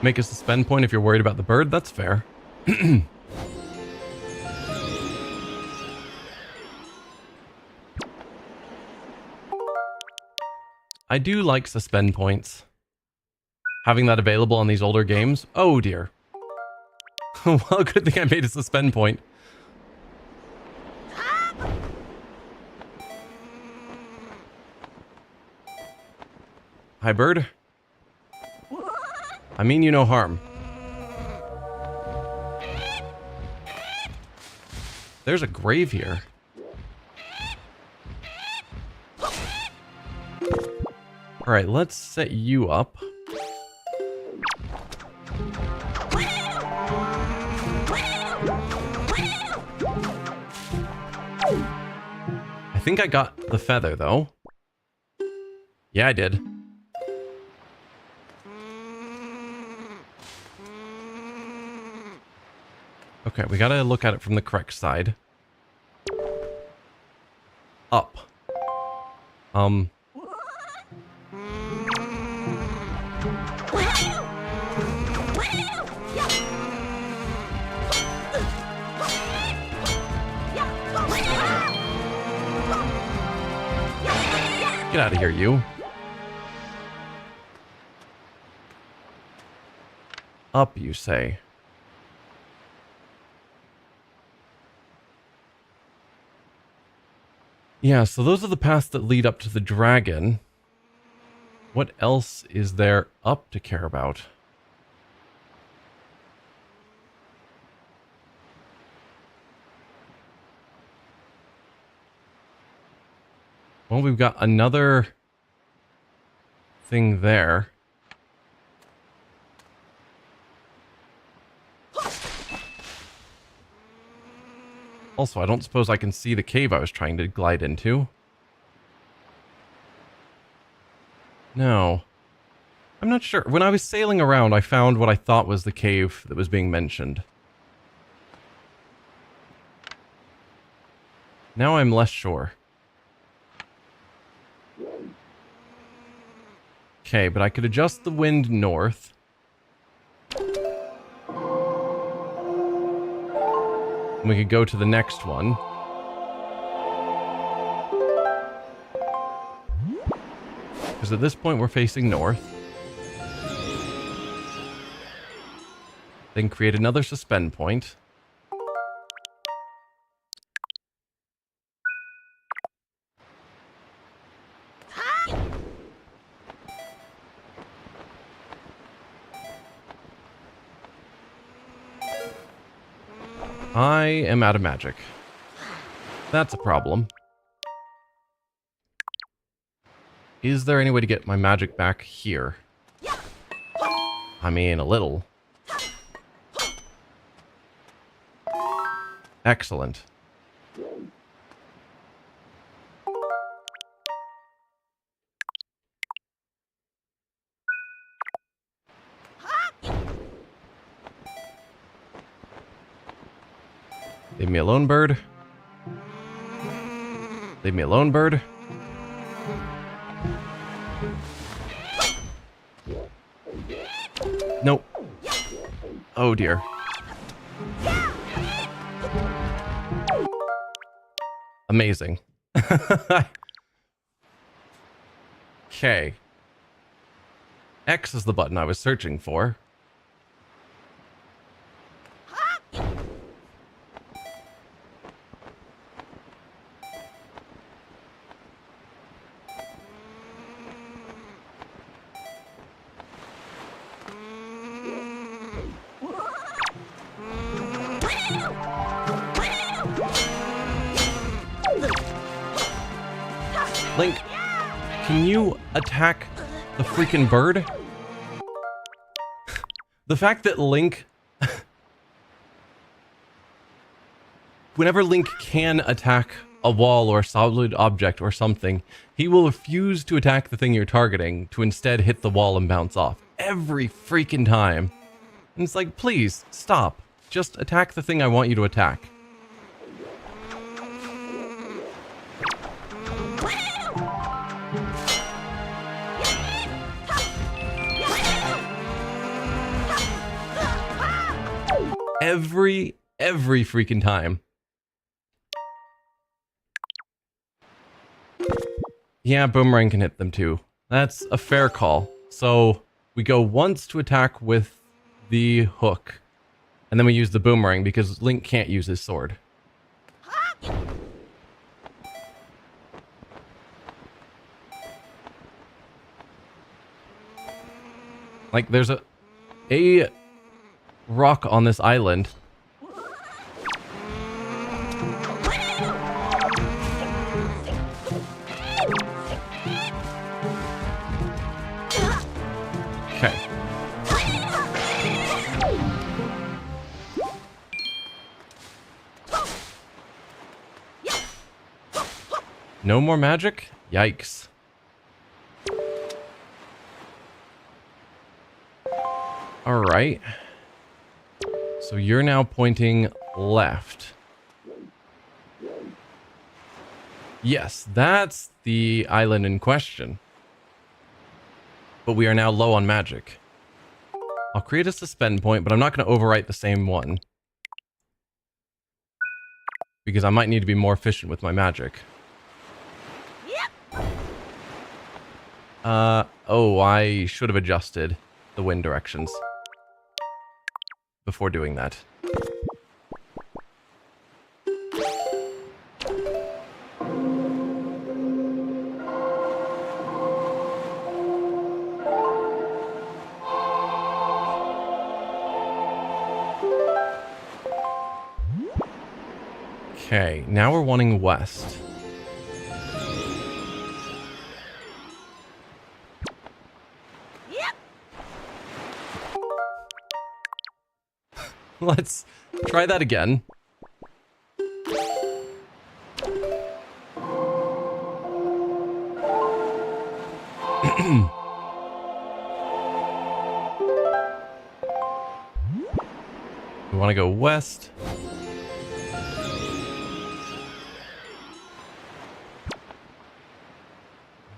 Make a suspend point if you're worried about the bird, that's fair. I do like suspend points. Having that available on these older games. Oh dear. Well, good thing I made a suspend point. Hi, bird. I mean you no harm. There's a grave here. Alright, let's set you up. I think I got the feather, though. Yeah, I did. Okay, we gotta look at it from the correct side. Up. Get out of here, you. Up, you say. Yeah, so those are the paths that lead up to the dragon. What else is there up to care about? Well, we've got another thing there. Also, I don't suppose I can see the cave I was trying to glide into. No. I'm not sure. When I was sailing around, I found what I thought was the cave that was being mentioned. Now I'm less sure. Okay, but I could adjust the wind north. And we could go to the next one. Because at this point we're facing north. Then create another suspend point. I am out of magic. That's a problem. Is there any way to get my magic back here? I mean, a little. Excellent. Leave me alone, bird. Leave me alone, bird. Nope. Oh dear. Amazing. Okay. X is the button I was searching for. Link, can you attack the freaking bird? The fact that Link... Whenever Link can attack a wall or a solid object or something, he will refuse to attack the thing you're targeting to instead hit the wall and bounce off. Every freaking time. And it's like, please, stop. Just attack the thing I want you to attack. Every freaking time. Yeah, Boomerang can hit them too. That's a fair call. So we go once to attack with the hook, and then we use the boomerang because Link can't use his sword. Like, there's a rock on this island. Okay. No more magic? Yikes. Alright. So you're now pointing left. Yes, that's the island in question. But we are now low on magic. I'll create a suspend point, but I'm not going to overwrite the same one. Because I might need to be more efficient with my magic. Oh, I should have adjusted the wind directions before doing that. Okay, now we're wanting west. Let's try that again. We want to go west.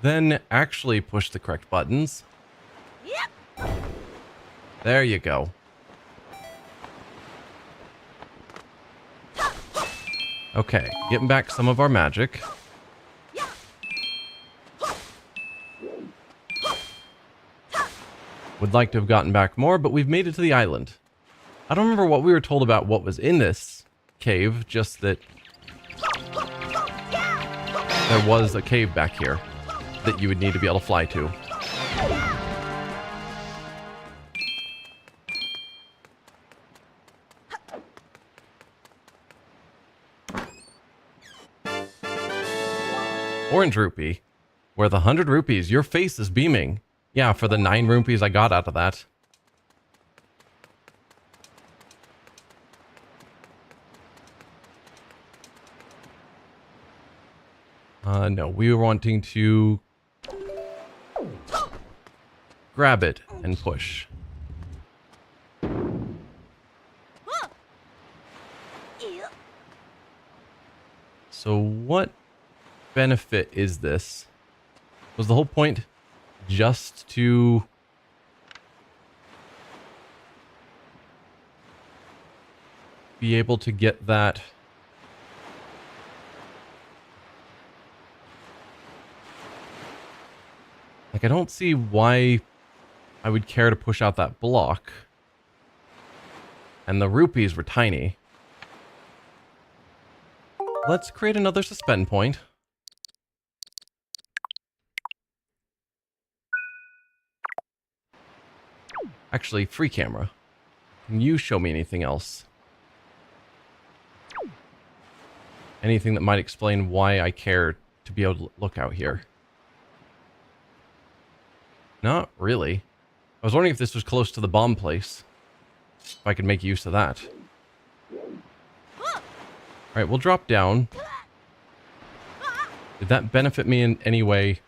Then actually push the correct buttons. There you go. Okay, getting back some of our magic. Would like to have gotten back more, but we've made it to the island. I don't remember what we were told about what was in this cave, just that there was a cave back here that you would need to be able to fly to. Orange rupee. Worth 100 rupees. Your face is beaming. Yeah, for the 9 rupees I got out of that. No, we were wanting to grab it and push. So what benefit is this? Was the whole point just to be able to get that? Like, I don't see why I would care to push out that block. And the rupees were tiny. Let's create another suspend point. Actually, free camera. Can you show me anything else? Anything that might explain why I care to be able to look out here? Not really. I was wondering if this was close to the bomb place. If I could make use of that. Alright, we'll drop down. Did that benefit me in any way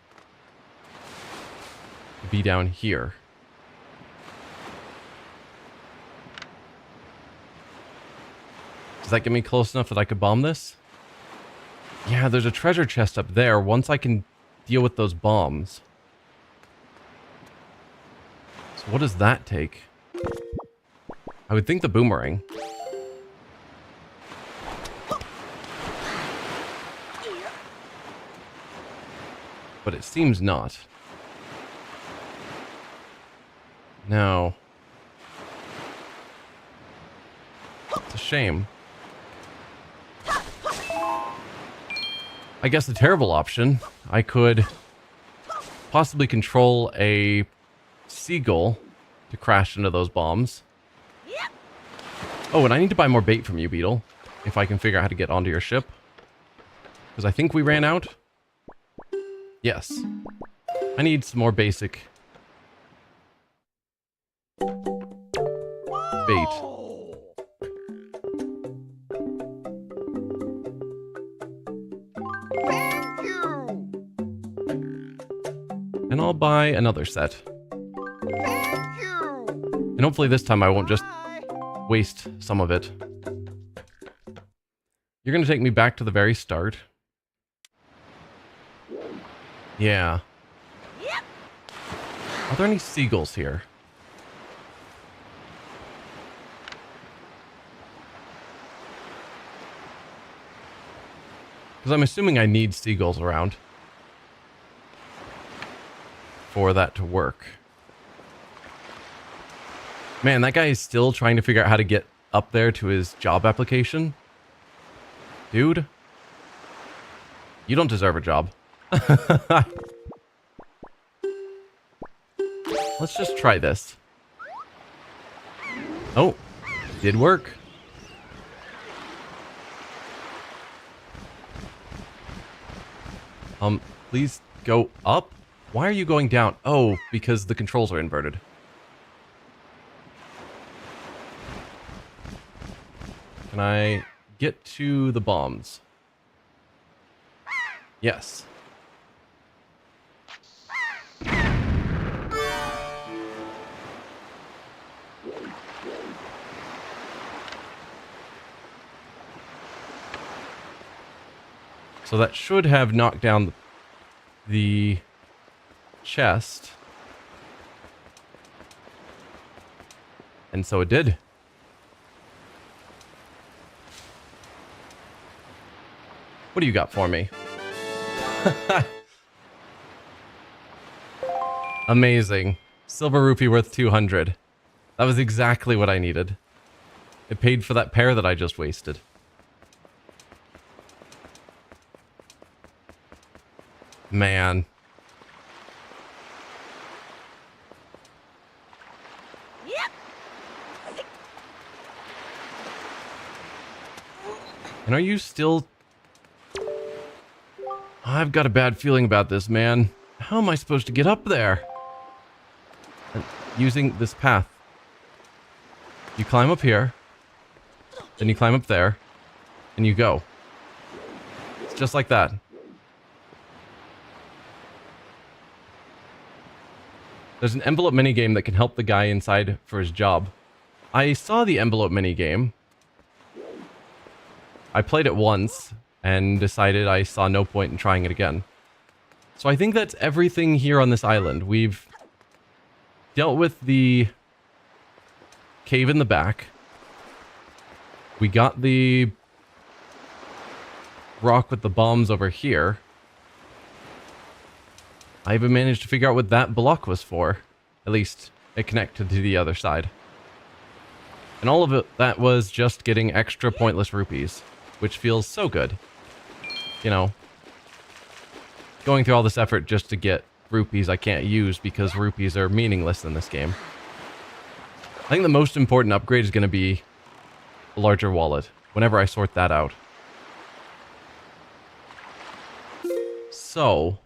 to be down here? Does that get me close enough that I could bomb this? Yeah, there's a treasure chest up there once I can deal with those bombs. So what does that take? I would think the boomerang. But it seems not. No. It's a shame. I guess the terrible option, I could possibly control a seagull to crash into those bombs. Yep. Oh, and I need to buy more bait from you, Beetle, if I can figure out how to get onto your ship. Because I think we ran out. Yes. I need some more basic bait. Thank you. And I'll buy another set. Thank you. And hopefully this time I won't just Bye. waste some of it. You're going to take me back to the very start. Yeah. Yep. Are there any seagulls here? Because I'm assuming I need seagulls around for that to work. Man, that guy is still trying to figure out how to get up there to his job application. Dude, you don't deserve a job. Let's just try this. Oh, it did work. Please go up. Why are you going down? Oh, because the controls are inverted. Can I get to the bombs? Yes. So that should have knocked down the chest. And so it did. What do you got for me? Amazing. Silver rupee worth 200. That was exactly what I needed. It paid for that pair that I just wasted. Man. Yep. And are you still... I've got a bad feeling about this, man. How am I supposed to get up there? Using this path. You climb up here. Then you climb up there. And you go. It's just like that. There's an envelope minigame that can help the guy inside for his job. I saw the envelope minigame. I played it once and decided I saw no point in trying it again. So I think that's everything here on this island. We've dealt with the cave in the back. We got the rock with the bombs over here. I even managed to figure out what that block was for. At least it connected to the other side. And all of it, that was just getting extra pointless rupees, which feels so good. You know, going through all this effort just to get rupees I can't use because rupees are meaningless in this game. I think the most important upgrade is going to be a larger wallet, whenever I sort that out. So...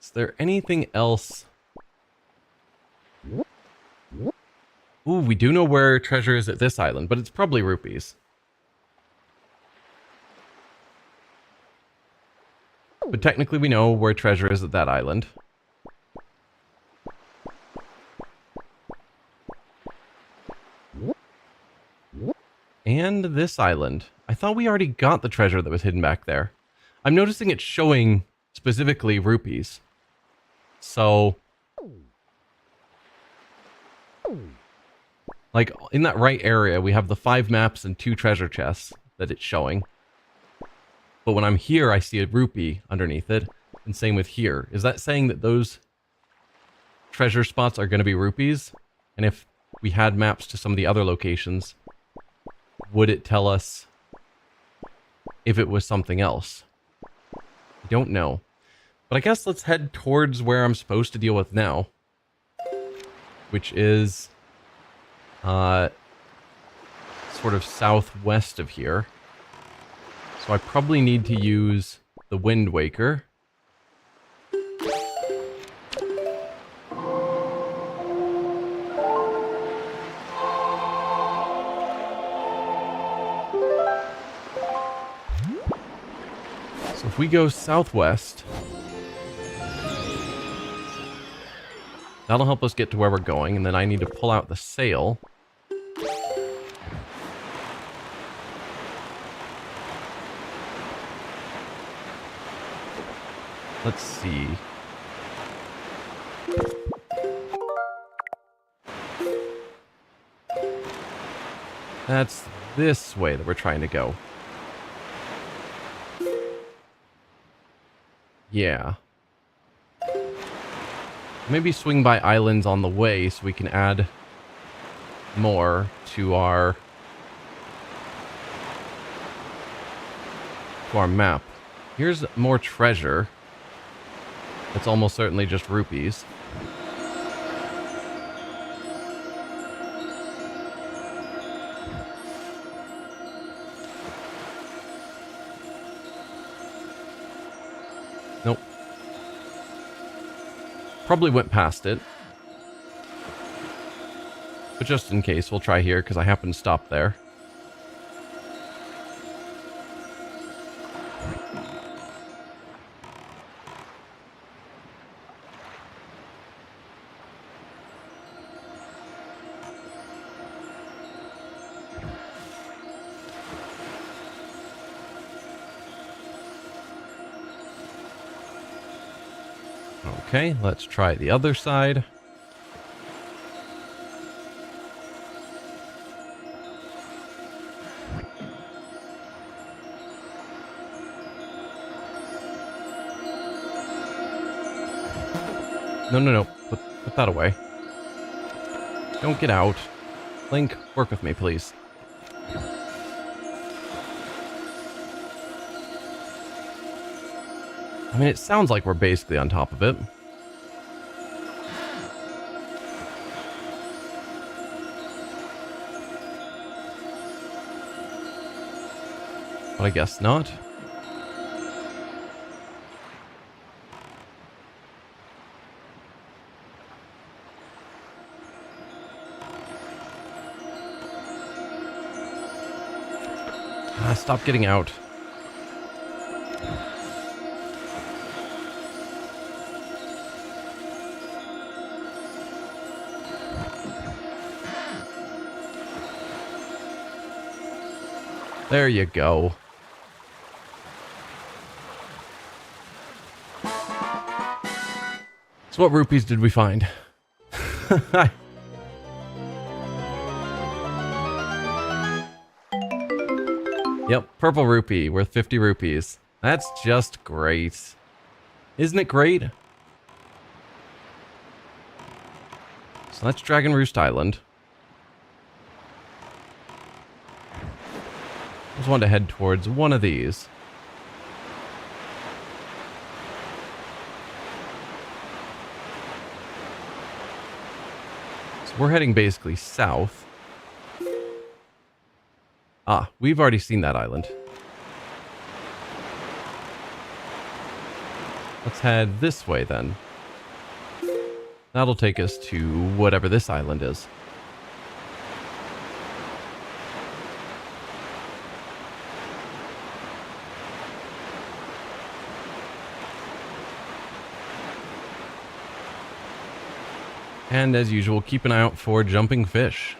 is there anything else? Ooh, we do know where treasure is at this island, but it's probably rupees. But technically we know where treasure is at that island. And this island. I thought we already got the treasure that was hidden back there. I'm noticing it's showing specifically rupees. So, like, in that right area, we have the 5 maps and 2 treasure chests that it's showing. But when I'm here, I see a rupee underneath it. And same with here. Is that saying that those treasure spots are going to be rupees? And if we had maps to some of the other locations, would it tell us if it was something else? I don't know. But I guess let's head towards where I'm supposed to deal with now. Which is sort of southwest of here. So I probably need to use the Wind Waker. So if we go southwest, that'll help us get to where we're going, and then I need to pull out the sail. Let's see. That's this way that we're trying to go. Yeah. Maybe swing by islands on the way so we can add more to our map. Here's more treasure. It's almost certainly just rupees. Nope. Probably went past it. But just in case, we'll try here because I happen to stop there. Okay, let's try the other side. No. Put that away. Don't get out. Link, work with me, please. I mean, it sounds like we're basically on top of it. But I guess not. Stop getting out. There you go. So what rupees did we find? Yep, purple rupee worth 50 rupees. That's just great. Isn't it great? So that's Dragon Roost Island. Just wanted to head towards one of these. So we're heading basically south. Ah, we've already seen that island. Let's head this way then. That'll take us to whatever this island is. And as usual, keep an eye out for jumping fish.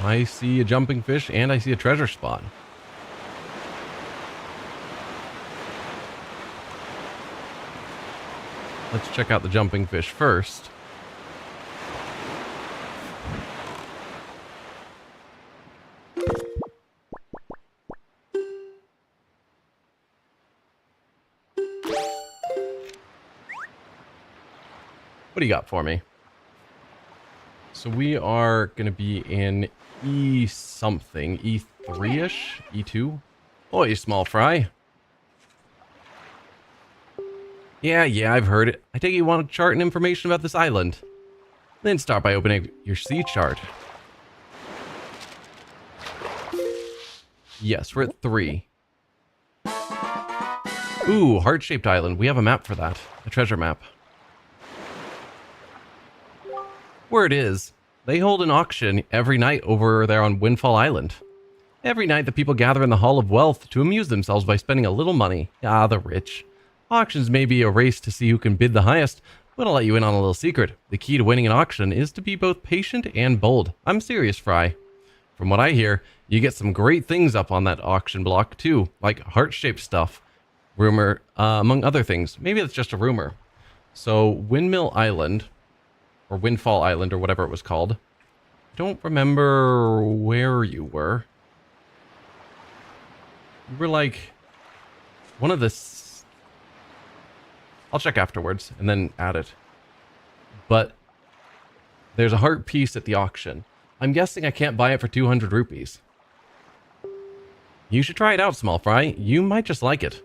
I see a jumping fish and I see a treasure spot. let's check out the jumping fish first. What do you got for me? So we are going to be in E something. E3-ish? E2? Oi, small fry. Yeah, I've heard it. I take it you want a chart and information about this island. Then start by opening your sea chart. Yes, we're at 3. Ooh, heart-shaped island. We have a map for that. A treasure map. Word is, they hold an auction every night over there on Windfall Island. Every night the people gather in the Hall of Wealth to amuse themselves by spending a little money. Ah, the rich. Auctions may be a race to see who can bid the highest, but I'll let you in on a little secret. The key to winning an auction is to be both patient and bold. I'm serious, Fry. From what I hear, you get some great things up on that auction block too, like heart-shaped stuff. Rumor, among other things. Maybe that's just a rumor. So, Windmill Island, or Windfall Island, or whatever it was called. I don't remember where you were. You were like one of the... I'll check afterwards and then add it. But there's a heart piece at the auction. I'm guessing I can't buy it for 200 rupees. You should try it out, small fry. You might just like it.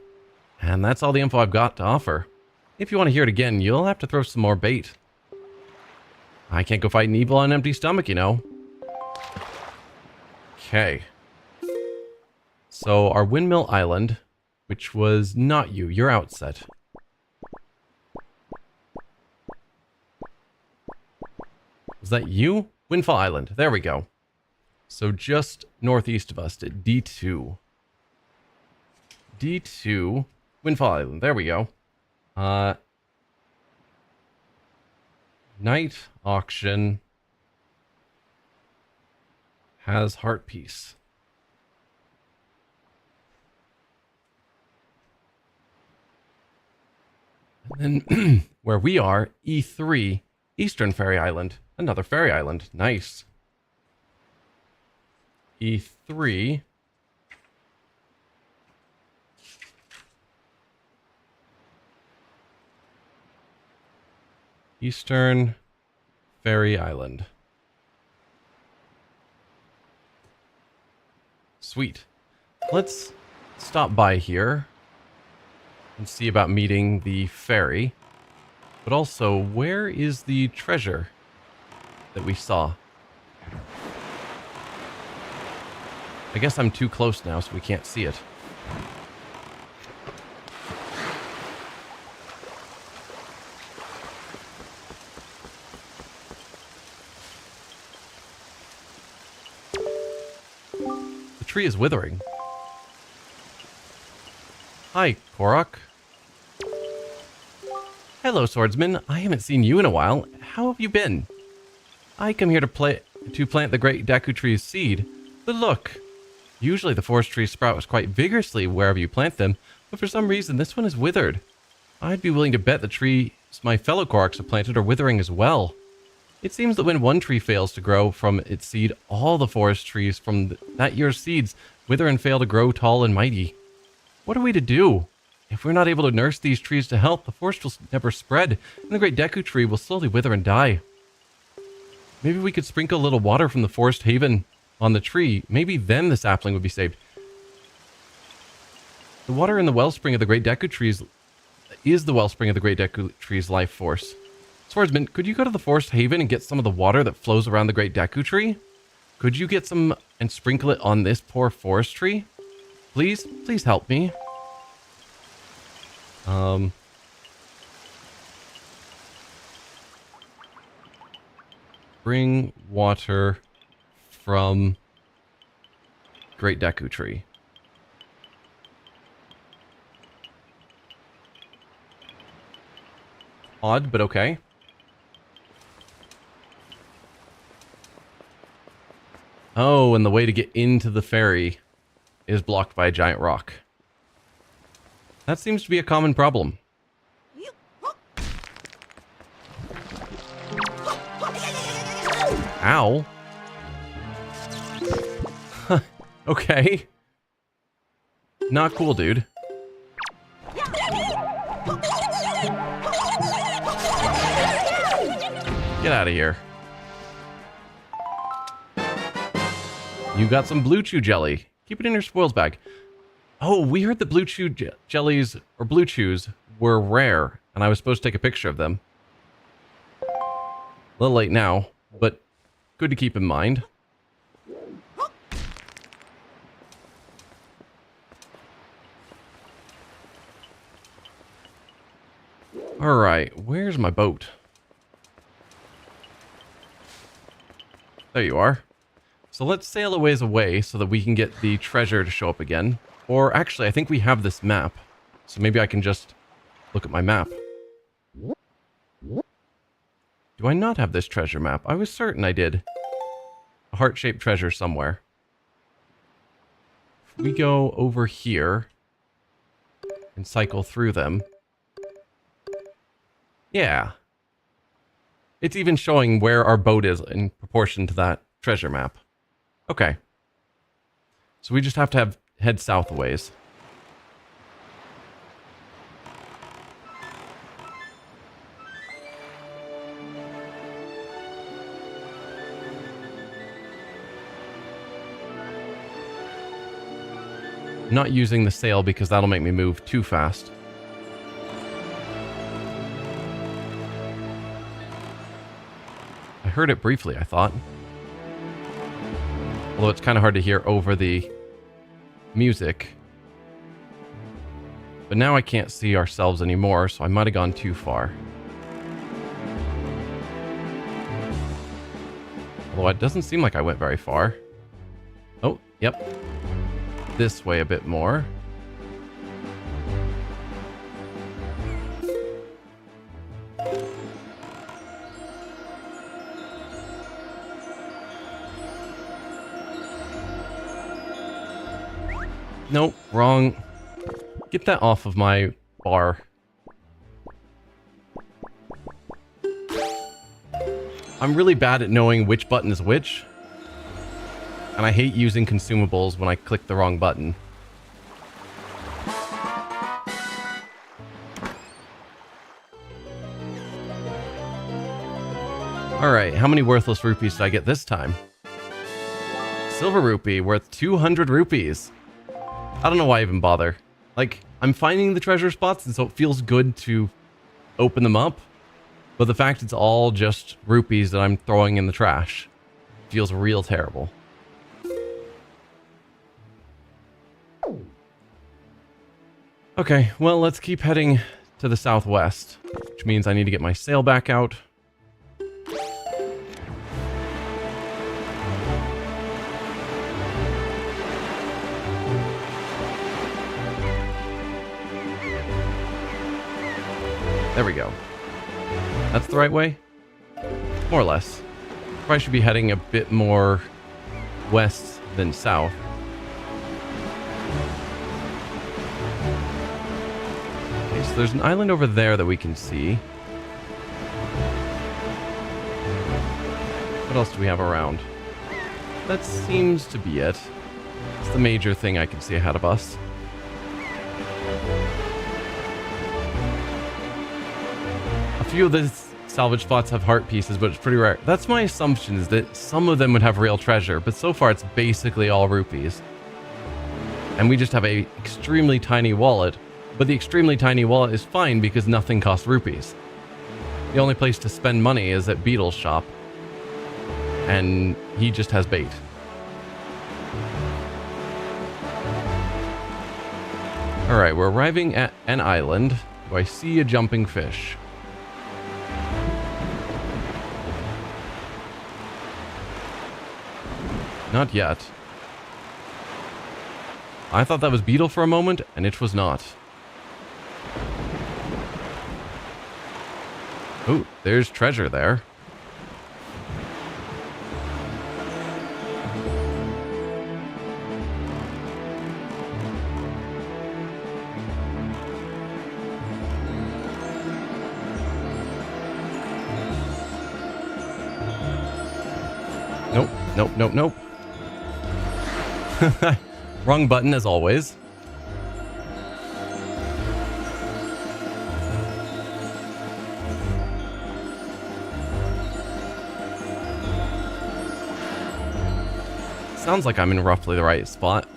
And that's all the info I've got to offer. If you want to hear it again, you'll have to throw some more bait. I can't go fighting evil on an empty stomach, you know. Okay. So our Windmill Island, which was not you, you're outset. Was that you? Windfall Island. There we go. So just northeast of us at D2. D2. Windfall Island. There we go. Night auction has heart piece. And then where we are, E3, Eastern Fairy Island. Another fairy island. Nice. E3. Eastern Fairy Island. Sweet. Let's stop by here and see about meeting the fairy. But also, where is the treasure that we saw? I guess I'm too close now, so we can't see it. The tree is withering. Hi, Korok. Hello, swordsman. I haven't seen you in a while. How have you been? I come here to plant the great Deku tree's seed. But look, usually the forest trees sprout quite vigorously wherever you plant them, but for some reason this one is withered. I'd be willing to bet the trees my fellow Koroks have planted are withering as well. It seems that when one tree fails to grow from its seed, all the forest trees from that year's seeds wither and fail to grow tall and mighty. What are we to do? If we're not able to nurse these trees to health, the forest will never spread, and the great Deku tree will slowly wither and die. Maybe we could sprinkle a little water from the forest haven on the tree. Maybe then the sapling would be saved. The water in the wellspring of the great Deku trees is the wellspring of the great Deku tree's life force. Swordsman, could you go to the forest haven and get some of the water that flows around the great Deku tree? Could you get some and sprinkle it on this poor forest tree? Please? Please help me. Bring water from great Deku tree. Odd, but okay. Oh, and the way to get into the ferry is blocked by a giant rock. That seems to be a common problem. Ow. Okay. Not cool, dude. Get out of here. You got some blue chew jelly. Keep it in your spoils bag. Oh, we heard that blue chew jellies, or blue chews, were rare, and I was supposed to take a picture of them. A little late now, but good to keep in mind. Alright, where's my boat? There you are. So let's sail a ways away so that we can get the treasure to show up again. Or actually, I think we have this map. So maybe I can just look at my map. Do I not have this treasure map? I was certain I did. A heart-shaped treasure somewhere. If we go over here and cycle through them. Yeah. It's even showing where our boat is in proportion to that treasure map. Okay. So we just have to head south a ways. I'm not using the sail because that'll make me move too fast. I heard it briefly, I thought. Although it's kind of hard to hear over the music. But now I can't see ourselves anymore, so I might have gone too far. Although it doesn't seem like I went very far. Oh, yep. This way a bit more. Nope, wrong. Get that off of my bar. I'm really bad at knowing which button is which. And I hate using consumables when I click the wrong button. Alright, how many worthless rupees did I get this time? Silver rupee worth 200 rupees. I don't know why I even bother. Like, I'm finding the treasure spots, and so it feels good to open them up. But the fact it's all just rupees that I'm throwing in the trash feels real terrible. Okay, well, let's keep heading to the southwest, which means I need to get my sail back out. There we go. That's the right way? More or less. Probably should be heading a bit more west than south. Okay, so there's an island over there that we can see. What else do we have around? That seems to be it. It's the major thing I can see ahead of us. A few of the salvage spots have heart pieces, but it's pretty rare. That's my assumption, is that some of them would have real treasure, but so far it's basically all rupees. And we just have a extremely tiny wallet, but the extremely tiny wallet is fine because nothing costs rupees. The only place to spend money is at Beetle's shop, and he just has bait. Alright, we're arriving at an island. Do I see a jumping fish? Not yet. I thought that was Beetle for a moment, and it was not. Oh, there's treasure there. Nope, nope, nope. Wrong button as always. Sounds like I'm in roughly the right spot,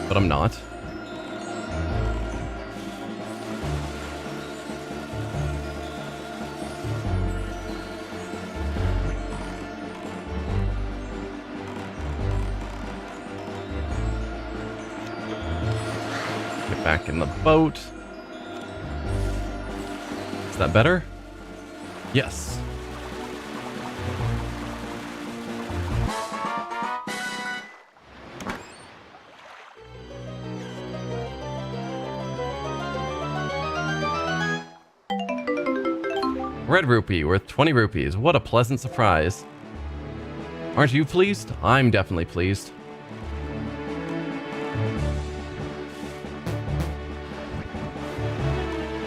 but I'm not. Get back in the boat. Is that better? Yes. Red rupee worth 20 rupees. What a pleasant surprise. Aren't you pleased? I'm definitely pleased.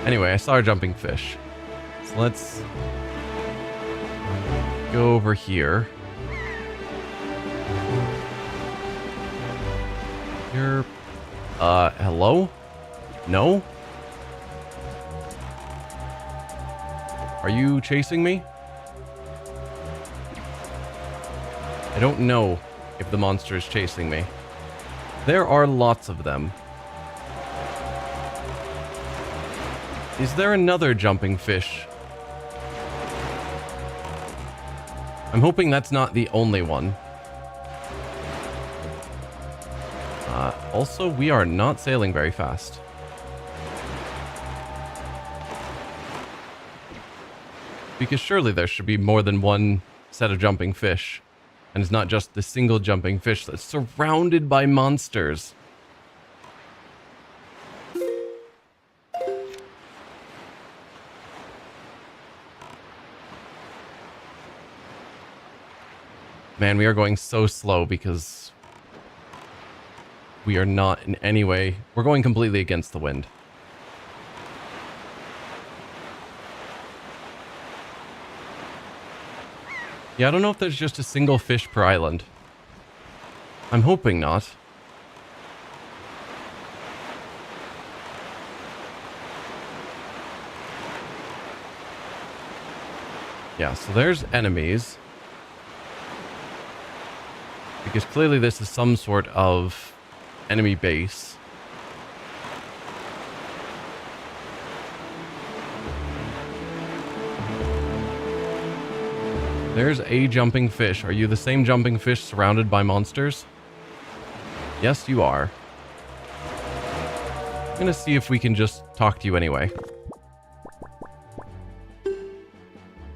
Anyway, I saw a jumping fish. So let's go over here. Here. Hello? No? Are you chasing me? I don't know if the monster is chasing me. There are lots of them. Is there another jumping fish? I'm hoping that's not the only one. Also, we are not sailing very fast. Because surely there should be more than one set of jumping fish. And it's not just the single jumping fish that's surrounded by monsters. Man, we are going so slow because we are not in any way... We're going completely against the wind. Yeah, I don't know if there's just a single fish per island. I'm hoping not. Yeah, so there's enemies. Because clearly this is some sort of enemy base. There's a jumping fish. Are you the same jumping fish surrounded by monsters? Yes, you are. I'm gonna see if we can just talk to you anyway.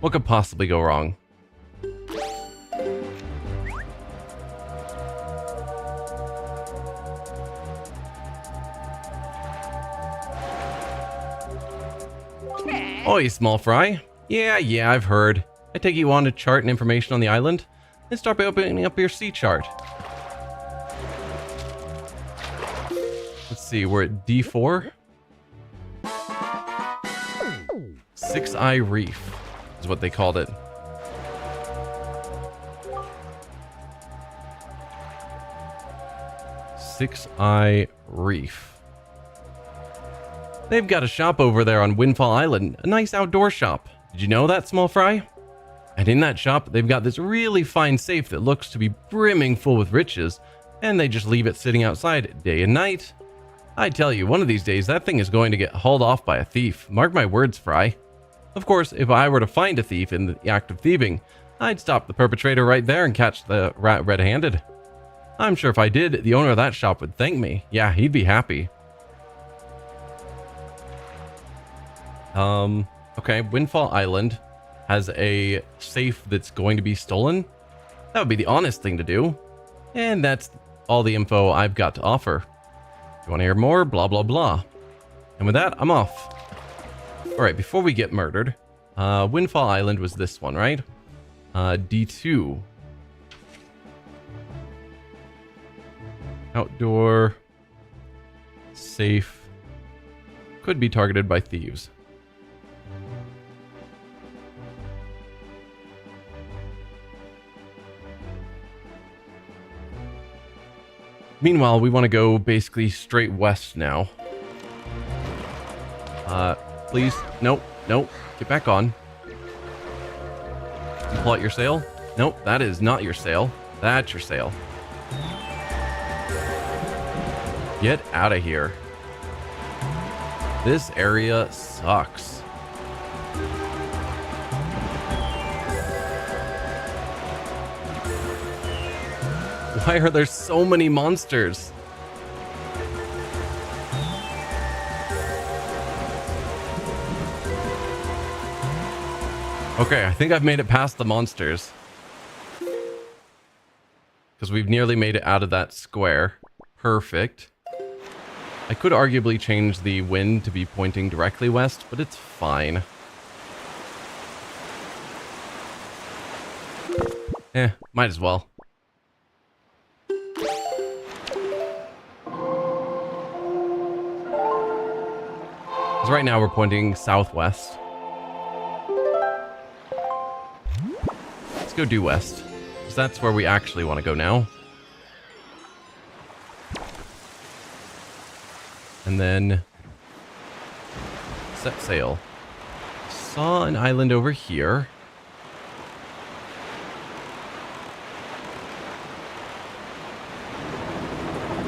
What could possibly go wrong? Oi, small fry. Yeah, I've heard. I take it you want a chart and information on the island? Then start by opening up your sea chart. Let's see, we're at D4. Six-Eye Reef is what they called it. Six-Eye Reef. They've got a shop over there on Windfall Island, a nice outdoor shop. Did you know that, small fry? And in that shop, they've got this really fine safe that looks to be brimming full with riches, and they just leave it sitting outside day and night. I tell you, one of these days, that thing is going to get hauled off by a thief. Mark my words, Fry. Of course, if I were to find a thief in the act of thieving, I'd stop the perpetrator right there and catch the rat red-handed. I'm sure if I did, the owner of that shop would thank me. Yeah, he'd be happy. Okay, Windfall Island has a safe that's going to be stolen. That would be the honest thing to do. And that's all the info I've got to offer. If you want to hear more, blah, blah, blah. And with that, I'm off. Alright, before we get murdered, Windfall Island was this one, right? D2. Outdoor. Safe. Could be targeted by thieves. Meanwhile, we want to go basically straight west now. Please. Nope. Nope. Get back on. You pull out your sail? Nope, that is not your sail. That's your sail. Get out of here. This area sucks. Why are there so many monsters? Okay, I think I've made it past the monsters. Because we've nearly made it out of that square. Perfect. I could arguably change the wind to be pointing directly west, but it's fine. Might as well. Because right now we're pointing southwest. Let's go due west. Because that's where we actually want to go now. And then set sail. Saw an island over here.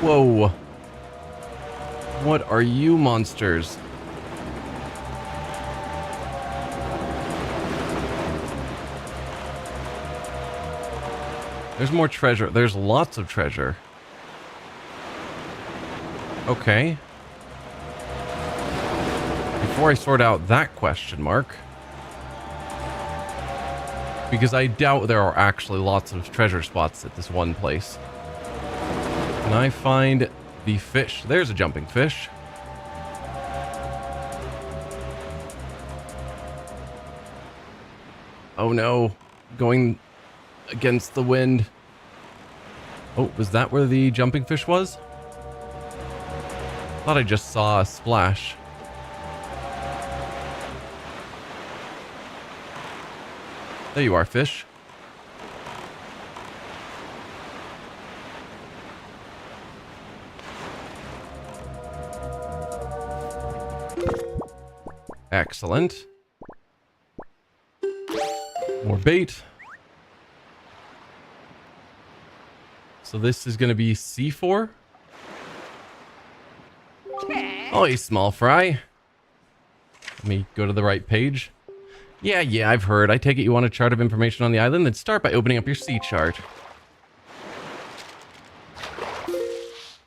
Whoa. What are you monsters? There's more treasure. There's lots of treasure. Okay. Before I sort out that question mark, because I doubt there are actually lots of treasure spots at this one place. Can I find the fish? There's a jumping fish. Oh no, going against the wind. Oh, was that where the jumping fish was? Thought I just saw a splash. There you are, fish. Excellent. More bait. So this is going to be C4? Oh, you small fry. Let me go to the right page. Yeah, I've heard. I take it you want a chart of information on the island? Then start by opening up your sea chart.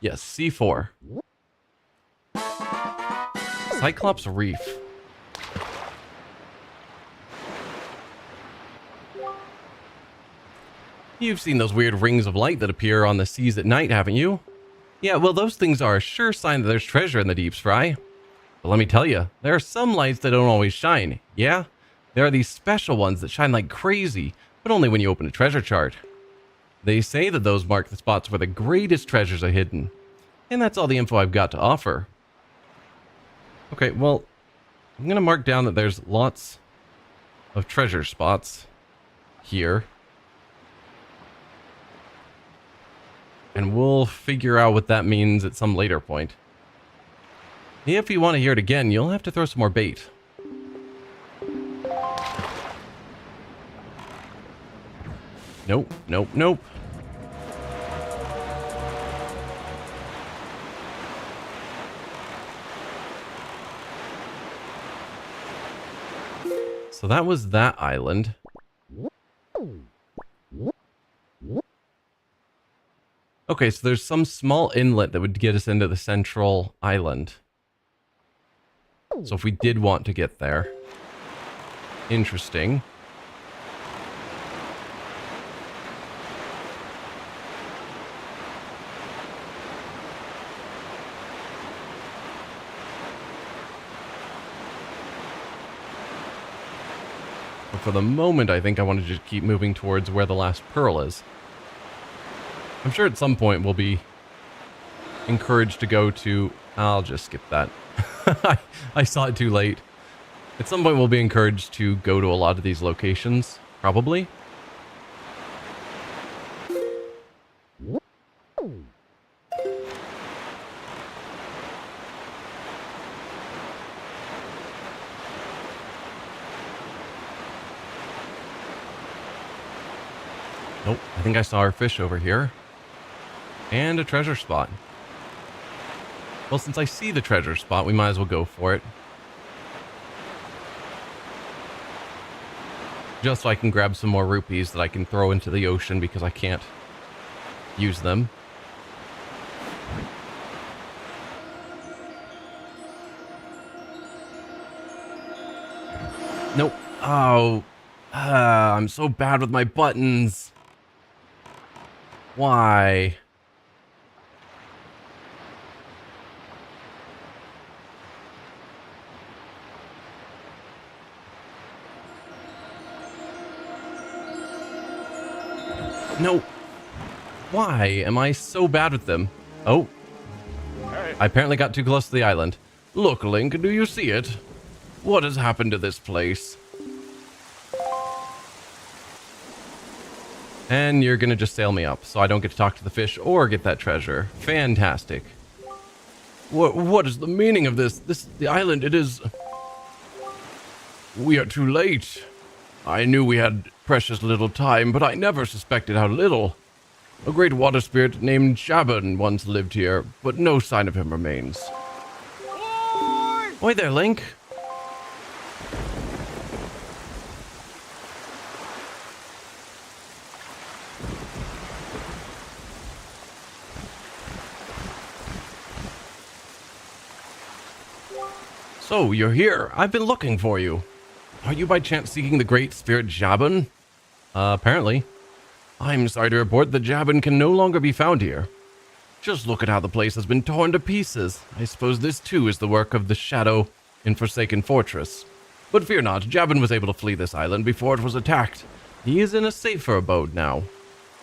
Yes, C4. Cyclops Reef. You've seen those weird rings of light that appear on the seas at night, haven't you? Yeah, well, those things are a sure sign that there's treasure in the deeps, Fry. But let me tell you, there are some lights that don't always shine, yeah? There are these special ones that shine like crazy, but only when you open a treasure chart. They say that those mark the spots where the greatest treasures are hidden. And that's all the info I've got to offer. Okay, well, I'm going to mark down that there's lots of treasure spots here. And we'll figure out what that means at some later point. If you want to hear it again, you'll have to throw some more bait. Nope, nope, nope. So that was that island. Okay, so there's some small inlet that would get us into the central island. So if we did want to get there. Interesting. But for the moment, I think I want to just keep moving towards where the last pearl is. I'm sure at some point we'll be encouraged to go to... I'll just skip that. I saw it too late. At some point we'll be encouraged to go to a lot of these locations. Probably. Nope, I think I saw our fish over here. And a treasure spot. Well, since I see the treasure spot, we might as well go for it. Just so I can grab some more rupees that I can throw into the ocean because I can't use them. Nope. Oh. I'm so bad with my buttons. Why? No. Why am I so bad with them? Oh. I apparently got too close to the island. Look, Link, do you see it? What has happened to this place? And you're gonna just sail me up, so I don't get to talk to the fish or get that treasure. Fantastic. What is the meaning of this? The island, it is... We are too late. I knew we had precious little time, but I never suspected how little. A great water spirit named Jabun once lived here, but no sign of him remains. Oi there, Link. So, you're here. I've been looking for you. Are you by chance seeking the great spirit Jabun? Apparently. I'm sorry to report that Jabun can no longer be found here. Just look at how the place has been torn to pieces. I suppose this too is the work of the Shadow in Forsaken Fortress. But fear not, Jabun was able to flee this island before it was attacked. He is in a safer abode now.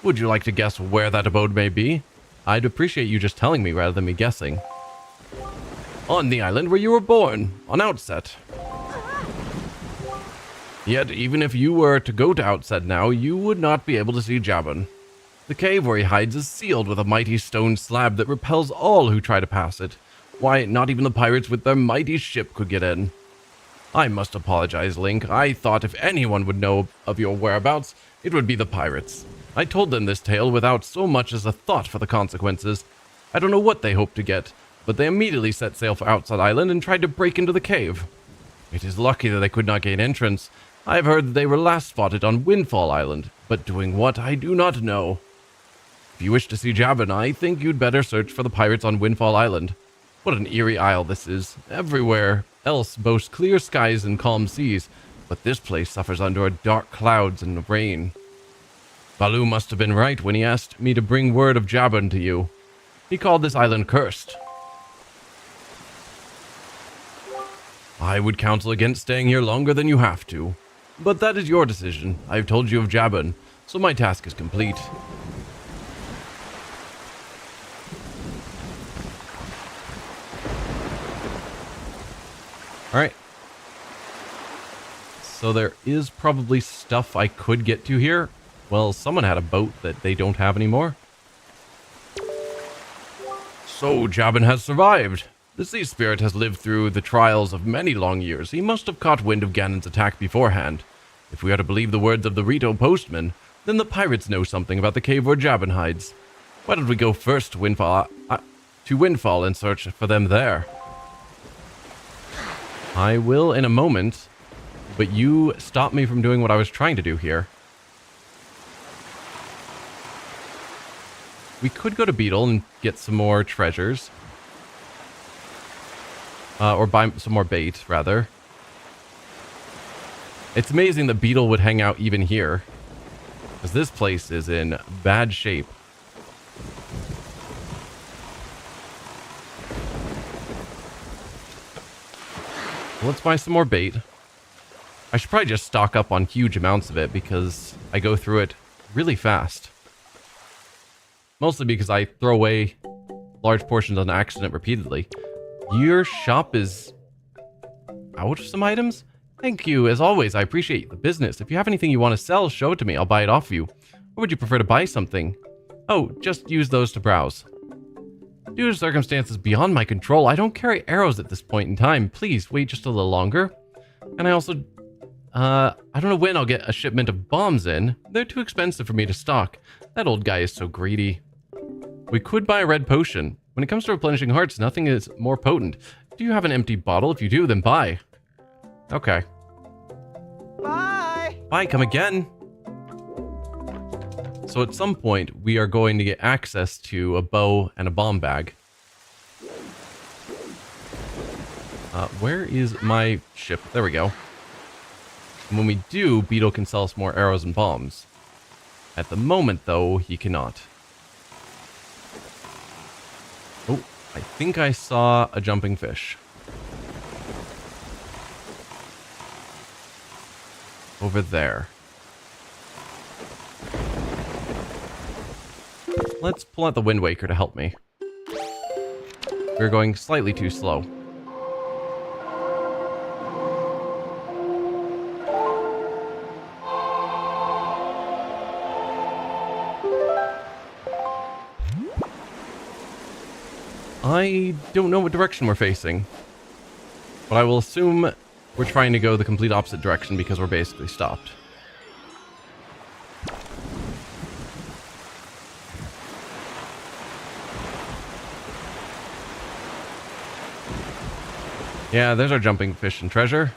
Would you like to guess where that abode may be? I'd appreciate you just telling me rather than me guessing. On the island where you were born, on Outset. Yet, even if you were to go to Outset now, you would not be able to see Jabun. The cave where he hides is sealed with a mighty stone slab that repels all who try to pass it. Why, not even the pirates with their mighty ship could get in. I must apologize, Link. I thought if anyone would know of your whereabouts, it would be the pirates. I told them this tale without so much as a thought for the consequences. I don't know what they hoped to get, but they immediately set sail for Outset Island and tried to break into the cave. It is lucky that they could not gain entrance. I have heard that they were last spotted on Windfall Island, but doing what I do not know. If you wish to see Jabun, I think you'd better search for the pirates on Windfall Island. What an eerie isle this is. Everywhere else boasts clear skies and calm seas, but this place suffers under dark clouds and rain. Baloo must have been right when he asked me to bring word of Jabun to you. He called this island cursed. I would counsel against staying here longer than you have to. But that is your decision. I've told you of Jabun, so my task is complete. Alright. So there is probably stuff I could get to here. Well, someone had a boat that they don't have anymore. So Jabun has survived. The sea spirit has lived through the trials of many long years. He must have caught wind of Ganon's attack beforehand. If we are to believe the words of the Rito postman, then the pirates know something about the cave where Jabun hides. Why don't we go first to Windfall and search for them there? I will in a moment, but you stopped me from doing what I was trying to do here. We could go to Beetle and get some more treasures. Or buy some more bait, rather. It's amazing that Beetle would hang out even here. Because this place is in bad shape. Let's buy some more bait. I should probably just stock up on huge amounts of it because I go through it really fast. Mostly because I throw away large portions on accident repeatedly. Your shop is out of some items? Thank you. As always, I appreciate the business. If you have anything you want to sell, show it to me. I'll buy it off you. Or would you prefer to buy something? Oh, just use those to browse. Due to circumstances beyond my control, I don't carry arrows at this point in time. Please wait just a little longer. And I also... I don't know when I'll get a shipment of bombs in. They're too expensive for me to stock. That old guy is so greedy. We could buy a red potion. When it comes to replenishing hearts, nothing is more potent. Do you have an empty bottle? If you do, then buy. Okay. Bye. Bye, come again. So at some point, we are going to get access to a bow and a bomb bag. Where is my ship? There we go. And when we do, Beetle can sell us more arrows and bombs. At the moment, though, he cannot. Oh, I think I saw a jumping fish. Over there. Let's pull out the Wind Waker to help me. We're going slightly too slow. I don't know what direction we're facing, but I will assume we're trying to go the complete opposite direction because we're basically stopped. Yeah, there's our jumping fish and treasure.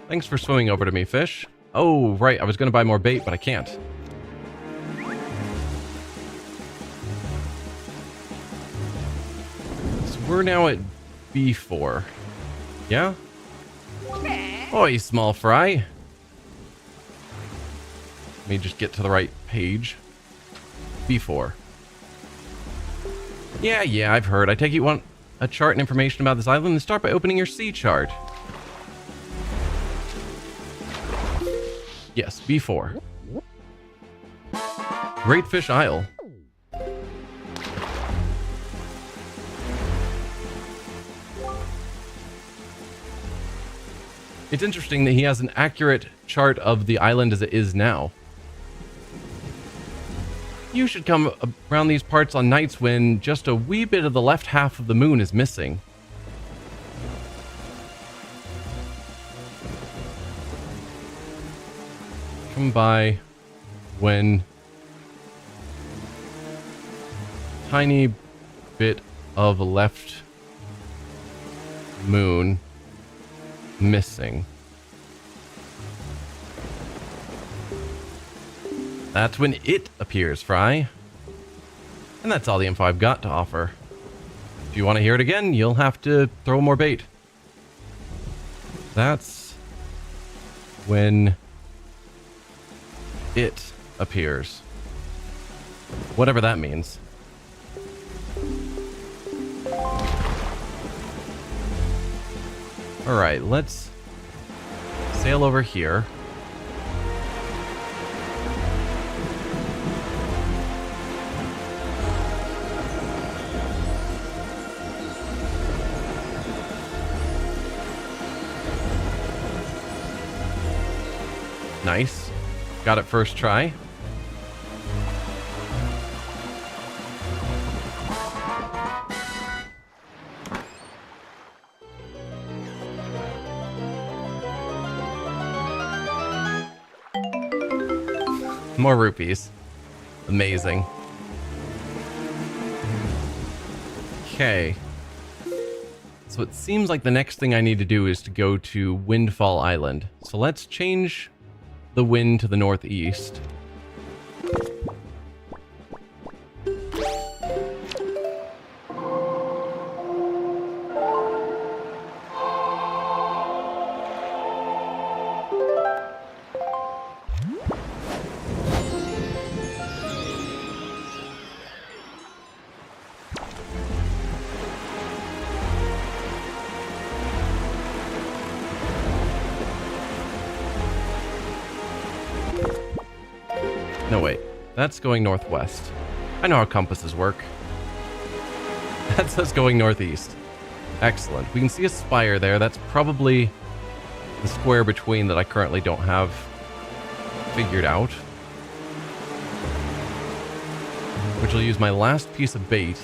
Thanks for swimming over to me, fish. Oh, right, I was going to buy more bait, but I can't. So we're now at B4. Yeah? Oi, small fry. Let me just get to the right page. B4. Yeah, I've heard. I take it you want a chart and information about this island? Then start by opening your sea chart. Yes, B4. Great Fish Isle. It's interesting that he has an accurate chart of the island as it is now. You should come around these parts on nights when just a wee bit of the left half of the moon is missing. Come by when tiny bit of left moon missing. That's when it appears, Fry. And that's all the info I've got to offer. If you want to hear it again, you'll have to throw more bait. That's when it appears. Whatever that means. Alright, let's sail over here. Nice. Got it first try. More rupees. Amazing. Okay. So it seems like the next thing I need to do is to go to Windfall Island. So let's change the wind to the northeast. No, wait. That's going northwest. I know how compasses work. That's us going northeast. Excellent. We can see a spire there. That's probably the square between that I currently don't have figured out. Which will use my last piece of bait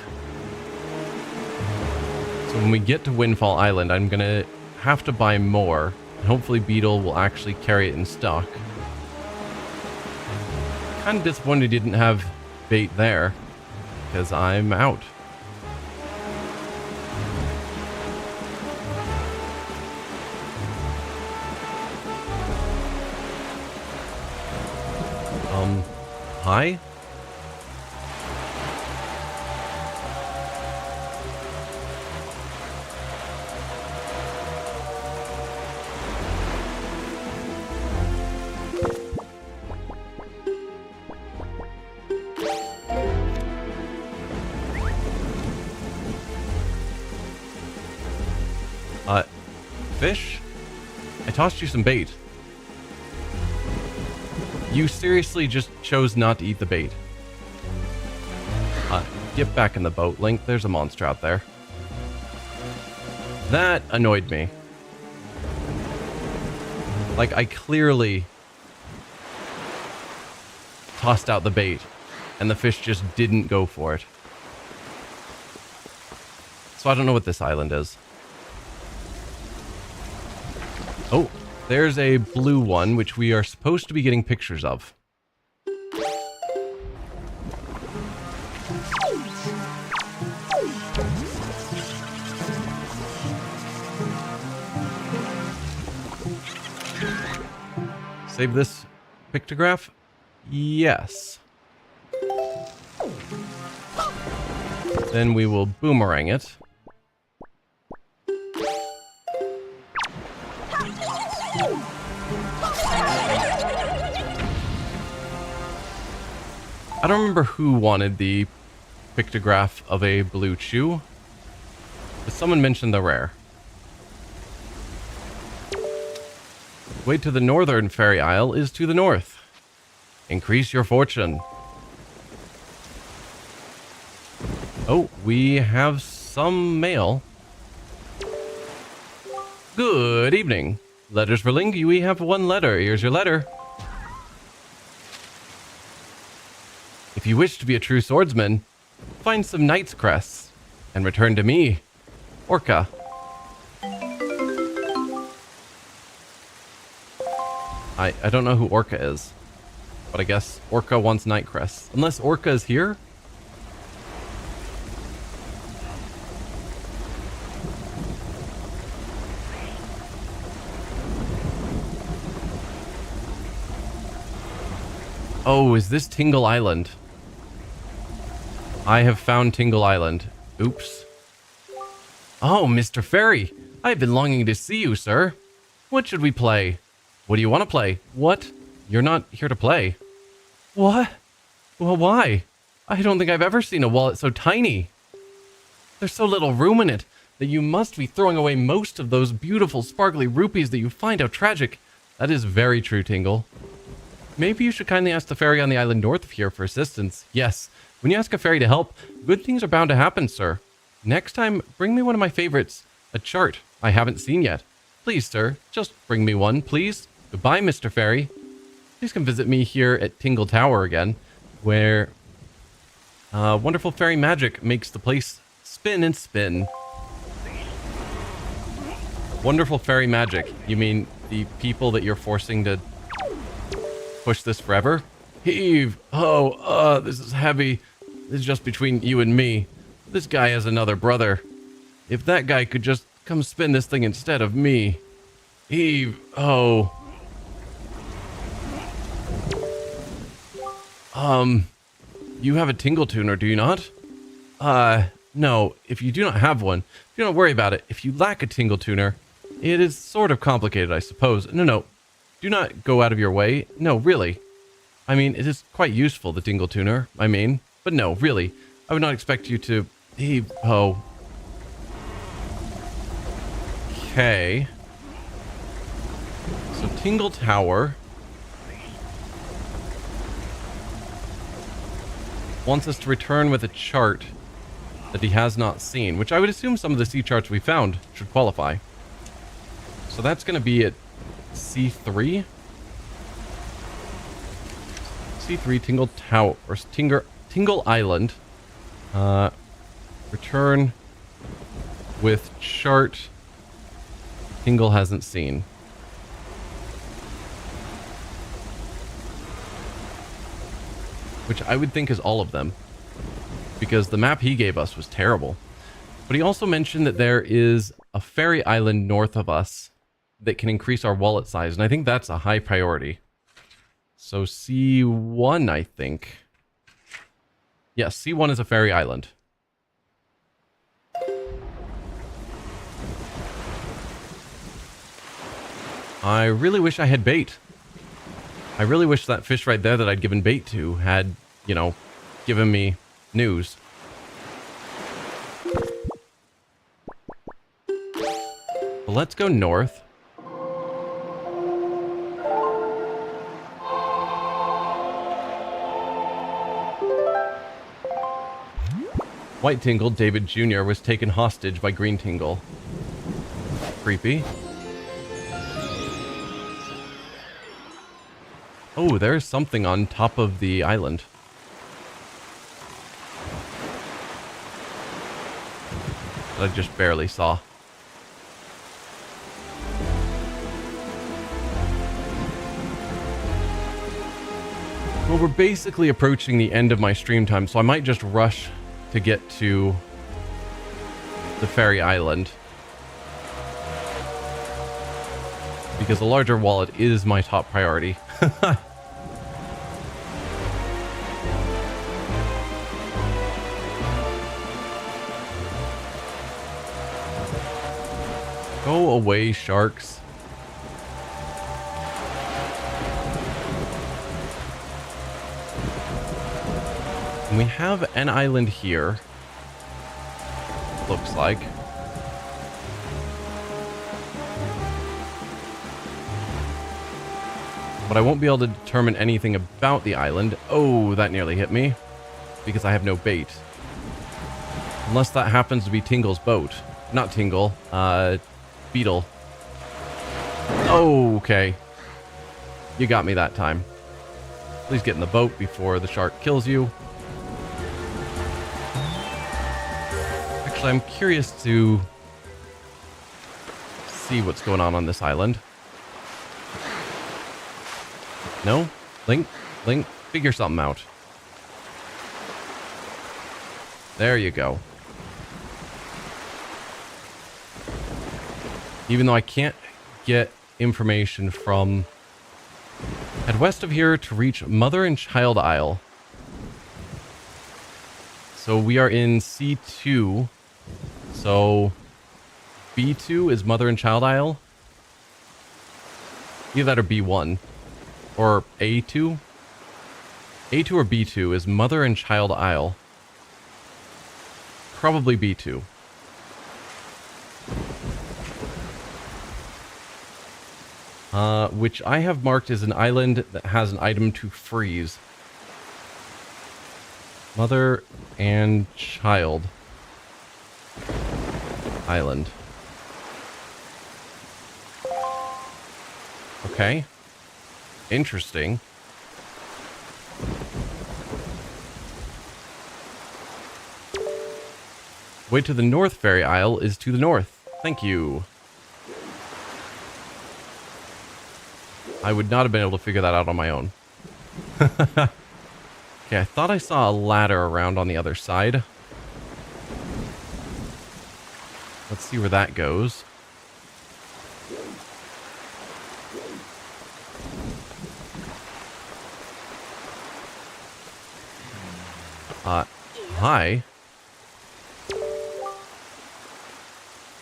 So when we get to Windfall Island, I'm gonna have to buy more. And hopefully Beetle will actually carry it in stock. Kind of disappointed he didn't have bait there, because I'm out. Hi? Fish? I tossed you some bait. You seriously just chose not to eat the bait. Get back in the boat, Link. There's a monster out there. That annoyed me. Like, I clearly tossed out the bait, and the fish just didn't go for it. So I don't know what this island is. Oh, there's a blue one, which we are supposed to be getting pictures of. Save this pictograph? Yes. Then we will boomerang it. I don't remember who wanted the pictograph of a blue chew, but someone mentioned the rare. Way to the northern fairy isle is to the north. Increase your fortune. Oh, we have some mail. Good evening. Letters for Link. We have one letter. Here's your letter. If you wish to be a true swordsman, find some knight's crests and return to me, Orca. I don't know who Orca is, but I guess Orca wants knight crests. Unless Orca is here? Oh, is this Tingle Island? I have found Tingle Island. Oops. Oh, Mr. Fairy. I've been longing to see you, sir. What should we play? What do you want to play? What? You're not here to play. What? Well, why? I don't think I've ever seen a wallet so tiny. There's so little room in it that you must be throwing away most of those beautiful sparkly rupees that you find. How tragic. That is very true, Tingle. Maybe you should kindly ask the fairy on the island north of here for assistance. Yes, when you ask a fairy to help, good things are bound to happen, sir. Next time, bring me one of my favorites, a chart I haven't seen yet. Please, sir, just bring me one, please. Goodbye, Mr. Fairy. Please come visit me here at Tingle Tower again, where wonderful fairy magic makes the place spin and spin. Wonderful fairy magic? You mean the people that you're forcing to push this forever? Heave! Oh, this is heavy. This is just between you and me. This guy has another brother. If that guy could just come spin this thing instead of me. Heave! Oh. You have a tingle tuner, do you not? No. If you do not have one, do not worry about it. If you lack a tingle tuner, it is sort of complicated, I suppose. No. Do not go out of your way. No, really. I mean, it is quite useful, the tingle tuner. I mean, but no, really. I would not expect you to... Oh. Okay. So, Tingle Tower wants us to return with a chart that he has not seen, which I would assume some of the sea charts we found should qualify. So that's going to be at C3? C3 Tingle Tower, or Tingle Island. Return with chart Tingle hasn't seen. Which I would think is all of them, because the map he gave us was terrible. But he also mentioned that there is a fairy island north of us that can increase our wallet size, and I think that's a high priority. So C1, I think. Yes, C1 is a fairy island. I really wish I had bait. I really wish that fish right there that I'd given bait to had, you know, given me news. But let's go north. White Tingle, David Jr., was taken hostage by Green Tingle. Creepy. Oh, there's something on top of the island. That I just barely saw. Well, we're basically approaching the end of my stream time, so I might just rush to get to the fairy island. Because a larger wallet is my top priority. Go away, sharks. And we have an island here. Looks like. But I won't be able to determine anything about the island. Oh, that nearly hit me. Because I have no bait. Unless that happens to be Tingle's boat. Not Tingle. Beetle. Oh, okay. You got me that time. Please get in the boat before the shark kills you. Actually, I'm curious to see what's going on this island. No? Link, figure something out. There you go. Even though I can't get information from... Head west of here to reach Mother and Child Isle. So we are in C2. So B2 is Mother and Child Isle. Either that or B1. Or A2? A2 or B2 is Mother and Child Isle. Probably B2. Which I have marked as an island that has an item to freeze. Mother and Child Island. Okay. Interesting. Way to the North Fairy Isle is to the north. Thank you. I would not have been able to figure that out on my own. Okay, I thought I saw a ladder around on the other side. Let's see where that goes. Hi.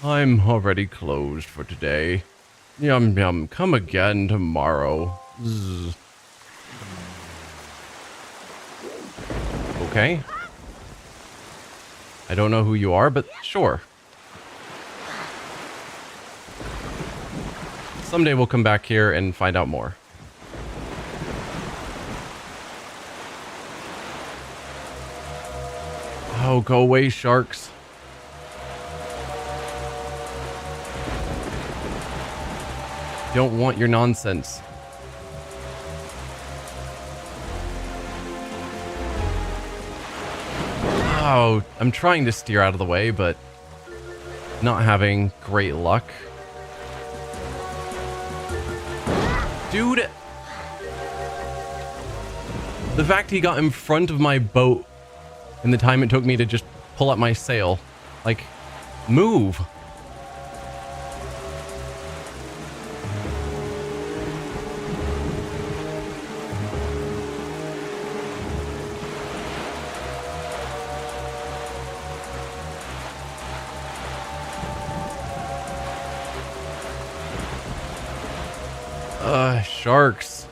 I'm already closed for today. Yum yum, come again tomorrow. Zzz. Okay. I don't know who you are, but sure. Someday we'll come back here and find out more. Oh, go away, sharks. Don't want your nonsense. Oh, I'm trying to steer out of the way, but not having great luck. Dude! The fact he got in front of my boat in the time it took me to just pull up my sail. Like, move. Sharks.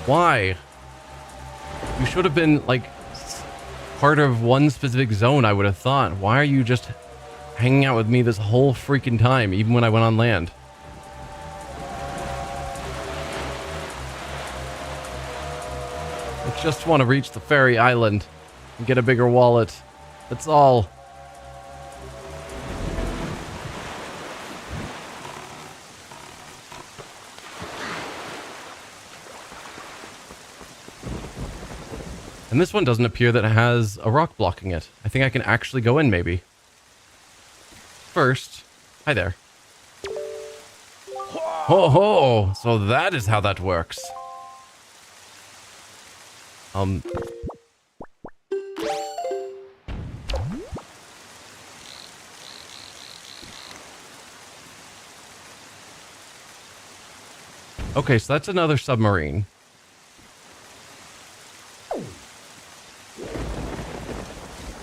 Why? You should have been, like, part of one specific zone, I would have thought. Why are you just hanging out with me this whole freaking time, even when I went on land? I just want to reach the fairy island and get a bigger wallet. That's all. And this one doesn't appear that it has a rock blocking it. I think I can actually go in, maybe. First, hi there. Ho ho! So that is how that works. Okay, so that's another submarine.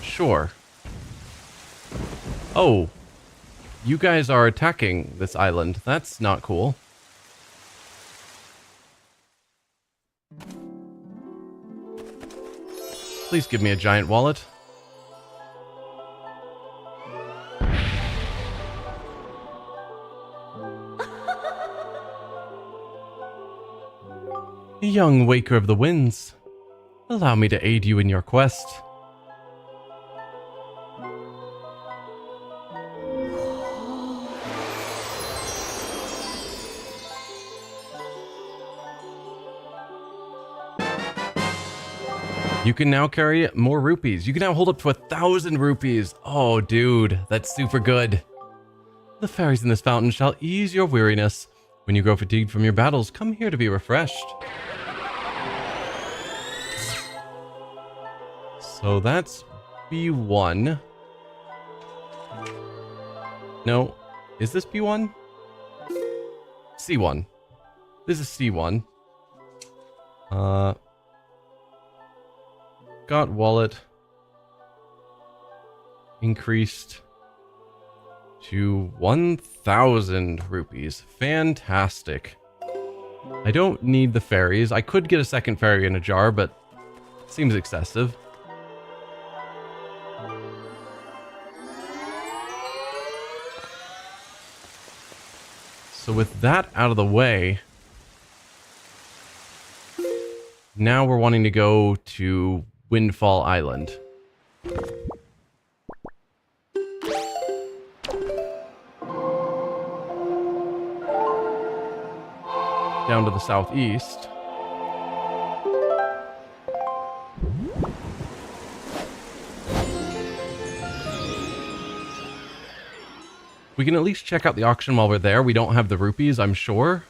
Sure. Oh. You guys are attacking this island. That's not cool. Please give me a giant wallet. Young Waker of the Winds, allow me to aid you in your quest. You can now carry more rupees. You can now hold up to 1,000 rupees. Oh, dude, that's super good. The fairies in this fountain shall ease your weariness. When you grow fatigued from your battles, come here to be refreshed. So that's B1. No, is this B1? C1. This is C1. Got wallet increased to 1,000 rupees. Fantastic. I don't need the fairies. I could get a second fairy in a jar, but it seems excessive. So with that out of the way, now we're wanting to go to Windfall Island. Down to the southeast. We can at least check out the auction while we're there. We don't have the rupees, I'm sure.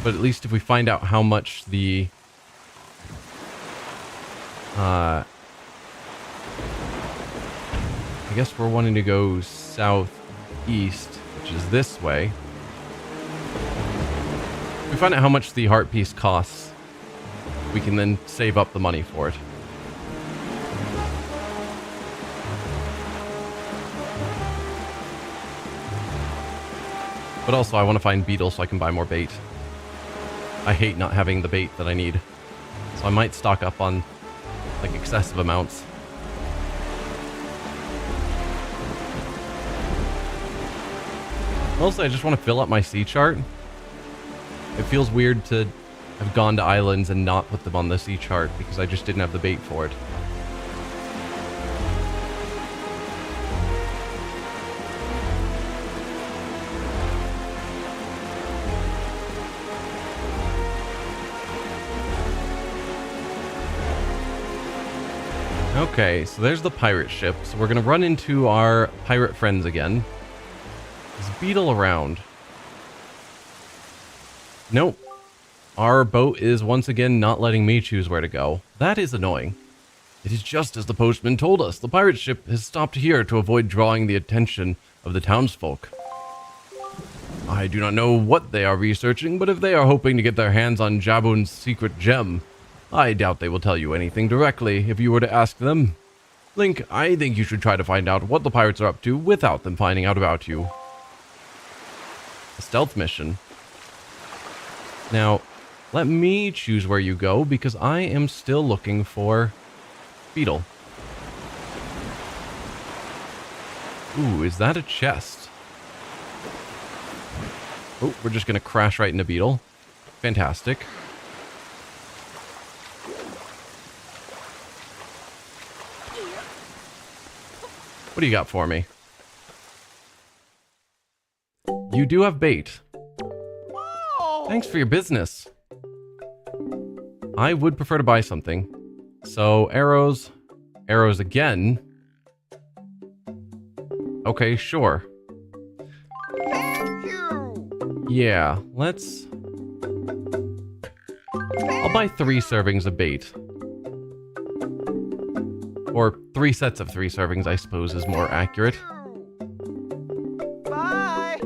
But at least if we find out how much the I guess we're wanting to go southeast, which is this way. If we find out how much the heart piece costs, we can then save up the money for it. But also I want to find beetles so I can buy more bait. I hate not having the bait that I need. So I might stock up on, like, excessive amounts. Mostly I just want to fill up my sea chart. It feels weird to have gone to islands and not put them on the sea chart because I just didn't have the bait for it. Okay, so there's the pirate ship. So we're going to run into our pirate friends again. Is Beetle around? Nope. Our boat is once again not letting me choose where to go. That is annoying. It is just as the postman told us. The pirate ship has stopped here to avoid drawing the attention of the townsfolk. I do not know what they are researching, but if they are hoping to get their hands on Jabun's secret gem, I doubt they will tell you anything directly if you were to ask them. Link, I think you should try to find out what the pirates are up to without them finding out about you. A stealth mission. Now, let me choose where you go because I am still looking for Beetle. Ooh, is that a chest? Oh, we're just going to crash right into Beetle. Fantastic. What do you got for me? You do have bait. Thanks for your business. I would prefer to buy something. So, arrows. Arrows again. Okay, sure. Thank you. Yeah, let's... I'll buy 3 servings of bait. Or 3 sets of 3 servings, I suppose, is more accurate. Bye.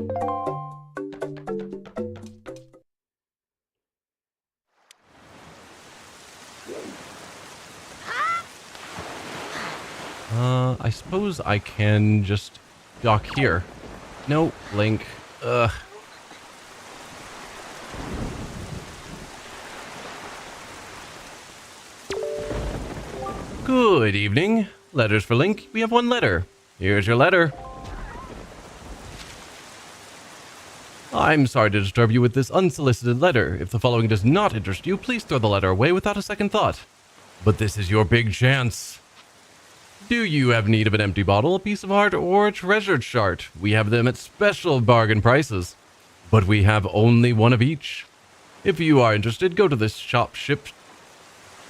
I suppose I can just dock here. No, Link. Ugh. Good evening. Letters for Link. We have 1 letter. Here's your letter. I'm sorry to disturb you with this unsolicited letter. If the following does not interest you, please throw the letter away without a second thought. But this is your big chance. Do you have need of an empty bottle, a piece of art, or a treasured chart? We have them at special bargain prices. But we have only 1 of each. If you are interested, go to this shop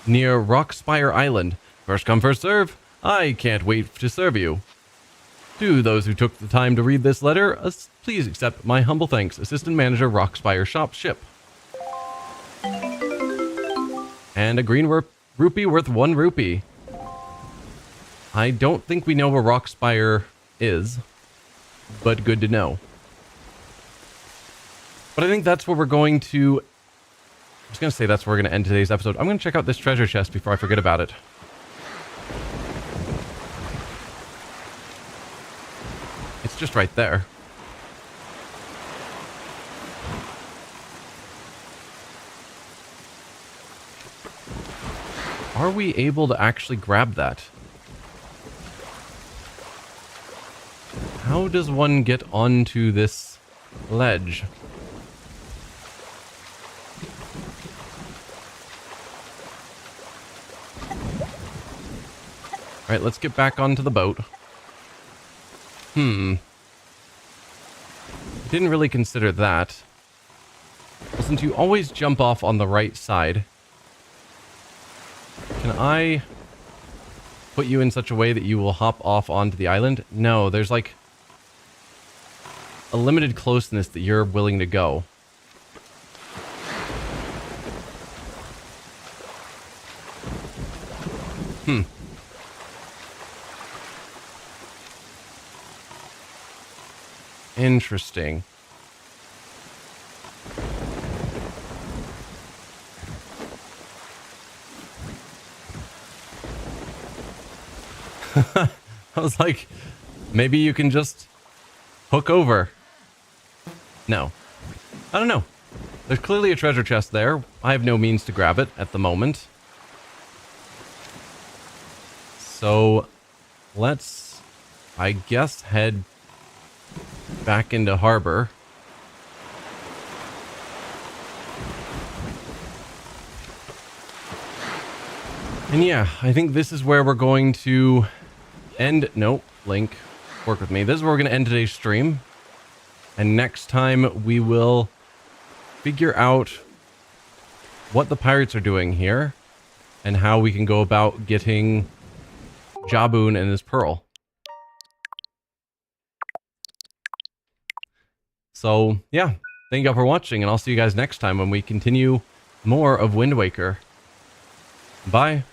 near Rockspire Island. First come, first serve. I can't wait to serve you. To those who took the time to read this letter, please accept my humble thanks, Assistant Manager, Rockspire Ship. And a green rupee worth 1 rupee. I don't think we know where Rockspire is, but good to know. But I think that's where we're going to... I was going to say that's where we're going to end today's episode. I'm going to check out this treasure chest before I forget about it. It's just right there. Are we able to actually grab that? How does one get onto this ledge? Alright, let's get back onto the boat. Didn't really consider that. Well, since you always jump off on the right side, can I put you in such a way that you will hop off onto the island? No, there's like a limited closeness that you're willing to go. Interesting. I was like, maybe you can just hook over. No. I don't know. There's clearly a treasure chest there. I have no means to grab it at the moment. So, let's, I guess, head back into harbor. And yeah, I think this is where we're going to end. Nope, Link, work with me. This is where we're going to end today's stream. And next time we will figure out what the pirates are doing here and how we can go about getting Jaboon and his pearl. So, yeah, thank you all for watching, and I'll see you guys next time when we continue more of Wind Waker. Bye.